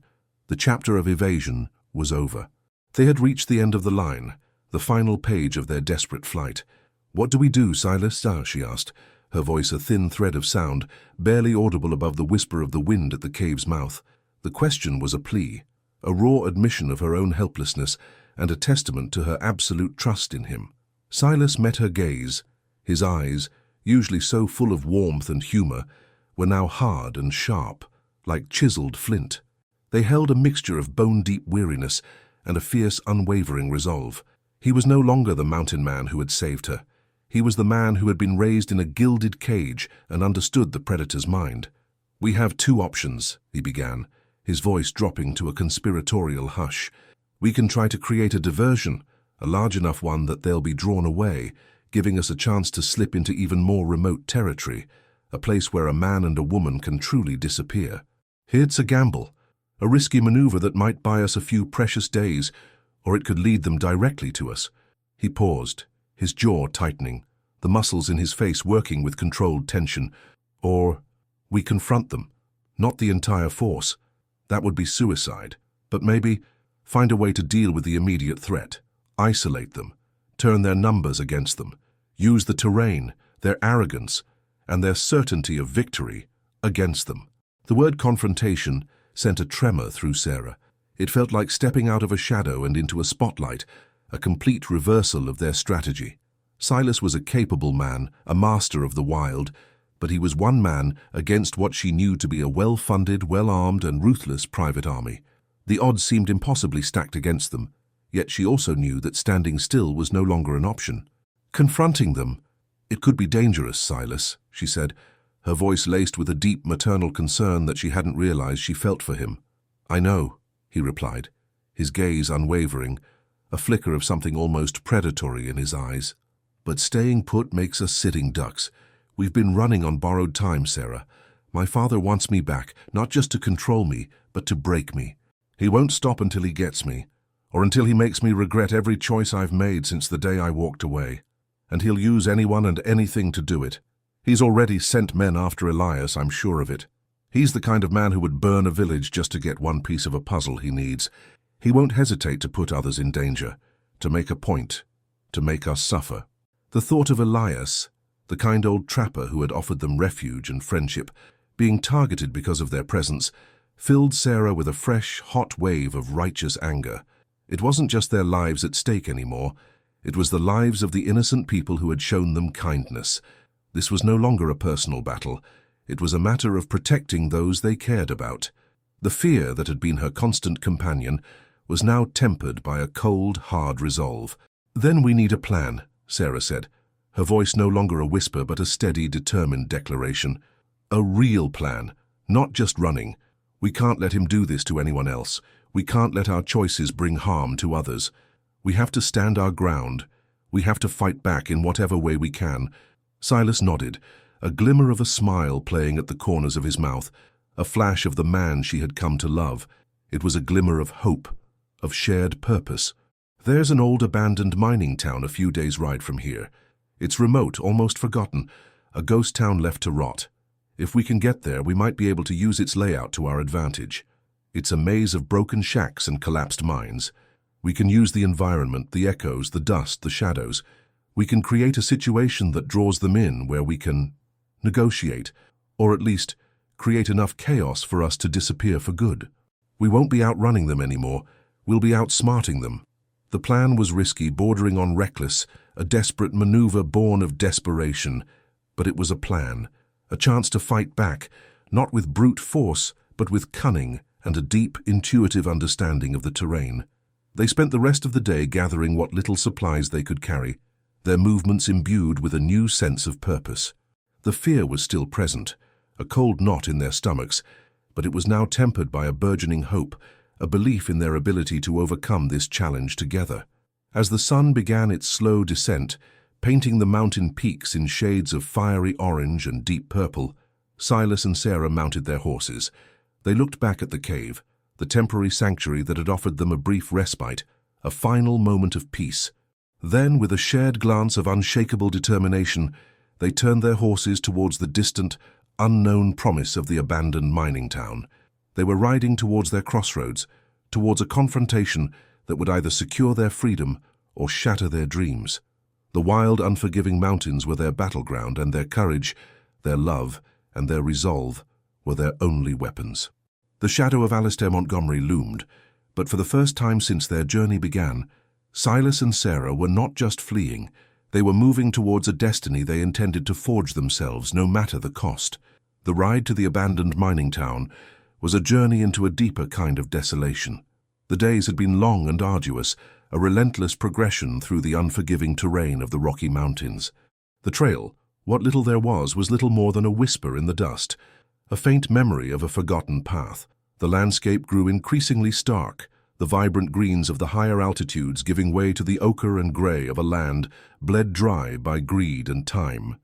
The chapter of evasion was over. They had reached the end of the line, the final page of their desperate flight. "What do we do, Silas?" she asked, her voice a thin thread of sound, barely audible above the whisper of the wind at the cave's mouth. The question was a plea, a raw admission of her own helplessness, and a testament to her absolute trust in him. Silas met her gaze. His eyes, usually so full of warmth and humor, were now hard and sharp, like chiseled flint. They held a mixture of bone-deep weariness and a fierce, unwavering resolve. He was no longer the mountain man who had saved her. He was the man who had been raised in a gilded cage and understood the predator's mind. "We have two options," he began, his voice dropping to a conspiratorial hush. "We can try to create a diversion, a large enough one that they'll be drawn away, giving us a chance to slip into even more remote territory, a place where a man and a woman can truly disappear. It's a gamble, a risky maneuver that might buy us a few precious days, or it could lead them directly to us." He paused, his jaw tightening, the muscles in his face working with controlled tension. "Or we confront them, not the entire force. That would be suicide. But maybe find a way to deal with the immediate threat, isolate them, turn their numbers against them, use the terrain, their arrogance, and their certainty of victory against them." The word confrontation sent a tremor through Sarah. It felt like stepping out of a shadow and into a spotlight, a complete reversal of their strategy. Silas was a capable man, a master of the wild, but he was one man against what she knew to be a well-funded, well-armed, and ruthless private army. The odds seemed impossibly stacked against them, yet she also knew that standing still was no longer an option. "Confronting them, it could be dangerous, Silas," she said, her voice laced with a deep maternal concern that she hadn't realized she felt for him. "I know," he replied, his gaze unwavering, a flicker of something almost predatory in his eyes. "But staying put makes us sitting ducks. We've been running on borrowed time, Sarah. My father wants me back, not just to control me, but to break me. He won't stop until he gets me, or until he makes me regret every choice I've made since the day I walked away. And he'll use anyone and anything to do it. He's already sent men after Elias, I'm sure of it. He's the kind of man who would burn a village just to get one piece of a puzzle he needs. He won't hesitate to put others in danger, to make a point, to make us suffer." The thought of Elias, the kind old trapper who had offered them refuge and friendship, being targeted because of their presence, filled Sarah with a fresh, hot wave of righteous anger. It wasn't just their lives at stake anymore. It was the lives of the innocent people who had shown them kindness. This was no longer a personal battle. It was a matter of protecting those they cared about. The fear that had been her constant companion was now tempered by a cold, hard resolve. "Then we need a plan," Sarah said, her voice no longer a whisper but a steady, determined declaration. "A real plan, not just running. We can't let him do this to anyone else. We can't let our choices bring harm to others. We have to stand our ground. We have to fight back in whatever way we can." Silas nodded, a glimmer of a smile playing at the corners of his mouth, a flash of the man she had come to love. It was a glimmer of hope, of shared purpose. "There's an old abandoned mining town a few days' ride from here. It's remote, almost forgotten, a ghost town left to rot. If we can get there, we might be able to use its layout to our advantage. It's a maze of broken shacks and collapsed mines. We can use the environment, the echoes, the dust, the shadows. We can create a situation that draws them in where we can negotiate, or at least create enough chaos for us to disappear for good. We won't be outrunning them anymore. We'll be outsmarting them." The plan was risky, bordering on reckless, a desperate maneuver born of desperation. But it was a plan, a chance to fight back, not with brute force, but with cunning and a deep, intuitive understanding of the terrain. They spent the rest of the day gathering what little supplies they could carry, their movements imbued with a new sense of purpose. The fear was still present, a cold knot in their stomachs, but it was now tempered by a burgeoning hope, a belief in their ability to overcome this challenge together. As the sun began its slow descent, painting the mountain peaks in shades of fiery orange and deep purple, Silas and Sarah mounted their horses. They looked back at the cave, the temporary sanctuary that had offered them a brief respite, a final moment of peace. Then, with a shared glance of unshakable determination, they turned their horses towards the distant, unknown promise of the abandoned mining town. They were riding towards their crossroads, towards a confrontation that would either secure their freedom or shatter their dreams. The wild, unforgiving mountains were their battleground, and their courage, their love, and their resolve were their only weapons. The shadow of Alistair Montgomery loomed, but for the first time since their journey began, Silas and Sarah were not just fleeing. They were moving towards a destiny they intended to forge themselves, no matter the cost. The ride to the abandoned mining town was a journey into a deeper kind of desolation. The days had been long and arduous, a relentless progression through the unforgiving terrain of the Rocky Mountains. The trail, what little there was little more than a whisper in the dust, a faint memory of a forgotten path. The landscape grew increasingly stark, the vibrant greens of the higher altitudes giving way to the ochre and grey of a land bled dry by greed and time.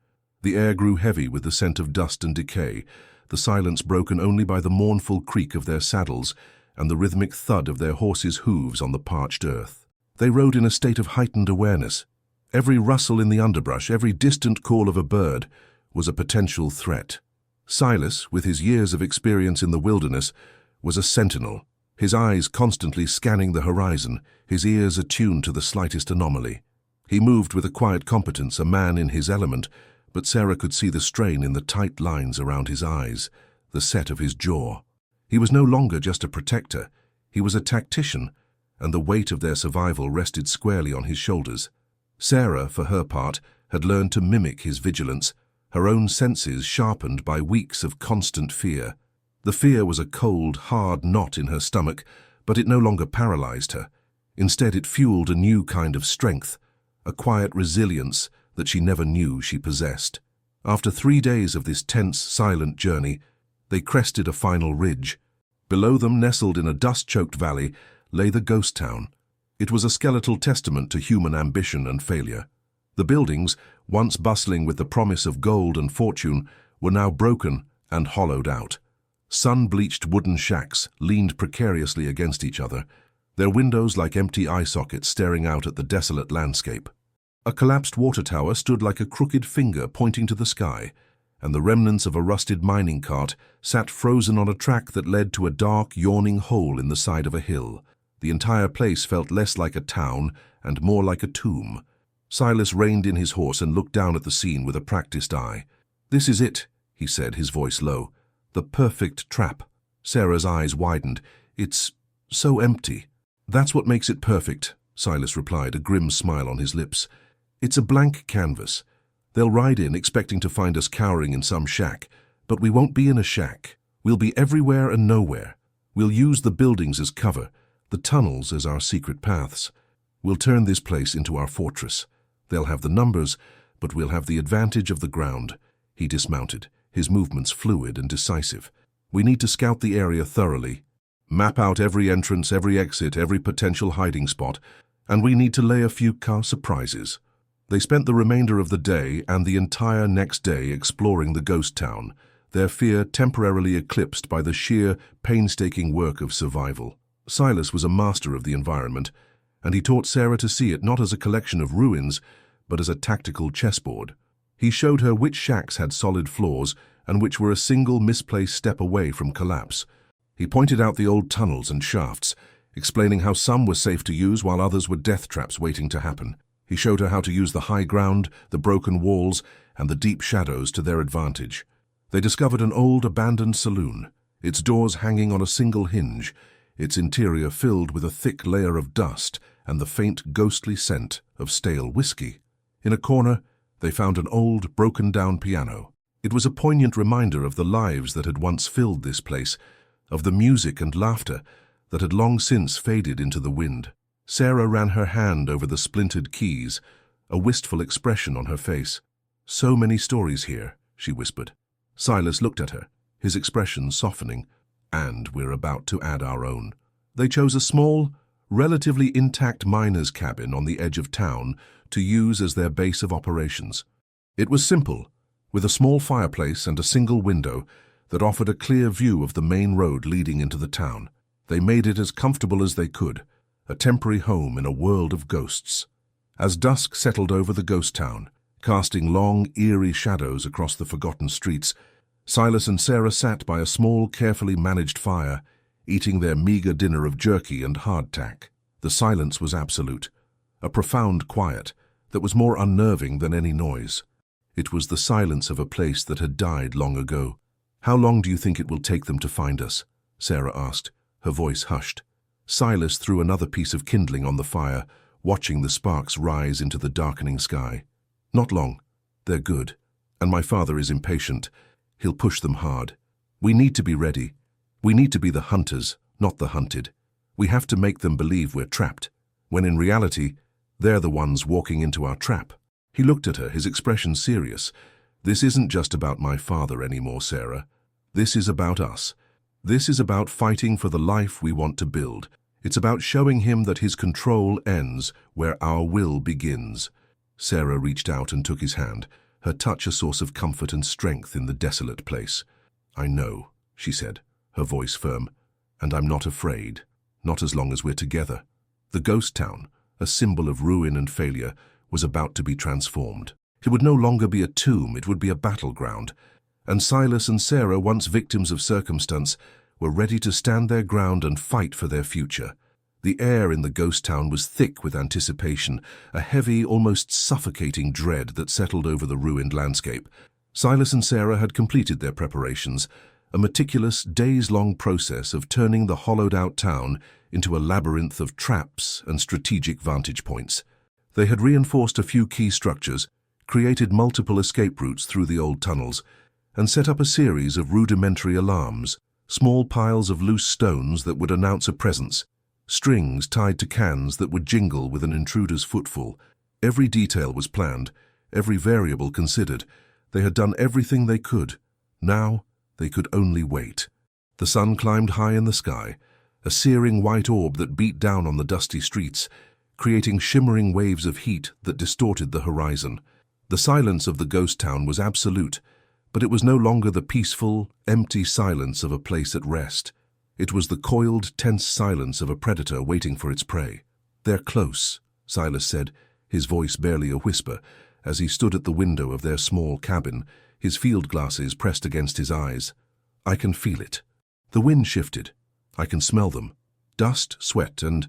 The air grew heavy with the scent of dust and decay, the silence broken only by the mournful creak of their saddles and the rhythmic thud of their horses' hooves on the parched earth. They rode in a state of heightened awareness. Every rustle in the underbrush, every distant call of a bird, was a potential threat. Silas, with his years of experience in the wilderness, was a sentinel, his eyes constantly scanning the horizon, his ears attuned to the slightest anomaly. He moved with a quiet competence, a man in his element, but Sarah could see the strain in the tight lines around his eyes, the set of his jaw. He was no longer just a protector, he was a tactician, and the weight of their survival rested squarely on his shoulders. Sarah, for her part, had learned to mimic his vigilance, her own senses sharpened by weeks of constant fear. The fear was a cold, hard knot in her stomach, but it no longer paralyzed her. Instead, it fueled a new kind of strength, a quiet resilience that she never knew she possessed. After 3 days of this tense, silent journey, they crested a final ridge. Below them, nestled in a dust-choked valley, lay the ghost town. It was a skeletal testament to human ambition and failure. The buildings, once bustling with the promise of gold and fortune, were now broken and hollowed out. Sun-bleached wooden shacks leaned precariously against each other, their windows like empty eye sockets staring out at the desolate landscape. A collapsed water tower stood like a crooked finger pointing to the sky, and the remnants of a rusted mining cart sat frozen on a track that led to a dark, yawning hole in the side of a hill. The entire place felt less like a town and more like a tomb. Silas reined in his horse and looked down at the scene with a practiced eye. "This is it," he said, his voice low. "The perfect trap." Sarah's eyes widened. "It's so empty." "That's what makes it perfect," Silas replied, a grim smile on his lips. "It's a blank canvas. They'll ride in expecting to find us cowering in some shack, but we won't be in a shack. We'll be everywhere and nowhere. We'll use the buildings as cover, the tunnels as our secret paths. We'll turn this place into our fortress. They'll have the numbers, but we'll have the advantage of the ground." He dismounted, his movements fluid and decisive. "We need to scout the area thoroughly, map out every entrance, every exit, every potential hiding spot, and we need to lay a few surprises." They spent the remainder of the day and the entire next day exploring the ghost town, their fear temporarily eclipsed by the sheer, painstaking work of survival. Silas was a master of the environment, and he taught Sarah to see it not as a collection of ruins, but as a tactical chessboard. He showed her which shacks had solid floors and which were a single misplaced step away from collapse. He pointed out the old tunnels and shafts, explaining how some were safe to use while others were death traps waiting to happen. He showed her how to use the high ground, the broken walls, and the deep shadows to their advantage. They discovered an old abandoned saloon, its doors hanging on a single hinge, its interior filled with a thick layer of dust and the faint ghostly scent of stale whiskey. In a corner, they found an old, broken-down piano. It was a poignant reminder of the lives that had once filled this place, of the music and laughter that had long since faded into the wind. Sarah ran her hand over the splintered keys, a wistful expression on her face. "So many stories here," she whispered. Silas looked at her, his expression softening. "And we're about to add our own." They chose a small, relatively intact miner's cabin on the edge of town to use as their base of operations. It was simple, with a small fireplace and a single window that offered a clear view of the main road leading into the town. They made it as comfortable as they could, a temporary home in a world of ghosts. As dusk settled over the ghost town, casting long, eerie shadows across the forgotten streets, Silas and Sarah sat by a small, carefully managed fire, eating their meager dinner of jerky and hardtack. The silence was absolute, a profound quiet that was more unnerving than any noise. It was the silence of a place that had died long ago. "How long do you think it will take them to find us?" Sarah asked, her voice hushed. Silas threw another piece of kindling on the fire, watching the sparks rise into the darkening sky. "Not long. They're good. And my father is impatient. He'll push them hard. We need to be ready. We need to be the hunters, not the hunted. We have to make them believe we're trapped, when in reality, they're the ones walking into our trap." He looked at her, his expression serious. "This isn't just about my father anymore, Sarah. This is about us. This is about fighting for the life we want to build. It's about showing him that his control ends where our will begins." Sarah reached out and took his hand, her touch a source of comfort and strength in the desolate place. "I know," she said, her voice firm, "and I'm not afraid, not as long as we're together." The ghost town, a symbol of ruin and failure, was about to be transformed. It would no longer be a tomb, it would be a battleground. And Silas and Sarah, once victims of circumstance, were ready to stand their ground and fight for their future. The air in the ghost town was thick with anticipation, a heavy, almost suffocating dread that settled over the ruined landscape. Silas and Sarah had completed their preparations, a meticulous, days-long process of turning the hollowed-out town into a labyrinth of traps and strategic vantage points. They had reinforced a few key structures, created multiple escape routes through the old tunnels, and set up a series of rudimentary alarms, small piles of loose stones that would announce a presence, strings tied to cans that would jingle with an intruder's footfall. Every detail was planned, every variable considered. They had done everything they could. Now, they could only wait. The sun climbed high in the sky, a searing white orb that beat down on the dusty streets, creating shimmering waves of heat that distorted the horizon. The silence of the ghost town was absolute, but it was no longer the peaceful, empty silence of a place at rest. It was the coiled, tense silence of a predator waiting for its prey. "They're close," Silas said, his voice barely a whisper, as he stood at the window of their small cabin, his field glasses pressed against his eyes. "I can feel it. The wind shifted. I can smell them. Dust, sweat, and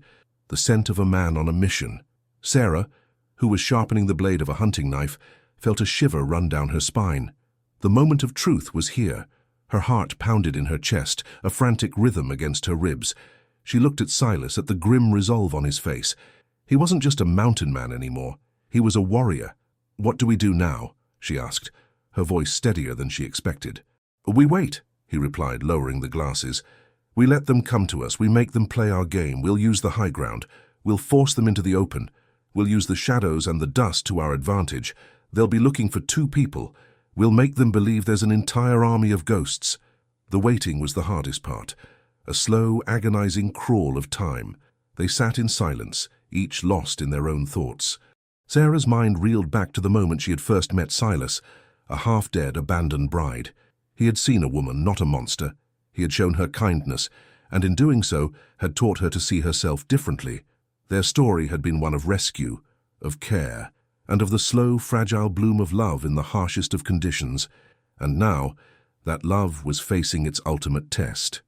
the scent of a man on a mission." Sarah, who was sharpening the blade of a hunting knife, felt a shiver run down her spine. The moment of truth was here. Her heart pounded in her chest, a frantic rhythm against her ribs. She looked at Silas, at the grim resolve on his face. He wasn't just a mountain man anymore. He was a warrior. "What do we do now?" she asked, her voice steadier than she expected. "We wait," he replied, lowering the glasses. "We let them come to us. We make them play our game. We'll use the high ground. We'll force them into the open. We'll use the shadows and the dust to our advantage. They'll be looking for two people. We'll make them believe there's an entire army of ghosts." The waiting was the hardest part, a slow, agonizing crawl of time. They sat in silence, each lost in their own thoughts. Sarah's mind reeled back to the moment she had first met Silas, a half-dead, abandoned bride. He had seen a woman, not a monster. He had shown her kindness, and in doing so had taught her to see herself differently. Their story had been one of rescue, of care, and of the slow, fragile bloom of love in the harshest of conditions. And now, that love was facing its ultimate test.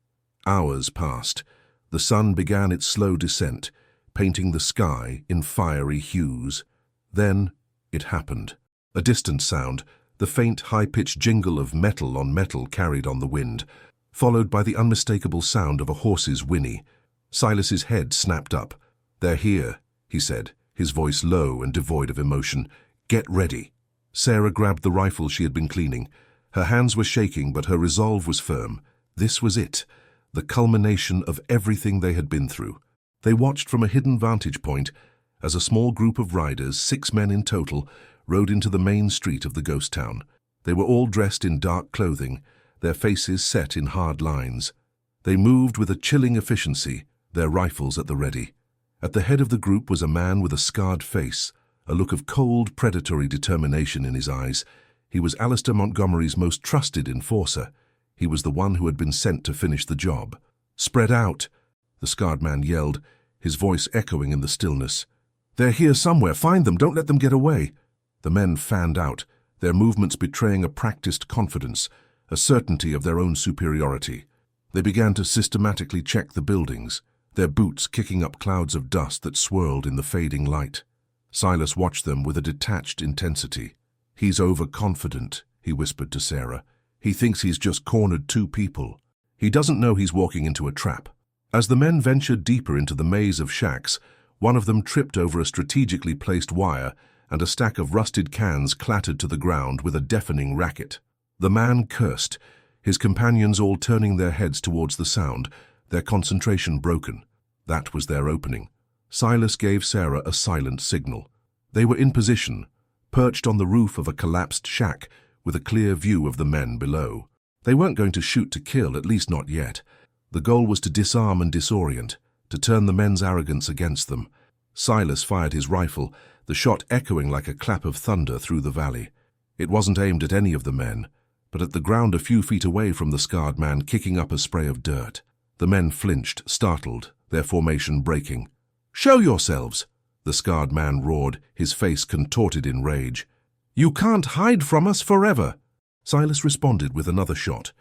Hours passed. The sun began its slow descent, painting the sky in fiery hues. Then it happened. A distant sound, the faint, high-pitched jingle of metal on metal carried on the wind, followed by the unmistakable sound of a horse's whinny. Silas's head snapped up. "They're here," he said, his voice low and devoid of emotion. "Get ready." Sarah grabbed the rifle she had been cleaning. Her hands were shaking, but her resolve was firm. This was it, the culmination of everything they had been through. They watched from a hidden vantage point as a small group of riders, 6 men in total, rode into the main street of the ghost town. They were all dressed in dark clothing, their faces set in hard lines. They moved with a chilling efficiency, their rifles at the ready. At the head of the group was a man with a scarred face, a look of cold, predatory determination in his eyes. He was Alistair Montgomery's most trusted enforcer. He was the one who had been sent to finish the job. "Spread out," the scarred man yelled, his voice echoing in the stillness. "They're here somewhere. Find them. Don't let them get away." The men fanned out, their movements betraying a practiced confidence, a certainty of their own superiority. They began to systematically check the buildings, their boots kicking up clouds of dust that swirled in the fading light. Silas watched them with a detached intensity. "He's overconfident," he whispered to Sarah. "He thinks he's just cornered two people. He doesn't know he's walking into a trap." As the men ventured deeper into the maze of shacks, one of them tripped over a strategically placed wire, and a stack of rusted cans clattered to the ground with a deafening racket. The man cursed, his companions all turning their heads towards the sound, their concentration broken. That was their opening. Silas gave Sarah a silent signal. They were in position, perched on the roof of a collapsed shack, with a clear view of the men below. They weren't going to shoot to kill, at least not yet. The goal was to disarm and disorient, to turn the men's arrogance against them. Silas fired his rifle, the shot echoing like a clap of thunder through the valley. It wasn't aimed at any of the men, but at the ground a few feet away from the scarred man, kicking up a spray of dirt. The men flinched, startled, their formation breaking. "Show yourselves!" the scarred man roared, his face contorted in rage. "You can't hide from us forever!" Silas responded with another shot,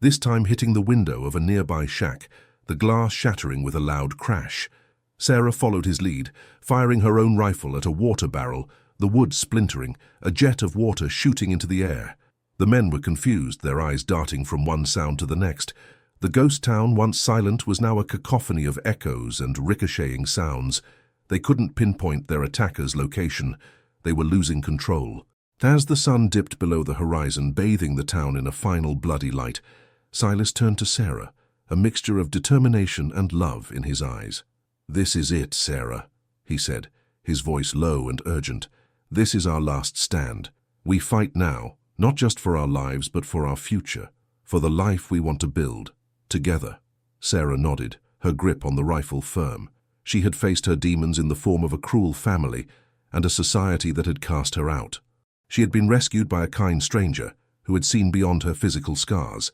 this time hitting the window of a nearby shack, the glass shattering with a loud crash. Sarah followed his lead, firing her own rifle at a water barrel, the wood splintering, a jet of water shooting into the air. The men were confused, their eyes darting from one sound to the next. The ghost town, once silent, was now a cacophony of echoes and ricocheting sounds. They couldn't pinpoint their attacker's location. They were losing control. As the sun dipped below the horizon, bathing the town in a final bloody light, Silas turned to Sarah, a mixture of determination and love in his eyes. "This is it, Sarah," he said, his voice low and urgent. "This is our last stand. We fight now, not just for our lives, but for our future, for the life we want to build, together." Sarah nodded, her grip on the rifle firm. She had faced her demons in the form of a cruel family and a society that had cast her out. She had been rescued by a kind stranger who had seen beyond her physical scars.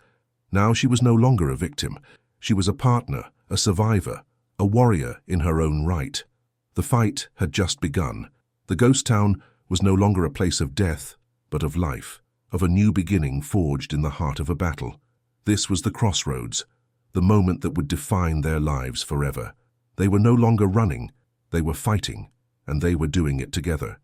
Now she was no longer a victim. She was a partner, a survivor, a warrior in her own right. The fight had just begun. The ghost town was no longer a place of death, but of life, of a new beginning forged in the heart of a battle. This was the crossroads, the moment that would define their lives forever. They were no longer running, they were fighting, and they were doing it together.